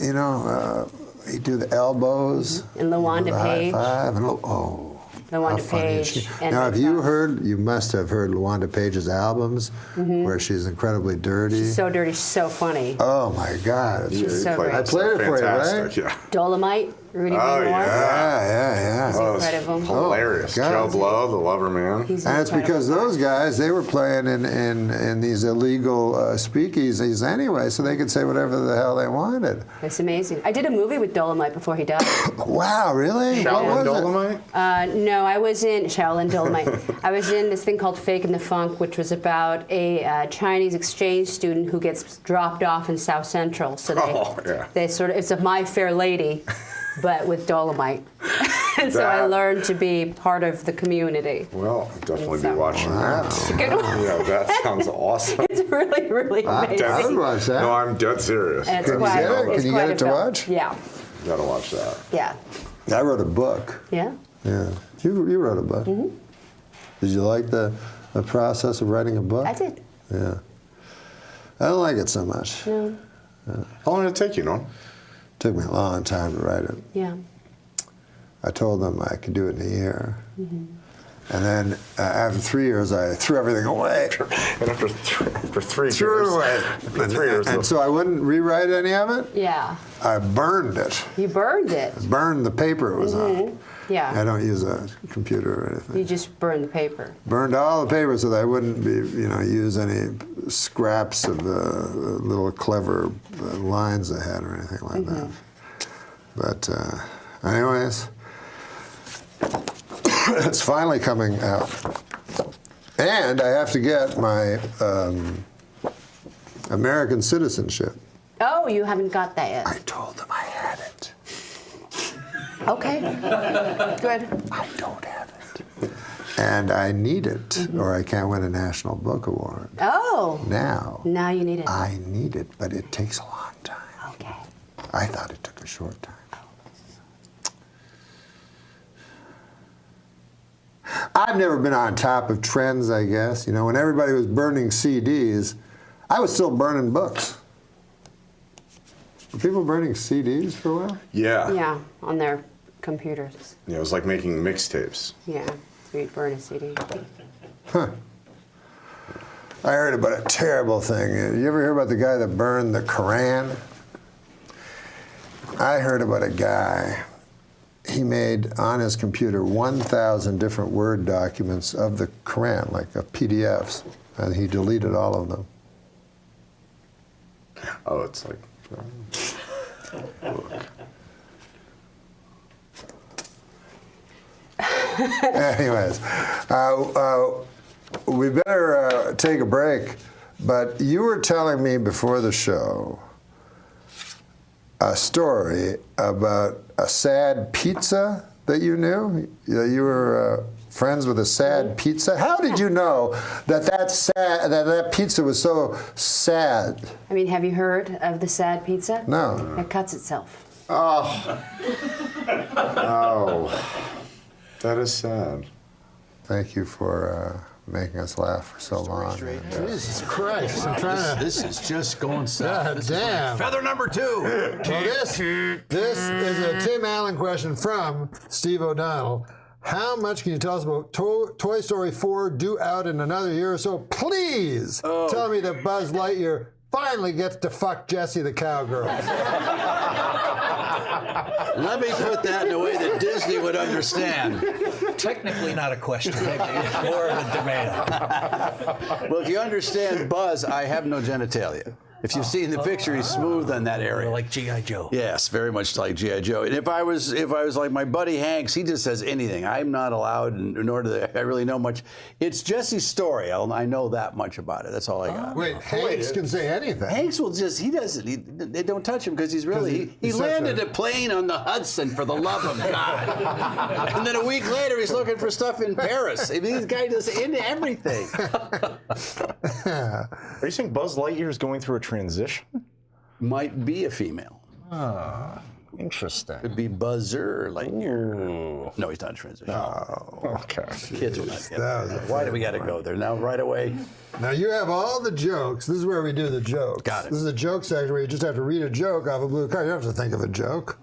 you know, he'd do the elbows. And LaWanda the Page. High five. And LaWanda Page. Now, have you heard? You must have heard LaWanda Page's albums, where she's incredibly dirty. She's so dirty, she's so funny. Oh my God! She's so great. I played it for you, right? Yeah. Dolomite, Rudy Ray Moore. Yeah. He's incredible. Hilarious. Joe Blow, the Lover Man. He's and it's because those guys, they were playing in these illegal speakeasies anyway, so they could say whatever the hell they wanted. It's amazing. I did a movie with Dolomite before he died. Wow, really? Shaolin Dolomite? No, I was in Shaolin Dolomite. I was in this thing called Fake and the Funk, which was about a Chinese exchange student who gets dropped off in South Central. So they sort of, it's a My Fair Lady, but with Dolomite. And so I learned to be part of the community. Well, I'll definitely be watching that. It's a good one. Yeah, that sounds awesome. It's really, really amazing. I would watch that. No, I'm dead serious. And it's Can you get it to watch? Yeah. Gotta watch that. Yeah. I wrote a book. Yeah? Yeah. You wrote a book. Mm-hmm. Did you like the process of writing a book? I did. Yeah. I don't like it so much. No. How long did it take you, Norm? Took me a long time to write it. Yeah. I told them I could do it in a year. And then after 3 years, I threw everything away. And after 3 years. Threw it away. After 3 years. And so I wouldn't rewrite any of it. Yeah. I burned it. You burned it. Burned the paper it was on. Yeah. I don't use a computer or anything. You just burn the paper. Burned all the paper so that I wouldn't be, use any scraps of little clever lines I had or anything like that. But anyways, it's finally coming out. And I have to get my American citizenship. Oh, you haven't got that yet. I told them I had it. Okay. Good. I don't have it. And I need it, or I can't win a National Book Award. Oh. Now you need it. I need it, but it takes a long time. Okay. I thought it took a short time. I've never been on top of trends, I guess. When everybody was burning CDs, I was still burning books. Were people burning CDs for a while? Yeah. Yeah, on their computers. Yeah, it was like making mixtapes. Yeah, so you'd burn a CD. Huh. I heard about a terrible thing. You ever hear about the guy that burned the Koran? I heard about a guy. He made on his computer 1,000 different Word documents of the Koran, like PDFs, and he deleted all of them. Oh, it's like... Anyways, we better take a break, but you were telling me before the show a story about a sad pizza that you knew? You were friends with a sad pizza? How did you know that pizza was so sad? I mean, have you heard of the sad pizza? No. It cuts itself. Oh. Oh. That is sad. Thank you for making us laugh for so long. Jesus Christ, I'm trying to... This is just going south. God damn. Feather number 2. Well, this is a Tim Allen question from Steve O'Donnell. How much can you tell us about Toy Story 4 due out in another year or so? Please tell me that Buzz Lightyear finally gets to fuck Jessie the cowgirl. Let me put that in a way that Disney would understand. Technically not a question. More of a demand. Well, if you understand Buzz, I have no genitalia. If you've seen the picture, he's smooth on that area. Like G.I. Joe. Yes, very much like G.I. Joe. And if I was like my buddy Hanks, he just says anything. I'm not allowed, nor do I really know much. It's Jesse's story. I know that much about it. That's all I got. Wait, Hanks can say anything. Hanks will just, they don't touch him because he's really, he landed a plane on the Hudson, for the love of God. And then a week later, he's looking for stuff in Paris. I mean, this guy does into everything. Are you saying Buzz Lightyear is going through a transition? Might be a female. Ah, interesting. Could be Buzzer Lightyear. No, he's not a transition. Oh, okay. Kids will not get it. Why do we got to go there now? Right away. Now you have all the jokes. This is where we do the jokes. Got it. This is a joke section where you just have to read a joke off a blue card. You don't have to think of a joke.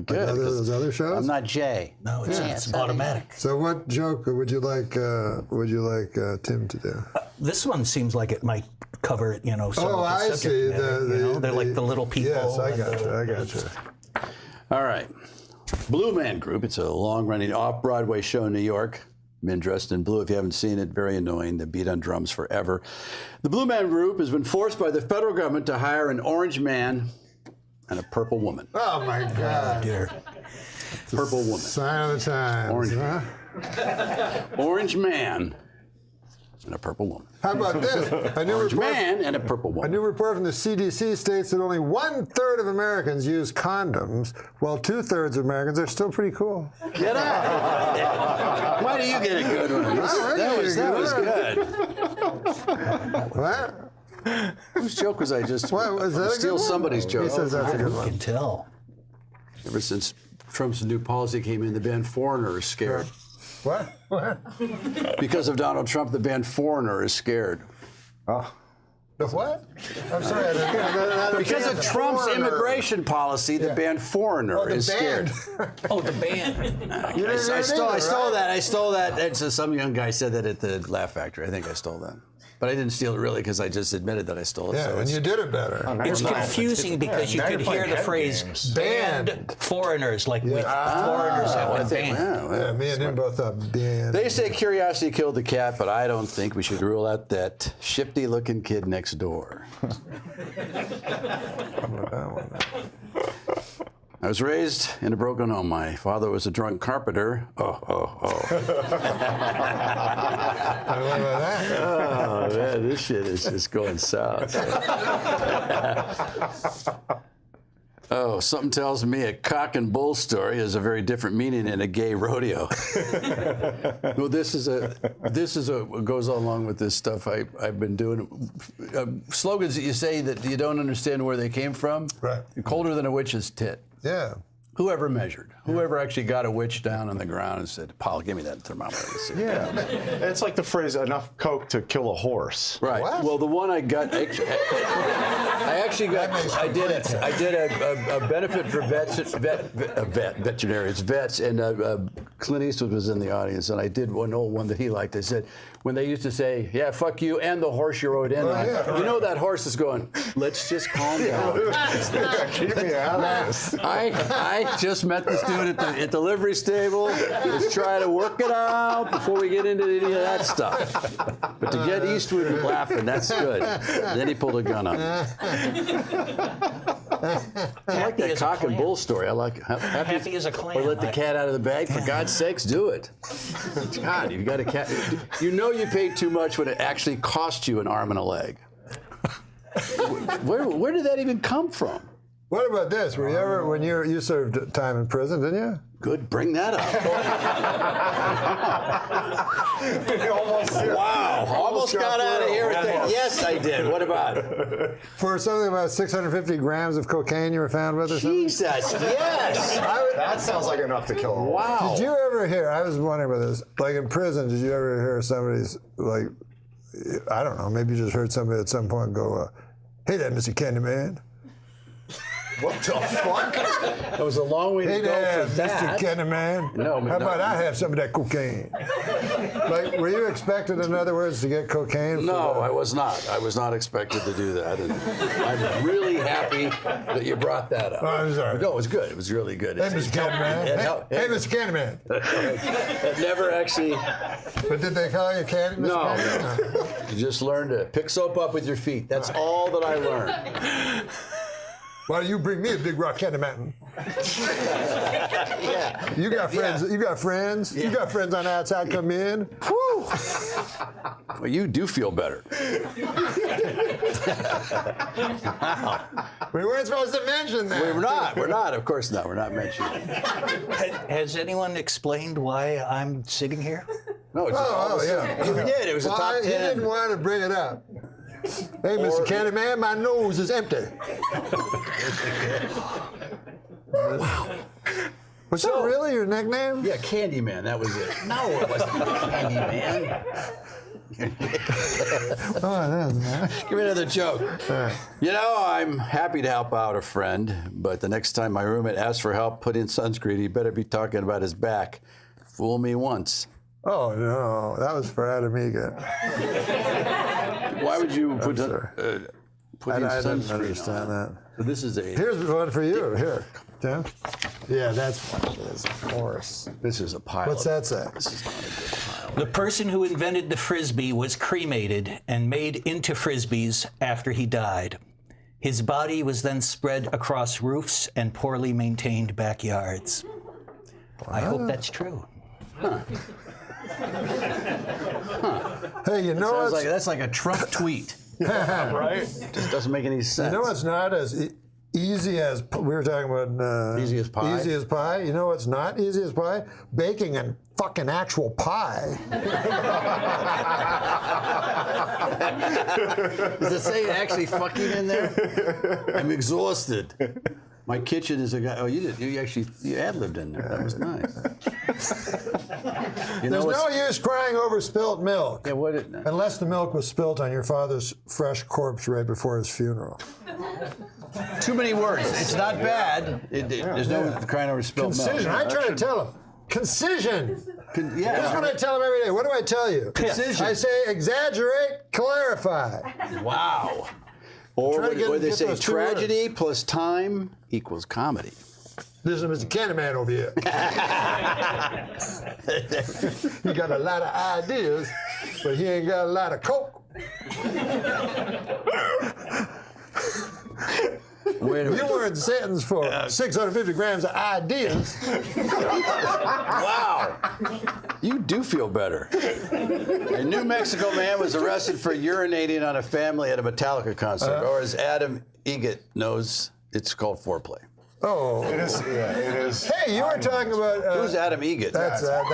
Good. Like those other shows. I'm not Jay. No, it's automatic. So what joke would you like Tim to do? This one seems like it might cover it, some of the I subject see. matter, they're like the little people. Yes, I got you. All right. Blue Man Group. It's a long-running off-Broadway show in New York. Men dressed in blue. If you haven't seen it, very annoying. They beat on drums forever. The Blue Man Group has been forced by the federal government to hire an orange man and a purple woman. Oh my God! Oh, dear. Purple woman. Sign of the times. Orange. Huh? Orange man and a purple woman. How about this? Orange man and a purple A woman. new report from the CDC states that only 1/3 of Americans use condoms, while 2/3 of Americans are still pretty cool. Get out! Why do you get a good one? That was good. What? Whose joke was I just? What, was that a good Steal one? somebody's joke. He says that's a good You one. can tell. Ever since Trump's new policy came in, the band Foreigner is scared. What? Because of Donald Trump, the band Foreigner is scared. Oh. The what? I'm sorry. I don't Because of Trump's immigration policy, the band Foreigner is scared. Oh, the band. I stole that. It's some young guy said that at the Laugh Factory. I think I stole that. But I didn't steal it really because I just admitted that I stole it. Yeah, so and you did it better. It's confusing because you could hear the phrase banned foreigners, like with foreigners that were banned. Yeah, me and him both thought banned. They say curiosity killed the cat, but I don't think we should rule out that shifty-looking kid next door. I was raised in a broken home. My father was a drunk carpenter. Oh, man, this shit is just going south. Oh, something tells me a cock and bull story has a very different meaning in a gay rodeo. Well, this goes along with this stuff I've been doing. Slogans that you say that you don't understand where they came from. Right. Colder than a witch's tit. Yeah. Whoever measured, whoever actually got a witch down on the ground and said, "Paul, give me that thermometer." Yeah, it's like the phrase "enough coke to kill a horse." Right. What? Well, the one I got, I did a benefit for veterinarians, vets, and Clint Eastwood was in the audience, and I did one old one that he liked. I said, when they used to say, "Yeah, fuck you and the horse you rode in on," you know that horse is going, "Let's just calm down." Keep me out of this. I just met this dude at the livery stable. Let's try to work it out before we get into any of that stuff. But to get Eastwood laughing, that's good. And then he pulled a gun on me. I like that cock and bull story. I like it. Happy as a clam. Or let the cat out of the bag. For God's sakes, do it. God, you've got a cat. You know you paid too much when it actually cost you an arm and a leg. Where did that even come from? What about this? Were you ever, when you served time in prison, didn't you? Good, bring that up. Wow, almost got out of here with that. Yes, I did. What about it? For something about 650 grams of cocaine you were found with or something? Jesus, yes. That sounds like enough to kill a horse. Wow. Did you ever hear, I was wondering about this, like in prison, did you ever hear somebody's, like, I don't know, maybe you just heard somebody at some point go, "Hey there, Mr. Candyman." What the fuck? That was a long way to go for that. Mr. Candyman. No, how about I have some of that cocaine? Like, were you expected, in other words, to get cocaine? No, I was not. I was not expected to do that. And I'm really happy that you brought that up. Oh, I'm sorry. No, it was good. It was really good. Hey, Mr. Candyman. Hey, Mr. Candyman. It never actually. But did they call you Candy, Mr. Candyman? No. You just learned to pick soap up with your feet. That's all that I learned. Why do you bring me a big rock candy mountain? Yeah. You got friends. Yeah. You got friends. Yeah. You got friends on the outside come in. Woo! Well, you do feel better. We weren't supposed to mention that. We're not. We're not. Of course not. We're not mentioning it. Has anyone explained why I'm sitting here? No, it's yeah. We did. It was a top 10. He didn't want to bring it up. Hey, Mr. Candyman, my nose is empty. Wow. Was that really your nickname? Yeah, Candyman. That was it. No, it wasn't Candyman. Oh, that was nice. Give me another joke. You know, I'm happy to help out a friend, but the next time my roommate asks for help putting in sunscreen, he better be talking about his back. Fool me once. Oh, no. That was for Adamiga. Why would you put in I didn't sunscreen understand that. So this is a... Here's one for you. Here, Tim. Yeah, that's what it is, of course. This is a pile. What's that say? This is not a good pile. The person who invented the Frisbee was cremated and made into Frisbees after he died. His body was then spread across roofs and poorly maintained backyards. Wow. I hope that's true. Huh. Hey, you know what? That's like a Trump tweet. Yeah, right? Just doesn't make any sense. You know what's not as easy as, we were talking about... easy as pie? Easy as pie. You know what's not easy as pie? Baking and fucking actual pie. Does it say actually fucking in there? I'm exhausted. My kitchen is a guy. Oh, you did. You ad-libbed in there. That was nice. There's no use crying over spilt milk. Yeah, what? Unless the milk was spilt on your father's fresh corpse right before his funeral. Too many words. It's not bad. There's no crying over spilt milk. Concision. I try to tell him. Concision. Yeah. This is what I tell them every day. What do I tell you? Precision. I say exaggerate, clarify. Wow. Or Try to get- what they get say, those 2 tragedy plus time equals comedy. This is Mr. Candyman over here. He got a lot of ideas, but he ain't got a lot of coke. You weren't sentenced for 650 grams of ideas. Wow. You do feel better. A New Mexico man was arrested for urinating on a family at a Metallica concert, or as Adam Egget knows, it's called foreplay. Oh, It is. Yeah, it is. hey, you were talking about Who's Adam Egget? That's the problem.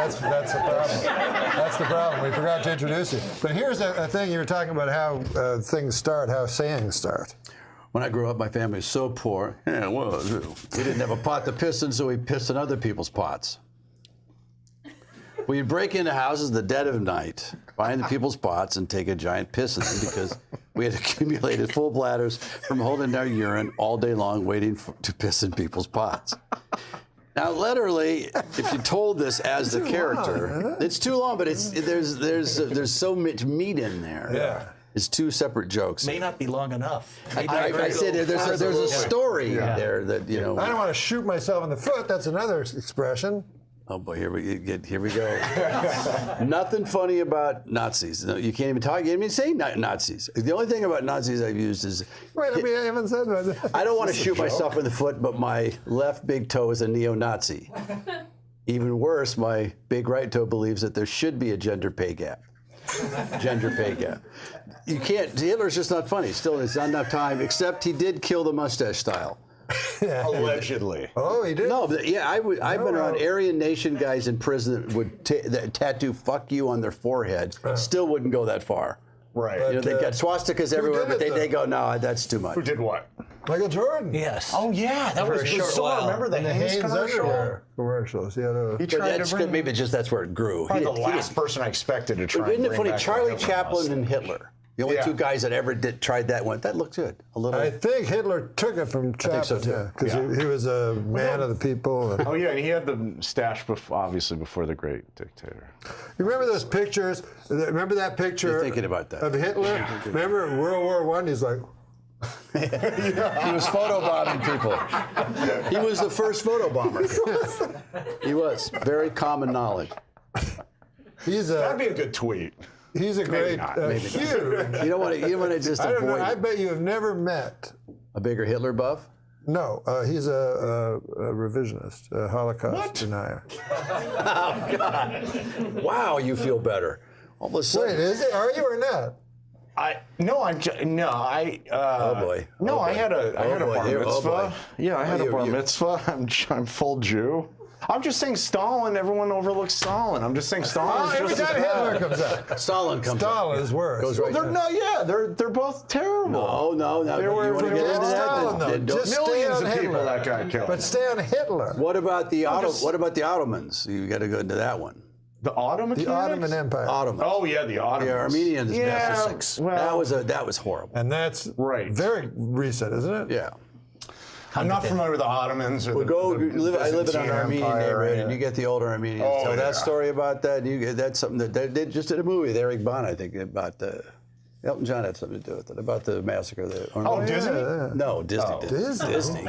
That's the problem. We forgot to introduce you. But here's a thing you were talking about how things start, how sayings start. When I grew up, my family was so poor. Yeah, it was. We didn't have a pot to piss in, so we pissed in other people's pots. We'd break into houses in the dead of night, find the people's pots, and take a giant piss in them because we had accumulated full bladders from holding our urine all day long, waiting to piss in people's pots. Now, literally, if you told this as the character, it's too long, but there's so much meat in there. Yeah. It's 2 separate jokes. May not be long enough. I said there's a story there that, you know. I don't want to shoot myself in the foot. That's another expression. Oh boy, here we go. Nothing funny about Nazis. No, you can't even talk. You can't even say Nazis. The only thing about Nazis I've used is. Wait, I haven't said that. I don't want to shoot myself in the foot, but my left big toe is a neo-Nazi. Even worse, my big right toe believes that there should be a gender pay gap. You can't. Hitler's just not funny. Still, it's not enough time. Except he did kill the mustache style. Allegedly. Oh, he did? No, but yeah, I've been around Aryan Nation guys in prison that would that tattoo "fuck you" on their forehead. Still wouldn't go that far. Right. You know, they got swastikas everywhere, but they go, no, that's too much. Who did what? Michael Jordan. Yes. Oh yeah, that was bizarre. Remember the Hanes commercial? Commercials. Yeah. He tried to bring. Maybe just that's where it grew. Probably the last person I expected to try. Isn't and it bring funny? back Charlie the Chaplin and Hitler. The only 2 guys that ever tried that went. That looked good. A little. I think Hitler took it from Chaplin. I think so too. Because he was a man of the people. Oh yeah, and he had the stash obviously before the great dictator. You remember those pictures? Remember that picture? You're thinking about that. Of Hitler? Remember in World War I? He's like. He was photobombing people. He was the first photobomber. He was. Very common knowledge. That'd be a good tweet. He's a great, huge. You don't want to just I don't know. avoid. I bet you have never met a bigger Hitler buff. No, he's a revisionist, a Holocaust denier. Oh God! Wow, you feel better. All of a sudden. Wait, is it? Are you or not? Oh boy. No, I had a bar mitzvah. Yeah, I had a bar mitzvah. I'm full Jew. I'm just saying Stalin. Everyone overlooks Stalin. I'm just saying Stalin. Every time Hitler comes out, Stalin comes out. Stalin's worse. Goes right they're both terrible. No. They you were want to get into Stalin, though. that? Just Millions stay on of people Hitler. that got killed. But stay on Hitler. What about the Ottomans? You got to go into that one. The Ottoman. The Ottoman Empire. Ottomans. Oh yeah, the Ottomans. The Armenians. Yeah, well, that was horrible. And that's very recent, isn't it? Yeah. I'm not familiar with the Ottomans. Or I live in an Byzantine Armenian Empire, neighborhood, and you get the older Armenians tell that story about that. And you get, that's something that they just did a movie with Eric Bana, I think, about Elton John had something to do with it, about the massacre there. Disney? No, Disney did. Disney.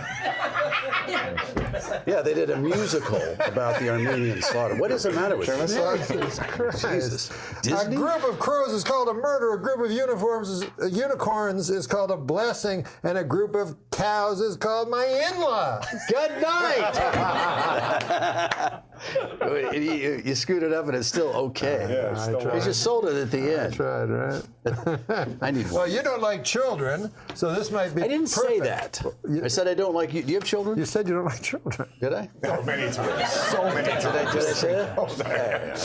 Yeah, they did a musical about the Armenian slaughter. What is the matter with you? Jesus Christ. A group of crows is called a murder, a group of unicorns is called a blessing, and a group of cows is called my in-law. Good night! You screwed it up and it's still okay. Yeah, you just sold it at the end. I tried, right? I need one. Well, you don't like children, so this might be I didn't say that. I said I don't like you. Do you have children? You said you don't like children. Did I? Oh, many times. So many times. Did I say that? I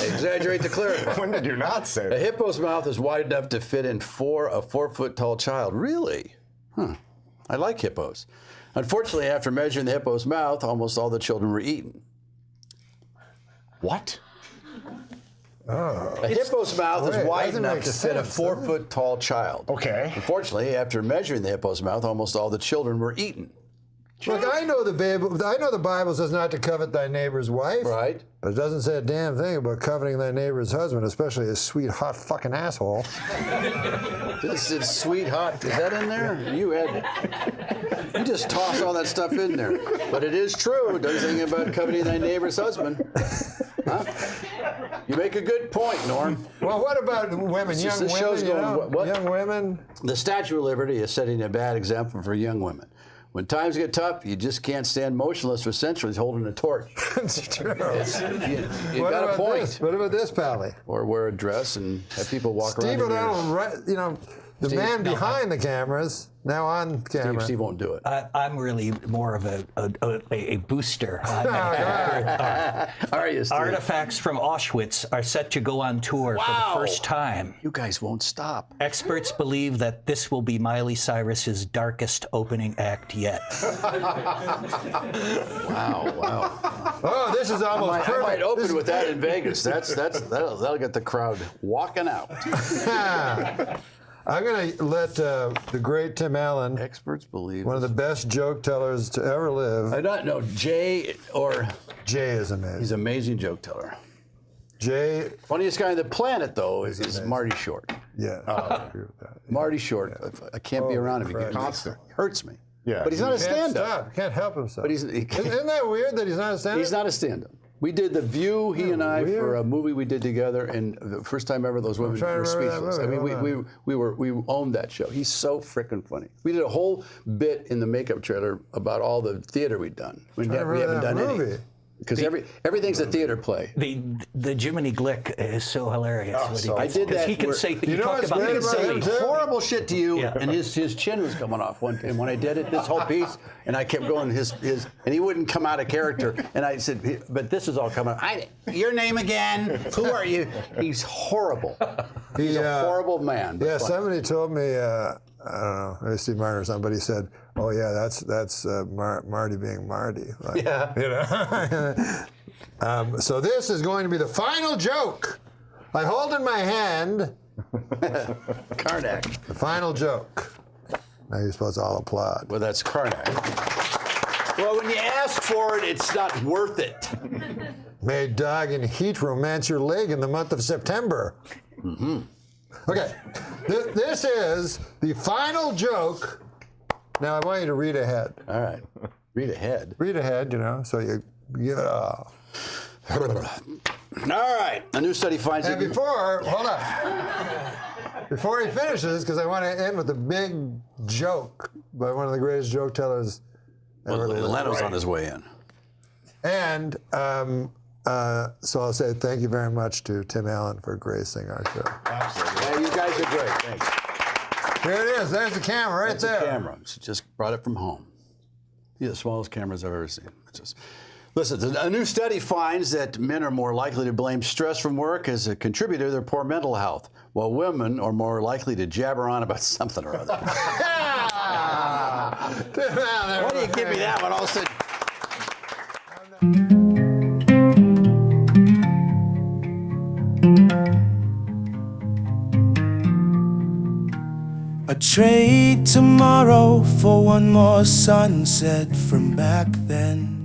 exaggerate to clarify. When did you not say that? A hippo's mouth is wide enough to fit in a 4-foot tall child. Really? Huh. I like hippos. Unfortunately, after measuring the hippo's mouth, almost all the children were eaten. What? A hippo's mouth is wide enough to fit a 4-foot tall child. Okay. Unfortunately, after measuring the hippo's mouth, almost all the children were eaten. Look, I know the Bible says not to covet thy neighbor's wife. Right. But it doesn't say a damn thing about coveting thy neighbor's husband, especially a sweet, hot fucking asshole. This is sweet hot. Is that in there? You just toss all that stuff in there. But it is true. It doesn't say anything about coveting thy neighbor's husband. Huh? You make a good point, Norm. Well, what about women, young women? Young women? The Statue of Liberty is setting a bad example for young women. When times get tough, you just can't stand motionless for centuries holding a torch. That's true. You got a point. What about this, Pally? Or wear a dress and have people walk around. Steve O'Donnell, the man behind the cameras, now on camera. Steve won't do it. I'm really more of a booster. Are you, Steve? Artifacts from Auschwitz are set to go on tour for the first time. You guys won't stop. Experts believe that this will be Miley Cyrus's darkest opening act yet. Wow. Oh, this is almost perfect. I might open with that in Vegas. That'll get the crowd walking out. I'm going to let the great Tim Allen, experts believe, one of the best joke tellers to ever live. I don't know, Jay is amazing. He's an amazing joke teller. Jay, funniest guy on the planet though is Marty Short. Yeah, I agree with that. Marty Short. I can't be around him. He hurts me. Yeah, but he's not a stand-up. He can't help himself. But Isn't that weird that he's not a stand-up? He's not a stand-up. We did The View, he and I, for a movie we did together, and the first time ever those women were speechless. I mean, we owned that show. He's so freaking funny. We did a whole bit in the makeup trailer about all the theater we'd done. We haven't done any. Because everything's a theater play. The Jiminy Glick is so hilarious. I did that. He can say, you talk about he insanity. said horrible shit to you, and his chin was coming off. And when I did it, this whole piece, and I kept going, and he wouldn't come out of character. And I said, but this is all coming out. Your name again? Who are you? He's horrible. He's a horrible man. Yeah, somebody told me, I don't know, maybe Steve Martin or somebody said, oh yeah, that's Marty being Marty. Like, yeah. You know? So this is going to be the final joke. I hold in my hand Karnak. The final joke. Now you're supposed to all applaud. Well, that's Karnak. Well, when you ask for it, it's not worth it. May dog and heat romance your leg in the month of September. Mm-hmm. Okay, this is the final joke. Now I want you to read ahead. All right, read ahead. Read ahead, so you give it off. All right, a new study finds that. Hold on. Before he finishes, because I want to end with a big joke by one of the greatest joke tellers ever lived. Leno's on his way in. And so I'll say thank you very much to Tim Allen for gracing our show. Absolutely. Yeah, you guys are great. Thanks. Here it is. There's the camera right there. That's the camera. She just brought it from home. These are the smallest cameras I've ever seen. Listen, a new study finds that men are more likely to blame stress from work as a contributor to their poor mental health, while women are more likely to jabber on about something or other. Why do you give me that one all of a sudden? I'd trade tomorrow for one more sunset from back then.